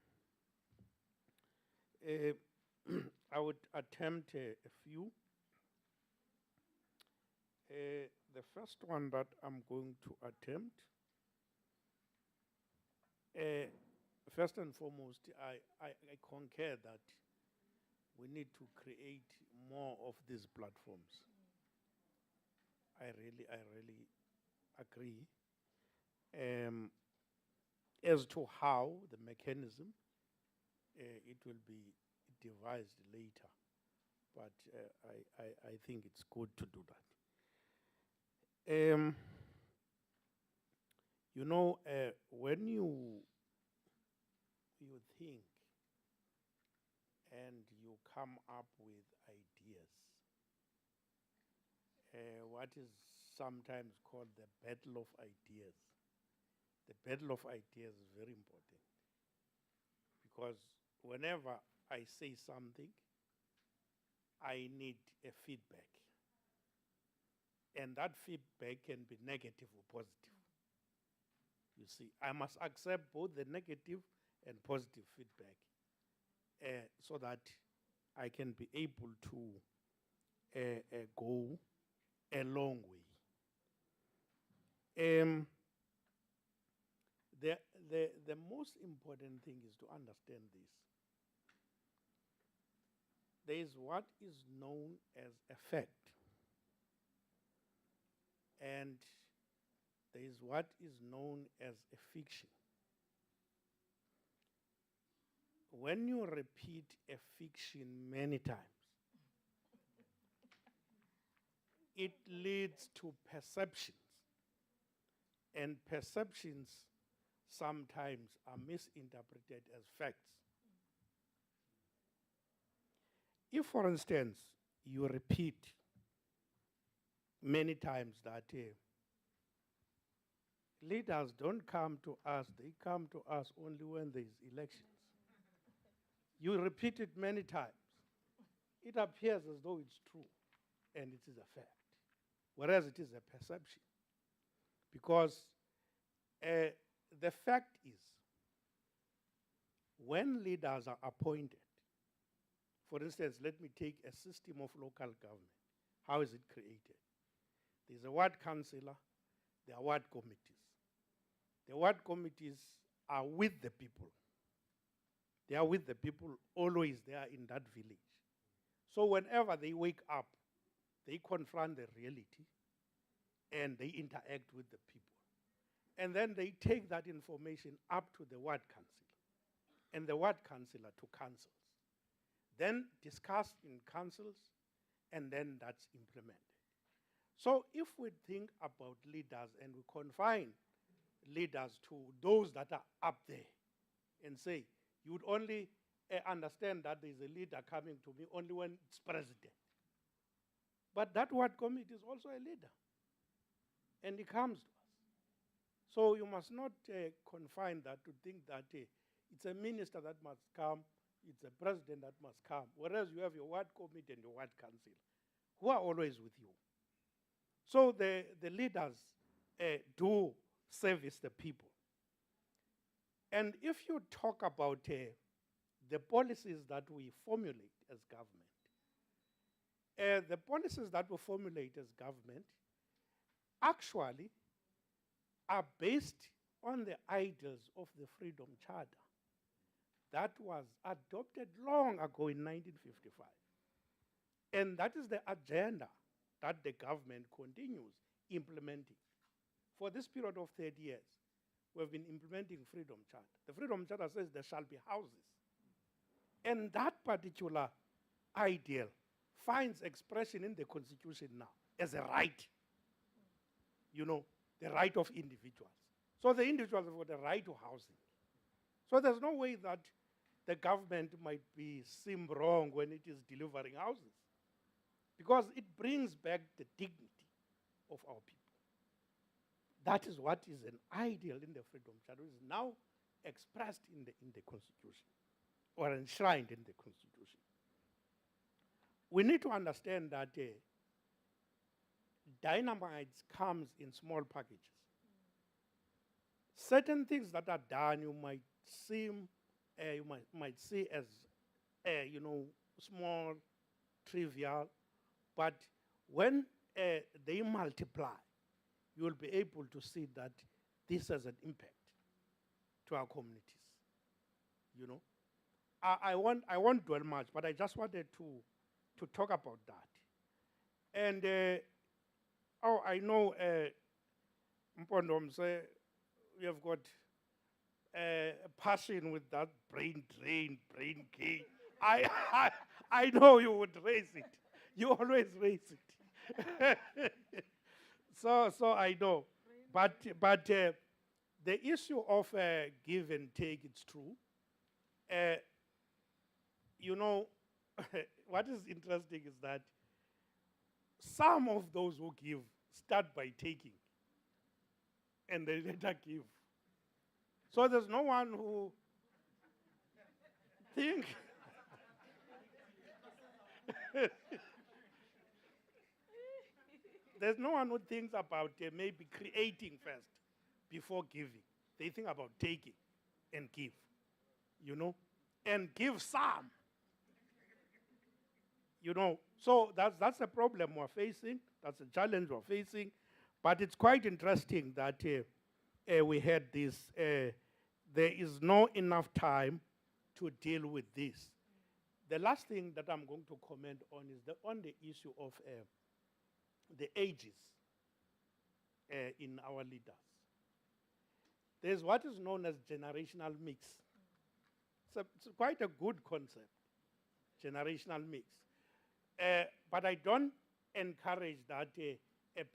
I would attempt a few. The first one that I'm going to attempt, first and foremost, I concur that we need to create more of these platforms. I really agree. As to how the mechanism, it will be devised later, but I think it's good to do that. You know, when you think and you come up with ideas, what is sometimes called the battle of ideas. The battle of ideas is very important, because whenever I say something, I need a feedback. And that feedback can be negative or positive. You see, I must accept both the negative and positive feedback, so that I can be able to go a long way. The most important thing is to understand this. There is what is known as a fact, and there is what is known as a fiction. When you repeat a fiction many times, it leads to perceptions, and perceptions sometimes are misinterpreted as facts. If, for instance, you repeat many times that leaders don't come to us, they come to us only when there is elections. You repeat it many times. It appears as though it's true, and it is a fact, whereas it is a perception. Because the fact is, when leaders are appointed, for instance, let me take a system of local government. How is it created? There's a ward councillor, there are ward committees. The ward committees are with the people. They are with the people always there in that village. So whenever they wake up, they confront the reality and they interact with the people. And then they take that information up to the ward councillor and the ward councillor to councils. Then discussed in councils, and then that's implemented. So if we think about leaders and we confine leaders to those that are up there and say, you would only understand that there's a leader coming to me only when it's president. But that ward committee is also a leader, and he comes to us. So you must not confine that to think that it's a minister that must come, it's a president that must come, whereas you have your ward committee and your ward council who are always with you. So the leaders do service the people. And if you talk about the policies that we formulate as government, the policies that we formulate as government actually are based on the ideals of the Freedom Charter that was adopted long ago in 1955. And that is the agenda that the government continues implementing. For this period of 30 years, we've been implementing Freedom Charter. The Freedom Charter says there shall be houses. And that particular ideal finds expression in the Constitution now as a right. You know, the right of individuals. So the individuals have got the right to housing. So there's no way that the government might seem wrong when it is delivering houses, because it brings back the dignity of our people. That is what is an ideal in the freedom charter, is now expressed in the Constitution, or enshrined in the Constitution. We need to understand that dynamite comes in small packages. Certain things that are done, you might see as, small, trivial, but when they multiply, you will be able to see that this has an impact to our communities. You know, I won't dwell much, but I just wanted to talk about that. And I know Mpondom say we have got a passion with that brain drain, brain gain. I know you would raise it. You always raise it. So I know, but the issue of give and take, it's true. What is interesting is that some of those who give start by taking, and they later give. So there's no one who think. There's no one who thinks about maybe creating first before giving. They think about taking and give, and give some. So that's a problem we're facing. That's a challenge we're facing. But it's quite interesting that we had this. There is no enough time to deal with this. The last thing that I'm going to comment on is on the issue of the ages in our leaders. There's what is known as generational mix. It's quite a good concept, generational mix. But I don't encourage that a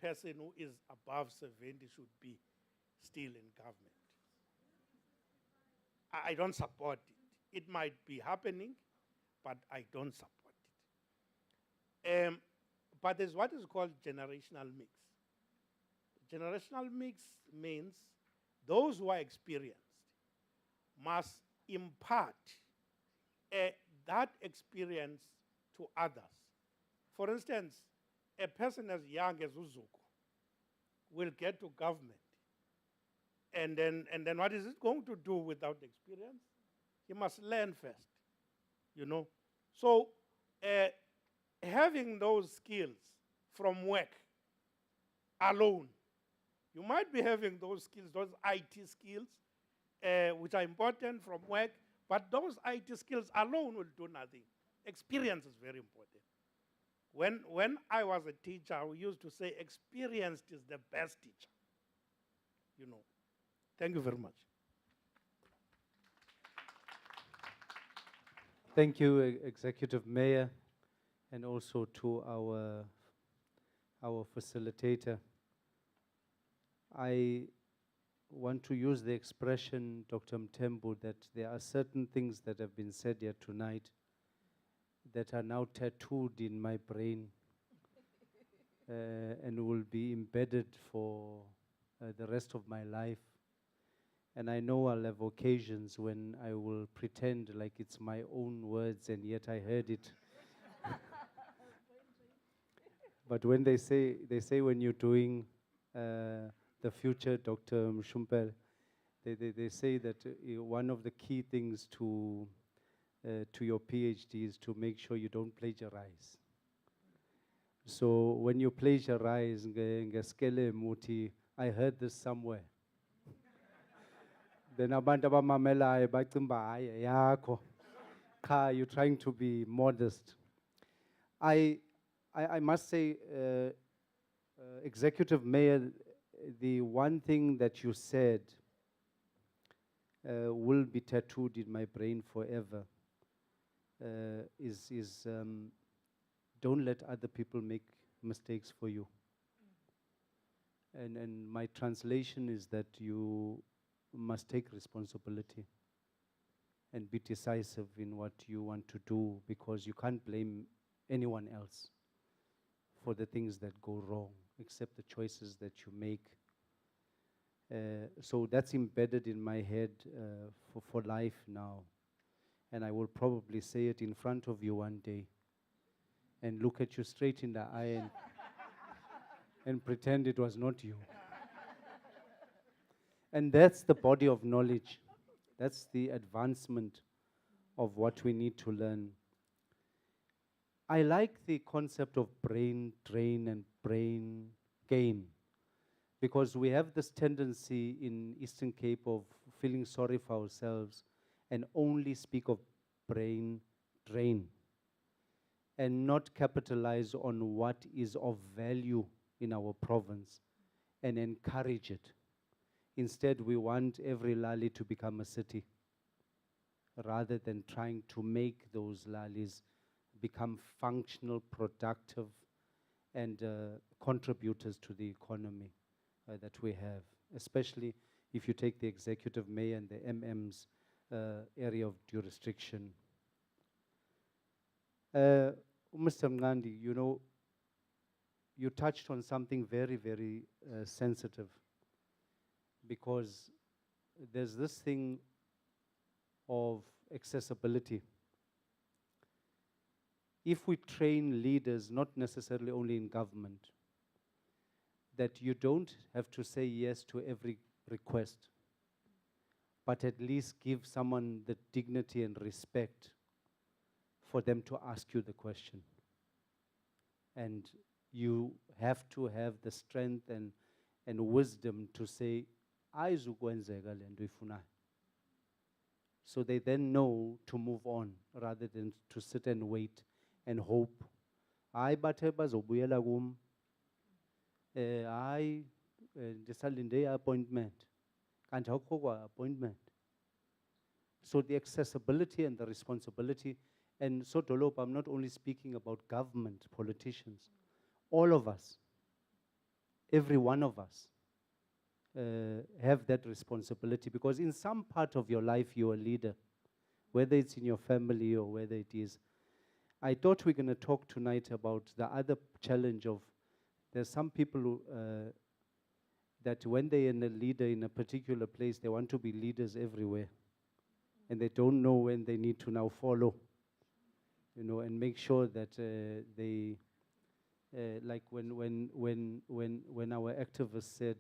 person who is above 70 should be still in government. I don't support it. It might be happening, but I don't support it. But there's what is called generational mix. Generational mix means those who are experienced must impart that experience to others. For instance, a person as young as Uzuku will get to government, and then what is it going to do without experience? He must learn first, So having those skills from work alone, you might be having those skills, those IT skills, which are important from work, but those IT skills alone will do nothing. Experience is very important. When I was a teacher, we used to say experienced is the best teacher. Thank you very much. Thank you, Executive Mayor, and also to our facilitator. I want to use the expression, Dr. Mthembu, that there are certain things that have been said here tonight that are now tattooed in my brain and will be embedded for the rest of my life. And I know I'll have occasions when I will pretend like it's my own words and yet I heard it. But when they say when you're doing the future, Dr. Mshumpel, they say that one of the key things to your PhD is to make sure you don't plagiarize. So when you plagiarize, I heard this somewhere. Then abantu abamamelayo bacimba hayi yakho. Cha, you're trying to be modest. I must say, Executive Mayor, the one thing that you said will be tattooed in my brain forever is don't let other people make mistakes for you. And my translation is that you must take responsibility. and be decisive in what you want to do, because you can't blame anyone else for the things that go wrong, except the choices that you make. So that's embedded in my head for life now. And I will probably say it in front of you one day and look at you straight in the eye and pretend it was not you. And that's the body of knowledge. That's the advancement of what we need to learn. I like the concept of brain drain and brain gain, because we have this tendency in Eastern Cape of feeling sorry for ourselves and only speak of brain drain and not capitalize on what is of value in our province and encourage it. Instead, we want every lally to become a city, rather than trying to make those lallies become functional, productive, and contributors to the economy that we have, especially if you take the executive mayor and the MM's area of jurisdiction. Mr. Mngandi, you know, you touched on something very, very sensitive, because there's this thing of accessibility. If we train leaders, not necessarily only in government, that you don't have to say yes to every request, but at least give someone the dignity and respect for them to ask you the question. And you have to have the strength and wisdom to say, "Ayizukwenzeka le nto ifunayo." So they then know to move on, rather than to sit and wait and hope. Hayi bathe bazobuyela kum. Hayi ndisalinde appointment. Kanti awukho kwa appointment. So the accessibility and the responsibility, and so Dolop, I'm not only speaking about government, politicians, all of us, every one of us, have that responsibility, because in some part of your life you're a leader, whether it's in your family or whether it is. I thought we're going to talk tonight about the other challenge of, there's some people who, that when they're a leader in a particular place, they want to be leaders everywhere, and they don't know when they need to now follow, you know, and make sure that they, like when our activist said,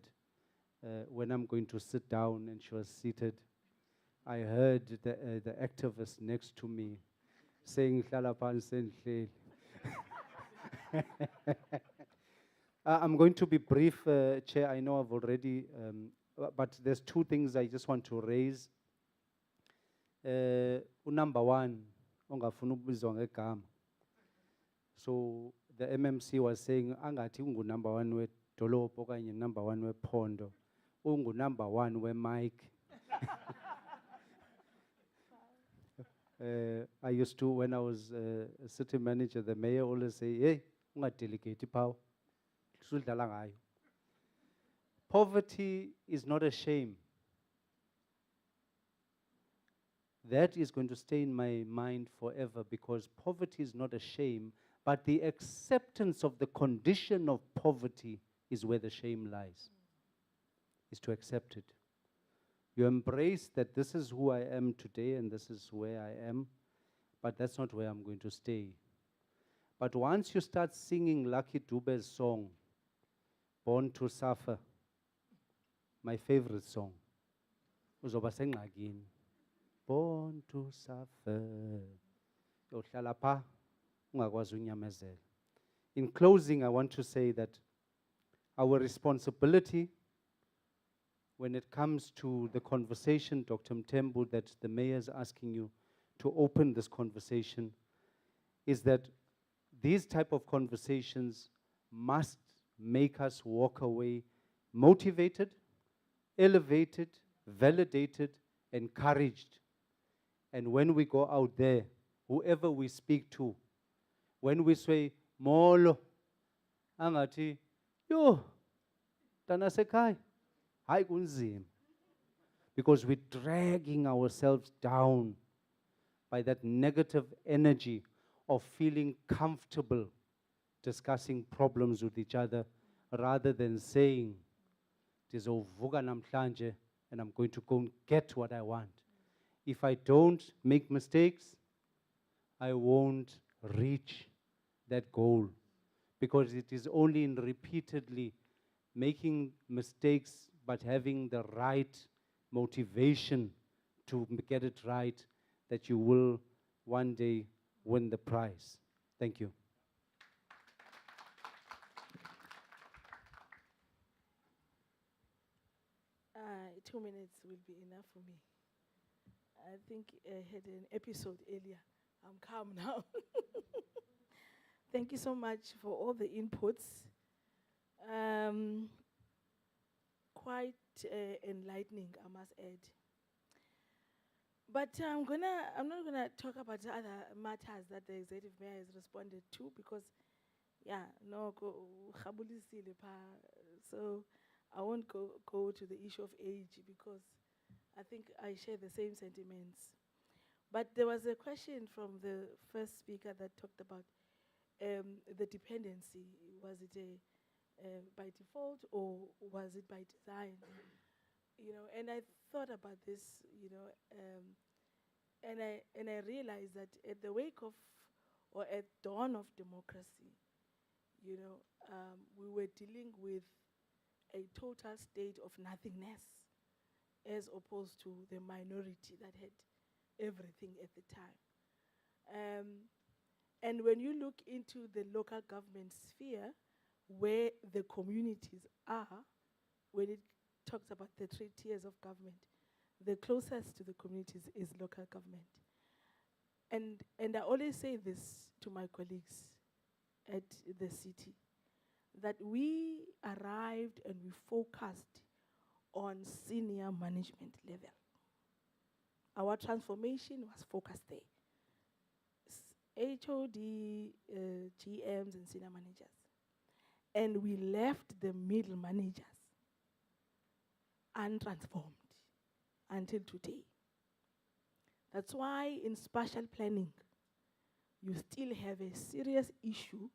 when I'm going to sit down, and she was seated, I heard the activist next to me saying, "Hlala phansi ndihleli." I'm going to be brief, Chair. I know I've already, but there's two things I just want to raise. Number one, ongafuna ukubizwa ngegama. So the MMC was saying, angathi number one wedolophu okanye number one wephondo, number one we-Mike. I used to, when I was a city manager, the mayor always say, "Hey, ungadelegate power. Sudlala ngayo." Poverty is not a shame. That is going to stay in my mind forever, because poverty is not a shame, but the acceptance of the condition of poverty is where the shame lies, is to accept it. You embrace that this is who I am today and this is where I am, but that's not where I'm going to stay. But once you start singing Lucky Dube's song, Born to Suffer, my favorite song, uzoba sengxakini. Born to suffer. Yohlala pha, ungakwazi unyamezela. In closing, I want to say that our responsibility when it comes to the conversation, Dr. Mthembu, that the mayor is asking you to open this conversation, is that these type of conversations must make us walk away motivated, elevated, validated, encouraged. And when we go out there, whoever we speak to, when we say, "Molo," angati, "Yo, tanasekai," hayi kunzima. Because we're dragging ourselves down by that negative energy of feeling comfortable discussing problems with each other rather than saying, "Ndizovuka namhlanje and I'm going to go and get what I want." If I don't make mistakes, I won't reach that goal, because it is only in repeatedly making mistakes but having the right motivation to get it right that you will one day win the prize. Thank you. Uh, 2 minutes will be enough for me. I think I had an episode earlier. I'm calm now. Thank you so much for all the inputs. Quite enlightening, I must add. But I'm not gonna talk about the other matters that the executive mayor has responded to, because, yeah, no, so I won't go to the issue of age, because I think I share the same sentiments. But there was a question from the first speaker that talked about the dependency. Was it by default, or was it by design? And I thought about this, and I realized that at the wake of, or at dawn of democracy, we were dealing with a total state of nothingness, as opposed to the minority that had everything at the time. And when you look into the local government sphere, where the communities are, when it talks about the 3 tiers of government, the closest to the communities is local government. And I always say this to my colleagues at the city, that we arrived and we focused on senior management level. Our transformation was focused there. HOD, GMs and senior managers. And we left the middle managers untransformed until today. That's why in spatial planning, you still have a serious issue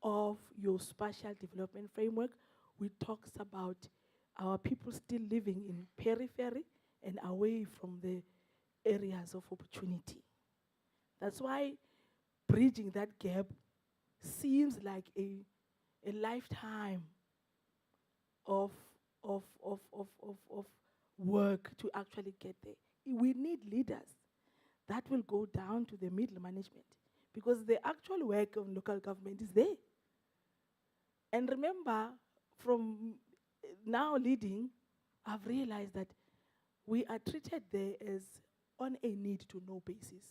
of your spatial development framework, which talks about our people still living in periphery and away from the areas of opportunity. That's why bridging that gap seems like a lifetime of work to actually get there. We need leaders that will go down to the middle management, because the actual work of local government is there. And remember, from now leading, I've realized that we are treated there as on a need-to-know basis,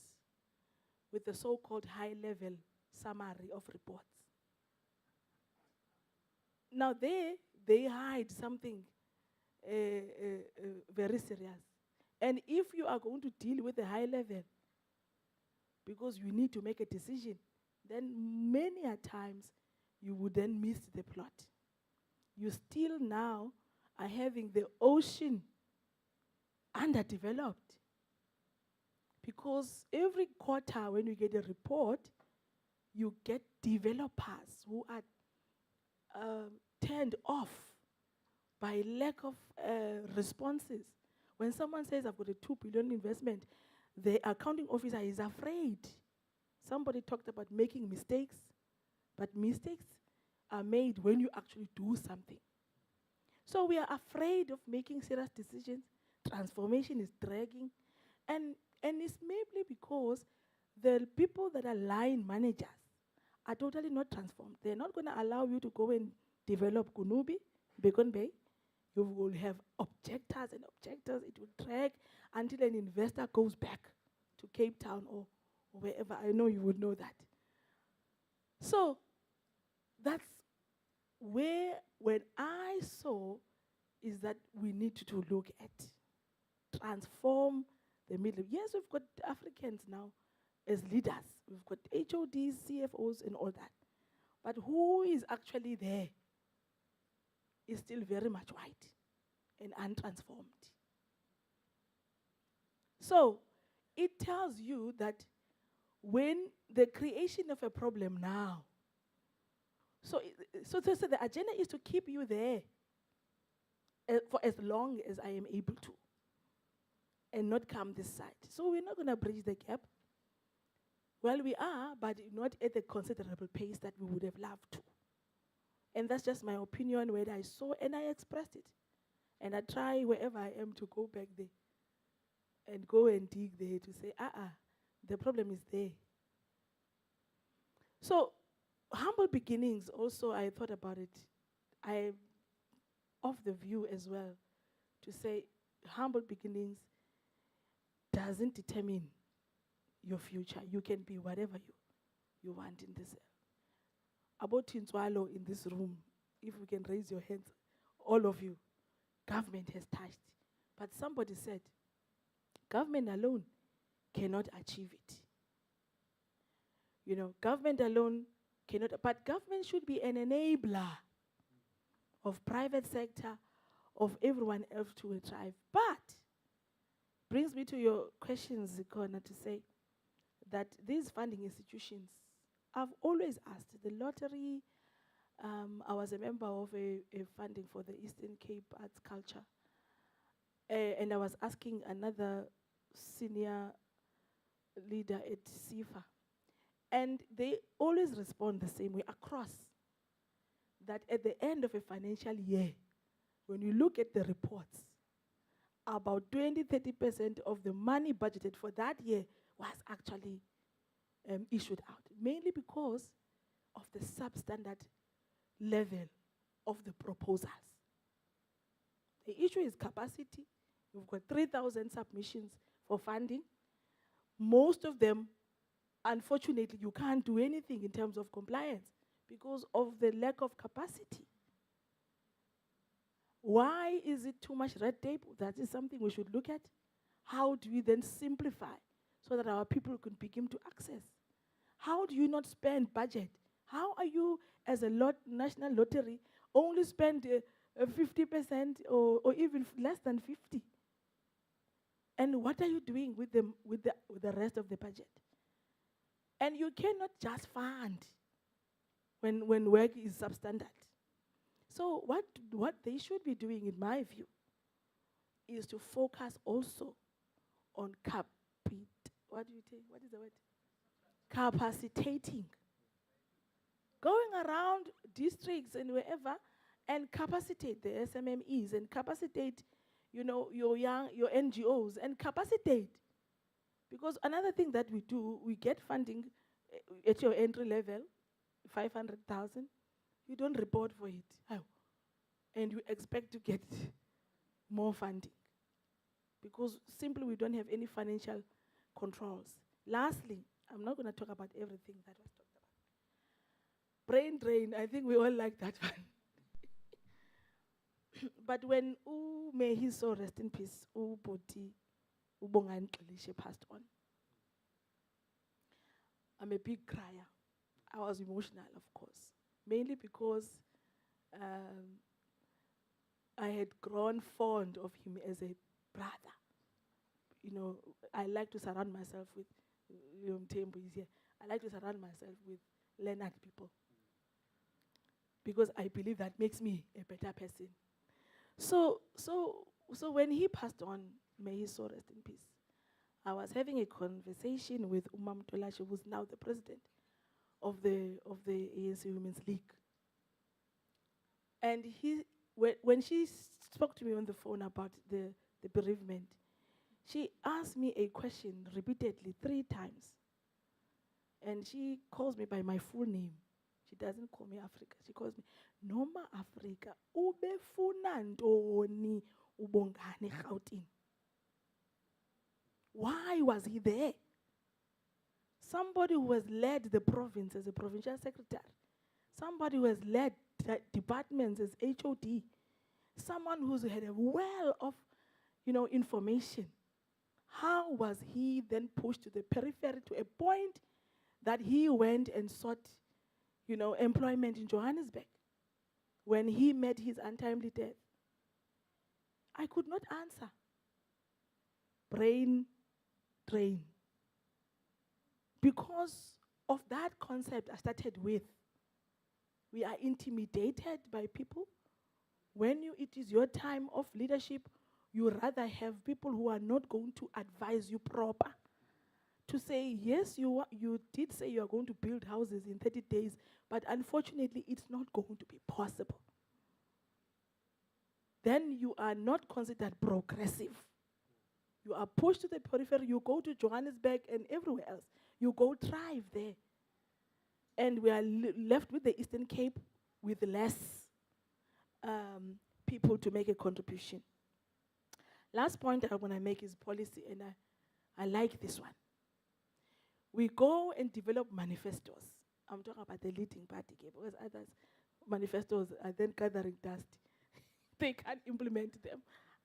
with the so-called high-level summary of reports. Now they hide something very serious. And if you are going to deal with the high level, because you need to make a decision, then many a times you would then miss the plot. You still now are having the ocean underdeveloped, because every quarter when you get a report, you get developers who are turned off by lack of responses. When someone says, I've got a 2 billion investment, the accounting officer is afraid. Somebody talked about making mistakes, but mistakes are made when you actually do something. So we are afraid of making serious decisions. Transformation is dragging. And it's maybe because the people that are line managers are totally not transformed. They're not going to allow you to go and develop Kunubi, Bacon Bay. You will have objectors and objectors. It will drag until an investor goes back to Cape Town or wherever. I know you would know that. So that's where, when I saw, is that we need to look at transform the middle. Yes, we've got Africans now as leaders. We've got HODs, CFOs, and all that. But who is actually there is still very much white and untransformed. So it tells you that when the creation of a problem now, so the agenda is to keep you there for as long as I am able to, and not come this side. So we're not going to bridge the gap. Well, we are, but not at the considerable pace that we would have loved to. And that's just my opinion, where I saw and I expressed it. And I try wherever I am to go back there and go and dig there to say, the problem is there. So, humble beginnings, also, I thought about it. I of the view as well to say humble beginnings doesn't determine your future. You can be whatever you want in this. About Tinswalo in this room, if we can raise your hands, all of you, government has touched. But somebody said, government alone cannot achieve it. You know, government alone cannot, but government should be an enabler of private sector, of everyone else to thrive. But brings me to your questions, Zikona, to say that these funding institutions, I've always asked, the lottery, I was a member of a funding for the Eastern Cape Arts Culture, and I was asking another senior leader at SIFA, and they always respond the same way across, that at the end of a financial year, when you look at the reports, about 20-30% of the money budgeted for that year was actually issued out, mainly because of the substandard level of the proposals. The issue is capacity. We've got 3,000 submissions for funding. Most of them, unfortunately, you can't do anything in terms of compliance because of the lack of capacity. Why is it too much red tape? That is something we should look at. How do we then simplify so that our people can begin to access? How do you not spend budget? How are you, as a national lottery, only spend 50% or even less than 50? And what are you doing with the rest of the budget? And you cannot just fund when work is substandard. So what they should be doing, in my view, is to focus also on what is the word? Capacitating. Going around districts and wherever and capacitate the SMMEs and capacitate, your NGOs and capacitate. Because another thing that we do, we get funding at your entry level, 500,000. You don't report for it. How? And you expect to get more funding. Because simply we don't have any financial controls. Lastly, I'm not going to talk about everything that was talked about. Brain drain, I think we all like that one. But when may his soul rest in peace, Boti Ubongan Kalishe passed on. I'm a big crier. I was emotional, of course, mainly because I had grown fond of him as a brother. I like to surround myself with Dr Mthembu is here. I like to surround myself with learned people because I believe that makes me a better person. So when he passed on, may his soul rest in peace, I was having a conversation with Umam Tolashe, who's now the president of the ANC Women's League. And when she spoke to me on the phone about the bereavement, she asked me a question repeatedly 3 times. And she calls me by my full name. She doesn't call me Africa. She calls me Noma Africa. Ubefuna ntoni ubongane Gauteng. Why was he there? Somebody who has led the province as a provincial secretary. Somebody who has led departments as HOD. Someone who's had a well of, information. How was he then pushed to the periphery to a point that he went and sought, employment in Johannesburg when he met his untimely death? I could not answer. Brain drain. Because of that concept I started with, we are intimidated by people. When it is your time of leadership, you rather have people who are not going to advise you proper. To say, yes, you did say you are going to build houses in 30 days, but unfortunately, it's not going to be possible. Then you are not considered progressive. You are pushed to the periphery, you go to Johannesburg and everywhere else. You go thrive there. And we are left with the Eastern Cape with less people to make a contribution. Last point I want to make is policy, and I like this one. We go and develop manifestos. I'm talking about the leading party, because others' manifestos are then gathering dust. They can't implement them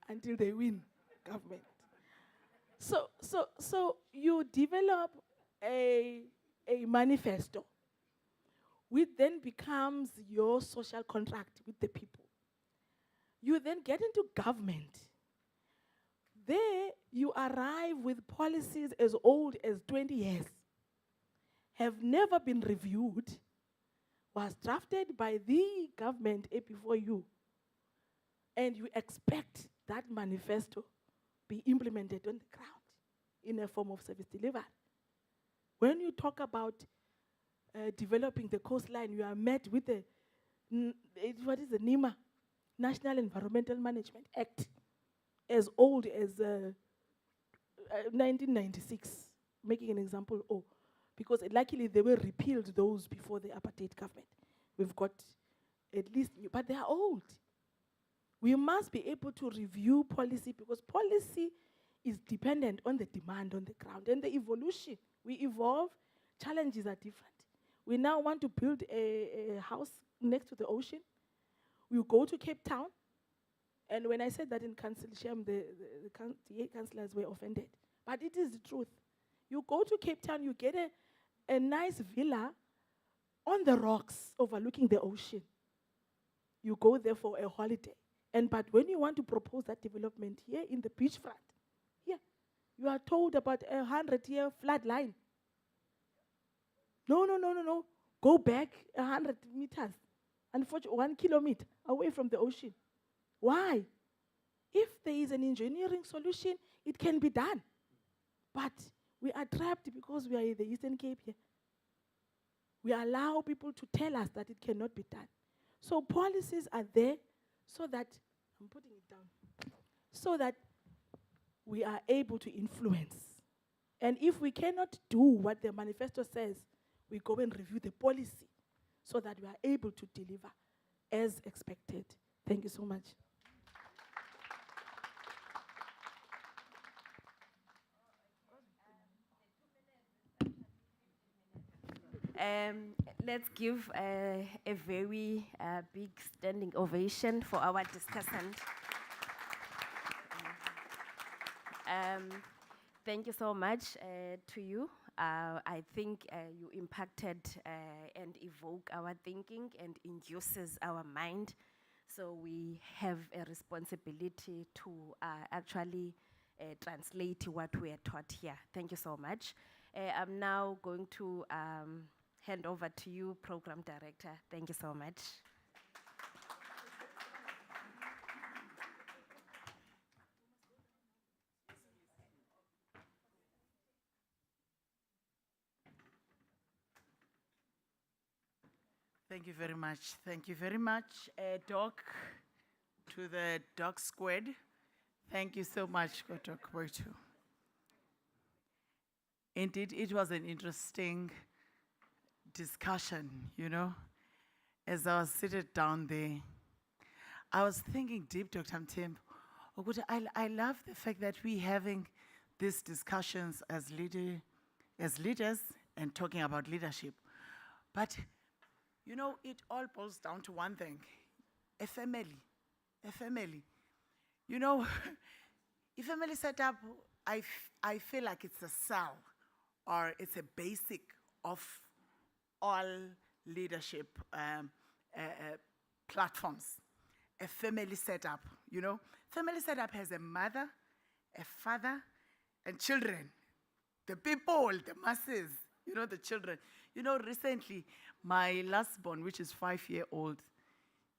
until they win government. So you develop a manifesto, which then becomes your social contract with the people. You then get into government. There you arrive with policies as old as 20 years, have never been reviewed, was drafted by the government before you, and you expect that manifesto be implemented on the ground in a form of service delivery. When you talk about developing the coastline, you are met with what is the NEMA, National Environmental Management Act, as old as 1996, making an example. Because luckily they were repealed those before the apartheid government. We've got at least, but they are old. We must be able to review policy, because policy is dependent on the demand on the ground and the evolution. We evolve, challenges are different. We now want to build a house next to the ocean. We go to Cape Town, and when I said that in Council Sham, the councillors were offended. But it is the truth. You go to Cape Town, you get a nice villa on the rocks overlooking the ocean. You go there for a holiday. But when you want to propose that development here in the beachfront, here, you are told about a 100-year flood line. No. Go back 100 meters, unfortunately 1 kilometer away from the ocean. Why? If there is an engineering solution, it can be done. But we are trapped because we are in the Eastern Cape here. We allow people to tell us that it cannot be done. So policies are there so that, I'm putting it down, so that we are able to influence. And if we cannot do what the manifesto says, we go and review the policy so that we are able to deliver as expected. Thank you so much. Let's give a very big standing ovation for our discussant. Thank you so much to you. I think you impacted and evoke our thinking and induces our mind. So we have a responsibility to actually translate what we are taught here. Thank you so much. I'm now going to hand over to you, Program Director. Thank you so much. Thank you very much. Thank you very much, Doc, to the Doc Squad. Thank you so much, Doc Boytu. Indeed, it was an interesting discussion, As I was seated down there, I was thinking deep, Dr. Mthembu. I love the fact that we're having these discussions as leaders and talking about leadership. But it all boils down to one thing, a family. A family setup, I feel like it's a cell, or it's a basic of all leadership platforms. A family setup, Family setup has a mother, a father, and children. the people, the masses, you know, the children. You know, recently, my last born, which is 5-year-old,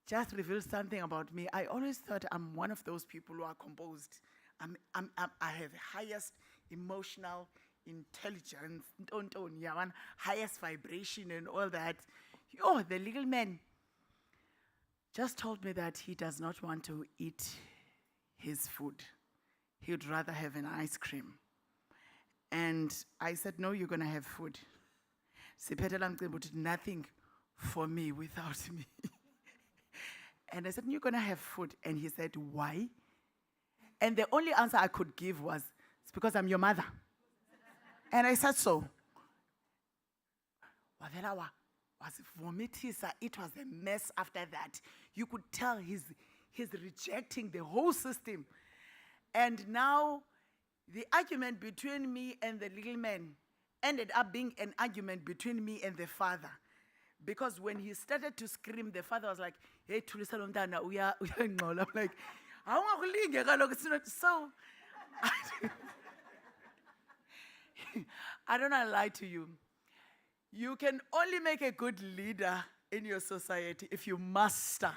just revealed something about me. I always thought I'm one of those people who are composed. I have the highest emotional intelligence, highest vibration and all that. Oh, the little man just told me that he does not want to eat his food. He would rather have an ice cream. And I said, no, you're going to have food. Nothing for me without me. And I said, you're going to have food. And he said, why? And the only answer I could give was, it's because I'm your mother. And I said, so. It was a mess after that. You could tell he's rejecting the whole system. And now, the argument between me and the little man ended up being an argument between me and the father. Because when he started to scream, the father was like, hey, Tulisa Lomdana, we are I'm like, so, I don't want to lie to you. You can only make a good leader in your society if you master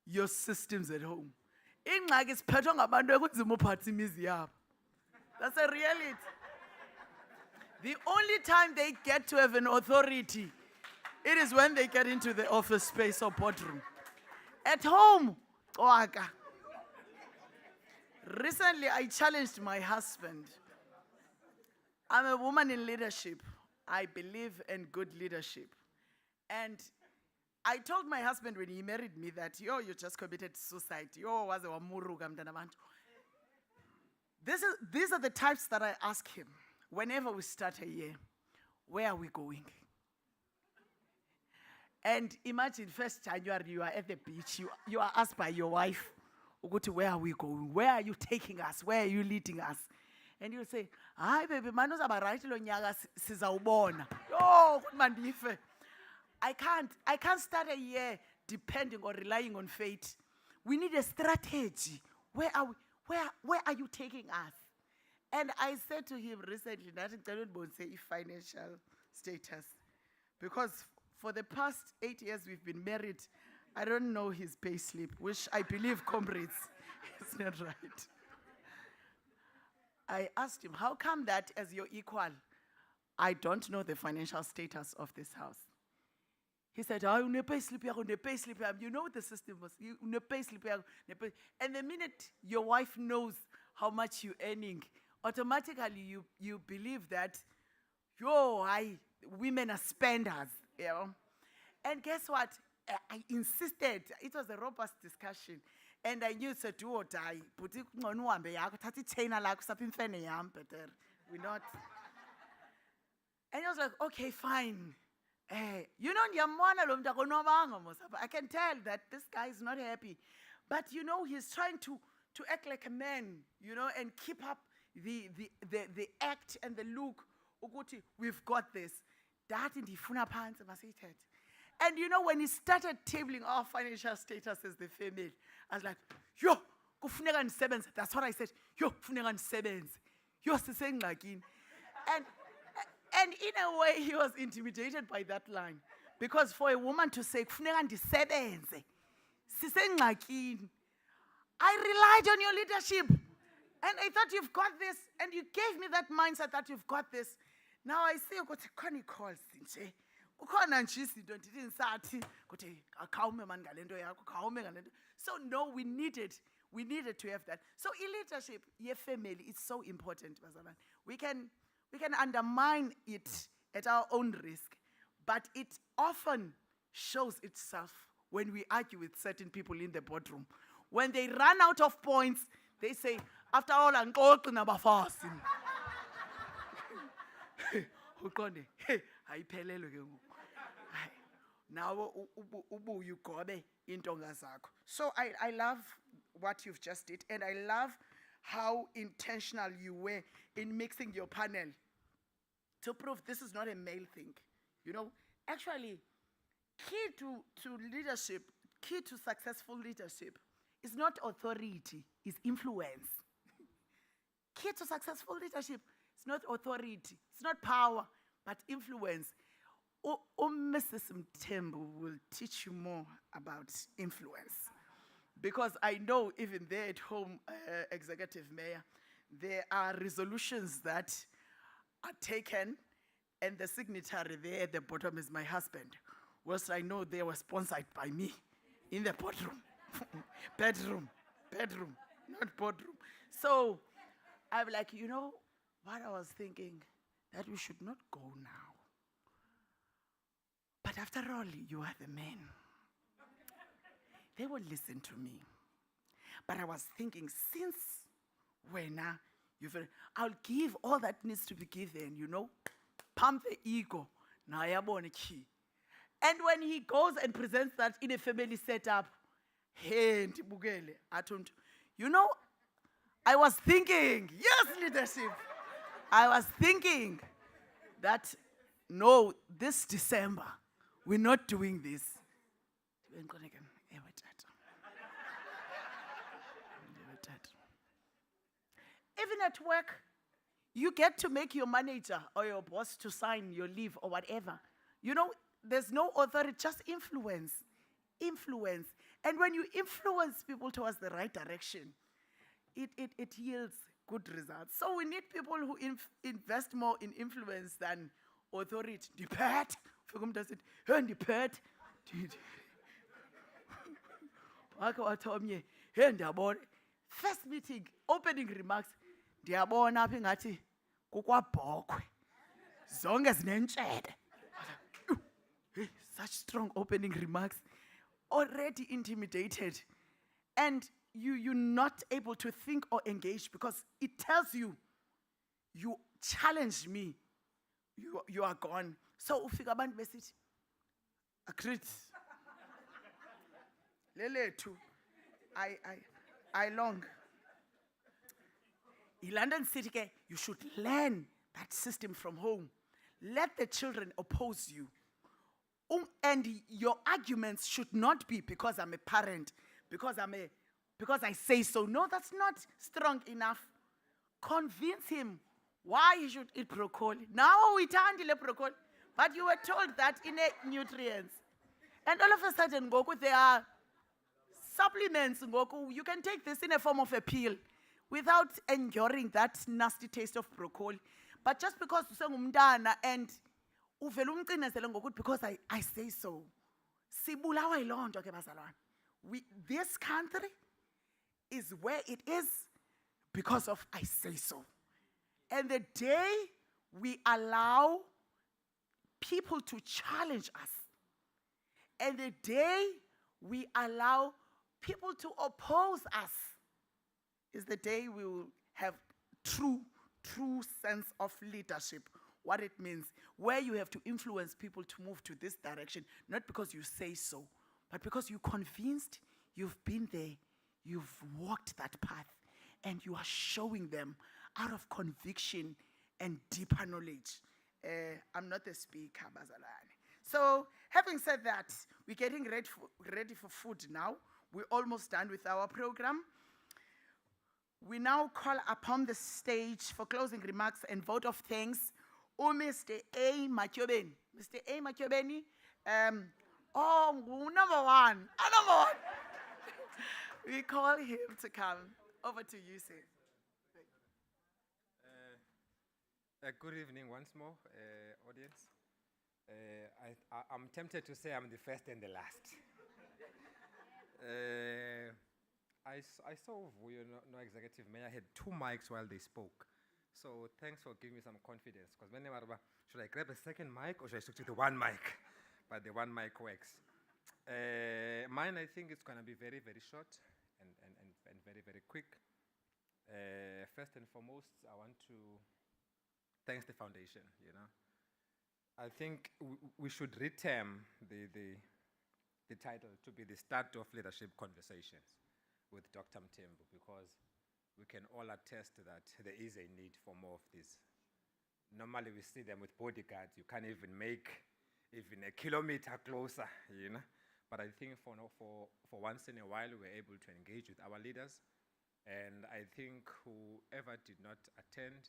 your systems at home. That's a reality. The only time they get to have an authority, it is when they get into the office space or boardroom. At home, recently I challenged my husband. I'm a woman in leadership. I believe in good leadership. And I told my husband when he married me that, you just committed suicide. Was a wamuruga mntana bantu. These are the types that I ask him whenever we start a year. Where are we going? And imagine 1st January, you are at the beach. You are asked by your wife, where are we going? Where are you taking us? Where are you leading us? And you'll say, hi, baby, manos right lo nyaka sizawubona. Yo, mandife. I can't start a year depending or relying on fate. We need a strategy. Where are you taking us? And I said to him recently, that I don't say financial status. Because for the past 8 years we've been married, I don't know his pay slip, which I believe, comrades, is not right. I asked him, how come that as your equal, I don't know the financial status of this house? He said, you pay slip, you know the system was, you pay slip. And the minute your wife knows how much you're earning, automatically you believe that, women are spenders, you know. And guess what? I insisted. It was a robust discussion. And I knew said, do or die. But we're not. And I was like, okay, fine. You know, I can tell that this guy is not happy. But you know, he's trying to act like a man, you know, and keep up the act and the look. We've got this. That in the pants, and you know, when he started tabling our financial status as the family, I was like, yo, kufuneka nisebenze. That's what I said. Yo, kufuneka nisebenze. Yo, sisengxakini. And in a way, he was intimidated by that line. Because for a woman to say, kufuneka ndisebenze, sisengxakini, I relied on your leadership. And I thought you've got this. And you gave me that mindset that you've got this. Now I see you got a calls. So no, we needed to have that. So in leadership, your family is so important. We can undermine it at our own risk, but it often shows itself when we argue with certain people in the boardroom. When they run out of points, they say, after all, I'm talking about fasting. Now you gobe intonga zakho. So I love what you've just did, and I love how intentional you were in mixing your panel to prove this is not a male thing. You know, actually, key to leadership, key to successful leadership is not authority, it's influence. Key to successful leadership It's not authority. It's not power, but influence. Mrs. Mthembu will teach you more about influence. Because I know even there at home, Executive Mayor, there are resolutions that are taken, and the signatory there at the bottom is my husband. Whilst I know they were sponsored by me in the boardroom. bedroom, not boardroom. So I'm like, you know what I was thinking? That we should not go now. But after all, you are the man. They will listen to me. But I was thinking, since I'll give all that needs to be given, you know, pump the ego. Now I want a key. And when he goes and presents that in a family setup, hey, Ndibukele, I told him, you know, I was thinking, yes, leadership. I was thinking that, no, this December, we're not doing this. Even at work, you get to make your manager or your boss to sign your leave or whatever. You know, there's no authority, just influence. Influence. And when you influence people towards the right direction, it yields good results. So we need people who invest more in influence than authority. Depart. Does it? Depart. First meeting, opening remarks. Ndiyabona apha ingathi kukwabhokhwe. Zonke zinentshebe. Such strong opening remarks. Already intimidated. And you're not able to think or engage because it tells you, you challenge me, you are gone. So ufika abantu besithi, agreed. Lelethu, I long. In London City, you should learn that system from home. Let the children oppose you. And your arguments should not be because I'm a parent, because I say so. No, that's not strong enough. Convince him why he should eat broccoli. Now we can't eat broccoli. But you were told that in nutrients. And all of a sudden, Goku, there are supplements, Goku. You can take this in a form of a pill without enduring that nasty taste of broccoli. But just because usengumntana and uvela umcinezele ngokuthi because I say so. Sibulawa yiloo nto ke bazalwane. This country is where it is because of I say so. And the day we allow people to challenge us, and the day we allow people to oppose us, is the day we will have true sense of leadership. What it means, where you have to influence people to move to this direction, not because you say so, but because you're convinced, you've been there, you've walked that path, and you are showing them out of conviction and deeper knowledge. I'm not a speaker, Bazalwane. So, having said that, we're getting ready for food now. We're almost done with our program. We now call upon the stage for closing remarks and vote of thanks. Mr. A. Matyobeni. Mr. A. Matyobeni, number one. Number one. We call him to come. Over to you, sir. Good evening once more, audience. I'm tempted to say I'm the first and the last. I saw Vuyo, no executive mayor, had 2 mics while they spoke. So thanks for giving me some confidence. Because when they were about, should I grab a second mic or should I stick to the 1 mic? But the 1 mic works. Mine, I think it's going to be very, very short and very, very quick. First and foremost, I want to thank the foundation, you know. I think we should reterm the title to be the Start of Leadership Conversations with Dr. Mthembu, because we can all attest that there is a need for more of this. Normally we see them with bodyguards. You can't even make even a kilometer closer, you know. But I think for once in a while we're able to engage with our leaders. And I think whoever did not attend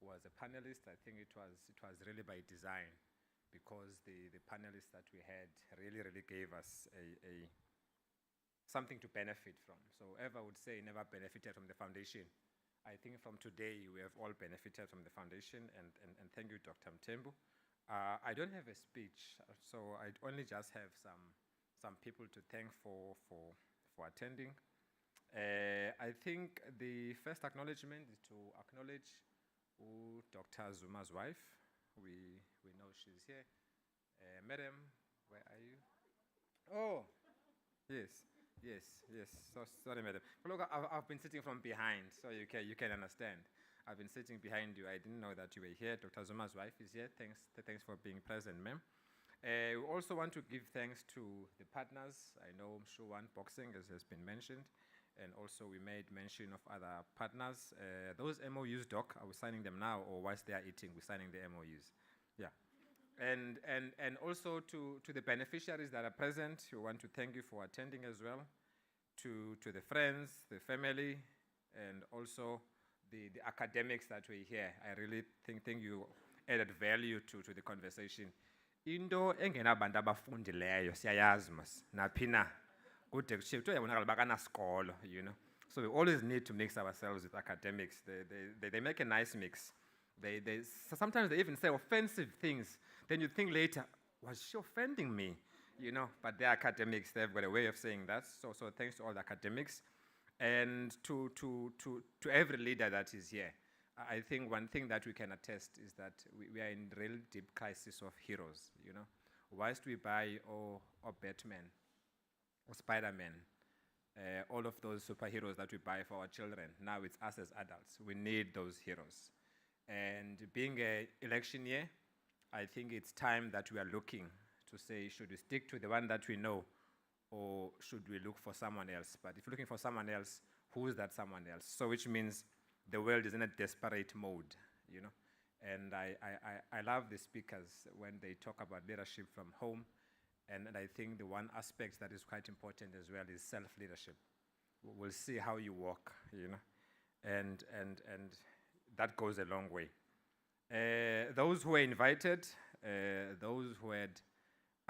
was a panelist. I think it was really by design, because the panelists that we had really gave us a something to benefit from. So Eva would say never benefited from the foundation. I think from today we have all benefited from the foundation, and thank you, Dr. Mthembu. I don't have a speech, so I only just have some people to thank for attending. I think the first acknowledgement is to acknowledge Dr. Zuma's wife. We know she's here. Madam, where are you? Oh, yes. So, sorry, madam. But look, I've been sitting from behind, so you can understand. I've been sitting behind you. I didn't know that you were here. Dr. Zuma's wife is here. Thanks for being present, ma'am. We also want to give thanks to the partners. I know Shuwan Boxing has been mentioned, and also we made mention of other partners. Those MOUs, Doc, are we signing them now, or whilst they are eating, we're signing the MOUs? Yeah. And also to the beneficiaries that are present, we want to thank you for attending as well. To the friends, the family, and also the academics that were here. I really think you added value to the conversation. Into engenabantu abafundileyo siyayazi mos naphina kude kushiye kuthiwa yabonakala bakanasikolo, you know. So we always need to mix ourselves with academics. They make a nice mix. Sometimes they even say offensive things. Then you think later, was she offending me? You know, but they're academics. They've got a way of saying that. So thanks to all the academics, and to every leader that is here. I think one thing that we can attest is that we are in real deep crisis of heroes. You know, whilst we buy or Batman or Spider-Man, all of those superheroes that we buy for our children, now it's us as adults. We need those heroes. And being an election year, I think it's time that we are looking to say, should we stick to the one that we know, or should we look for someone else? But if you're looking for someone else, who is that someone else? So which means the world is in a desperate mode, you know? And I love the speakers when they talk about leadership from home. And I think the one aspect that is quite important as well is self-leadership. We'll see how you walk, you know? And that goes a long way. Those who were invited, those who had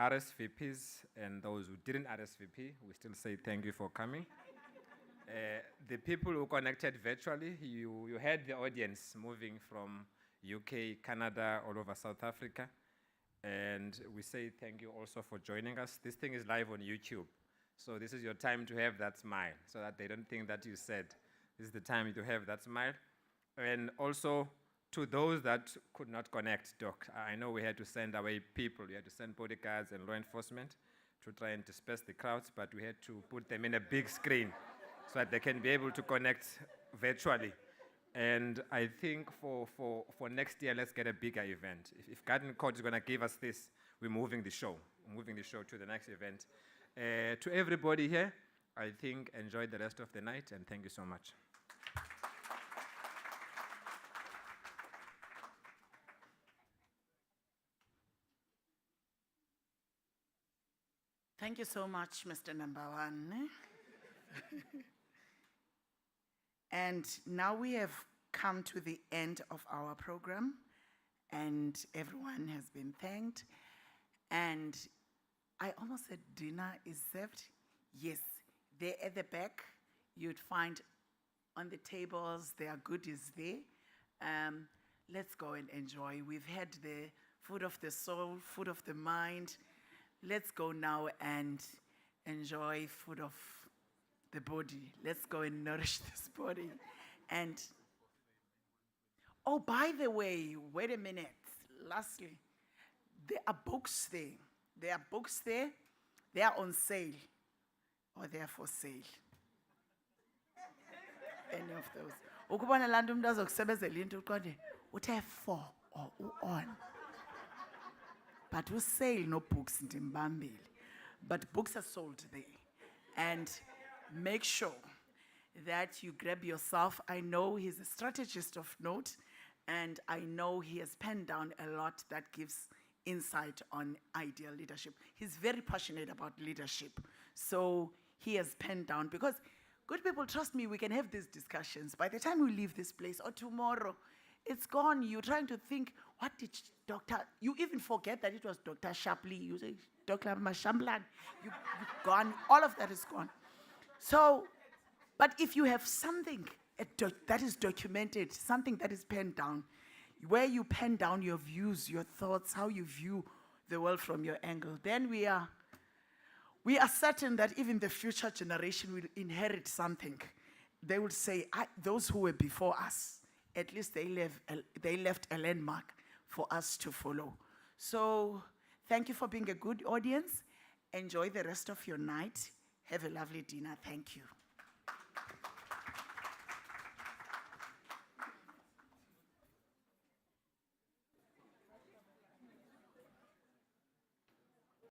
RSVPs, and those who didn't RSVP, we still say thank you for coming. The people who connected virtually, you had the audience moving from UK, Canada, all over South Africa. And we say thank you also for joining us. This thing is live on YouTube. So this is your time to have that smile, so that they don't think that you said. This is the time to have that smile. And also, to those that could not connect, Doc, I know we had to send away people. We had to send bodyguards and law enforcement to try and disperse the crowds, but we had to put them in a big screen so that they can be able to connect virtually. And I think for next year, let's get a bigger event. If Garden Court is going to give us this, we're moving the show. We're moving the show to the next event. To everybody here, I think enjoy the rest of the night, and thank you so much. Thank you so much, Mr. Number One. And now we have come to the end of our program, and everyone has been thanked. And I almost said dinner is served. Yes, there at the back, you'd find on the tables, there are goodies there. Let's go and enjoy. We've had the food of the soul, food of the mind. Let's go now and enjoy food of the body. Let's go and nourish this body. And, oh, by the way, wait a minute. Lastly, there are books there. There are books there. They are on sale, or they are for sale. Any of those. Ukubona laa nto umntu azokusebenzela into uqonde uthe for or on. But we sale no books ndimbambile. But books are sold there. And make sure that you grab yourself. I know he's a strategist of note, and I know he has penned down a lot that gives insight on ideal leadership. He's very passionate about leadership. So he has penned down, because good people, trust me, we can have these discussions. By the time we leave this place, or tomorrow, It's gone. You're trying to think, what did Dr. You even forget that it was Dr. Shapley. You say, Dr. Mashamblan. You've gone. All of that is gone. So, but if you have something that is documented, something that is penned down, where you pen down your views, your thoughts, how you view the world from your angle, then we are certain that even the future generation will inherit something. They will say, those who were before us, at least they left a landmark for us to follow. So thank you for being a good audience. Enjoy the rest of your night. Have a lovely dinner. Thank you.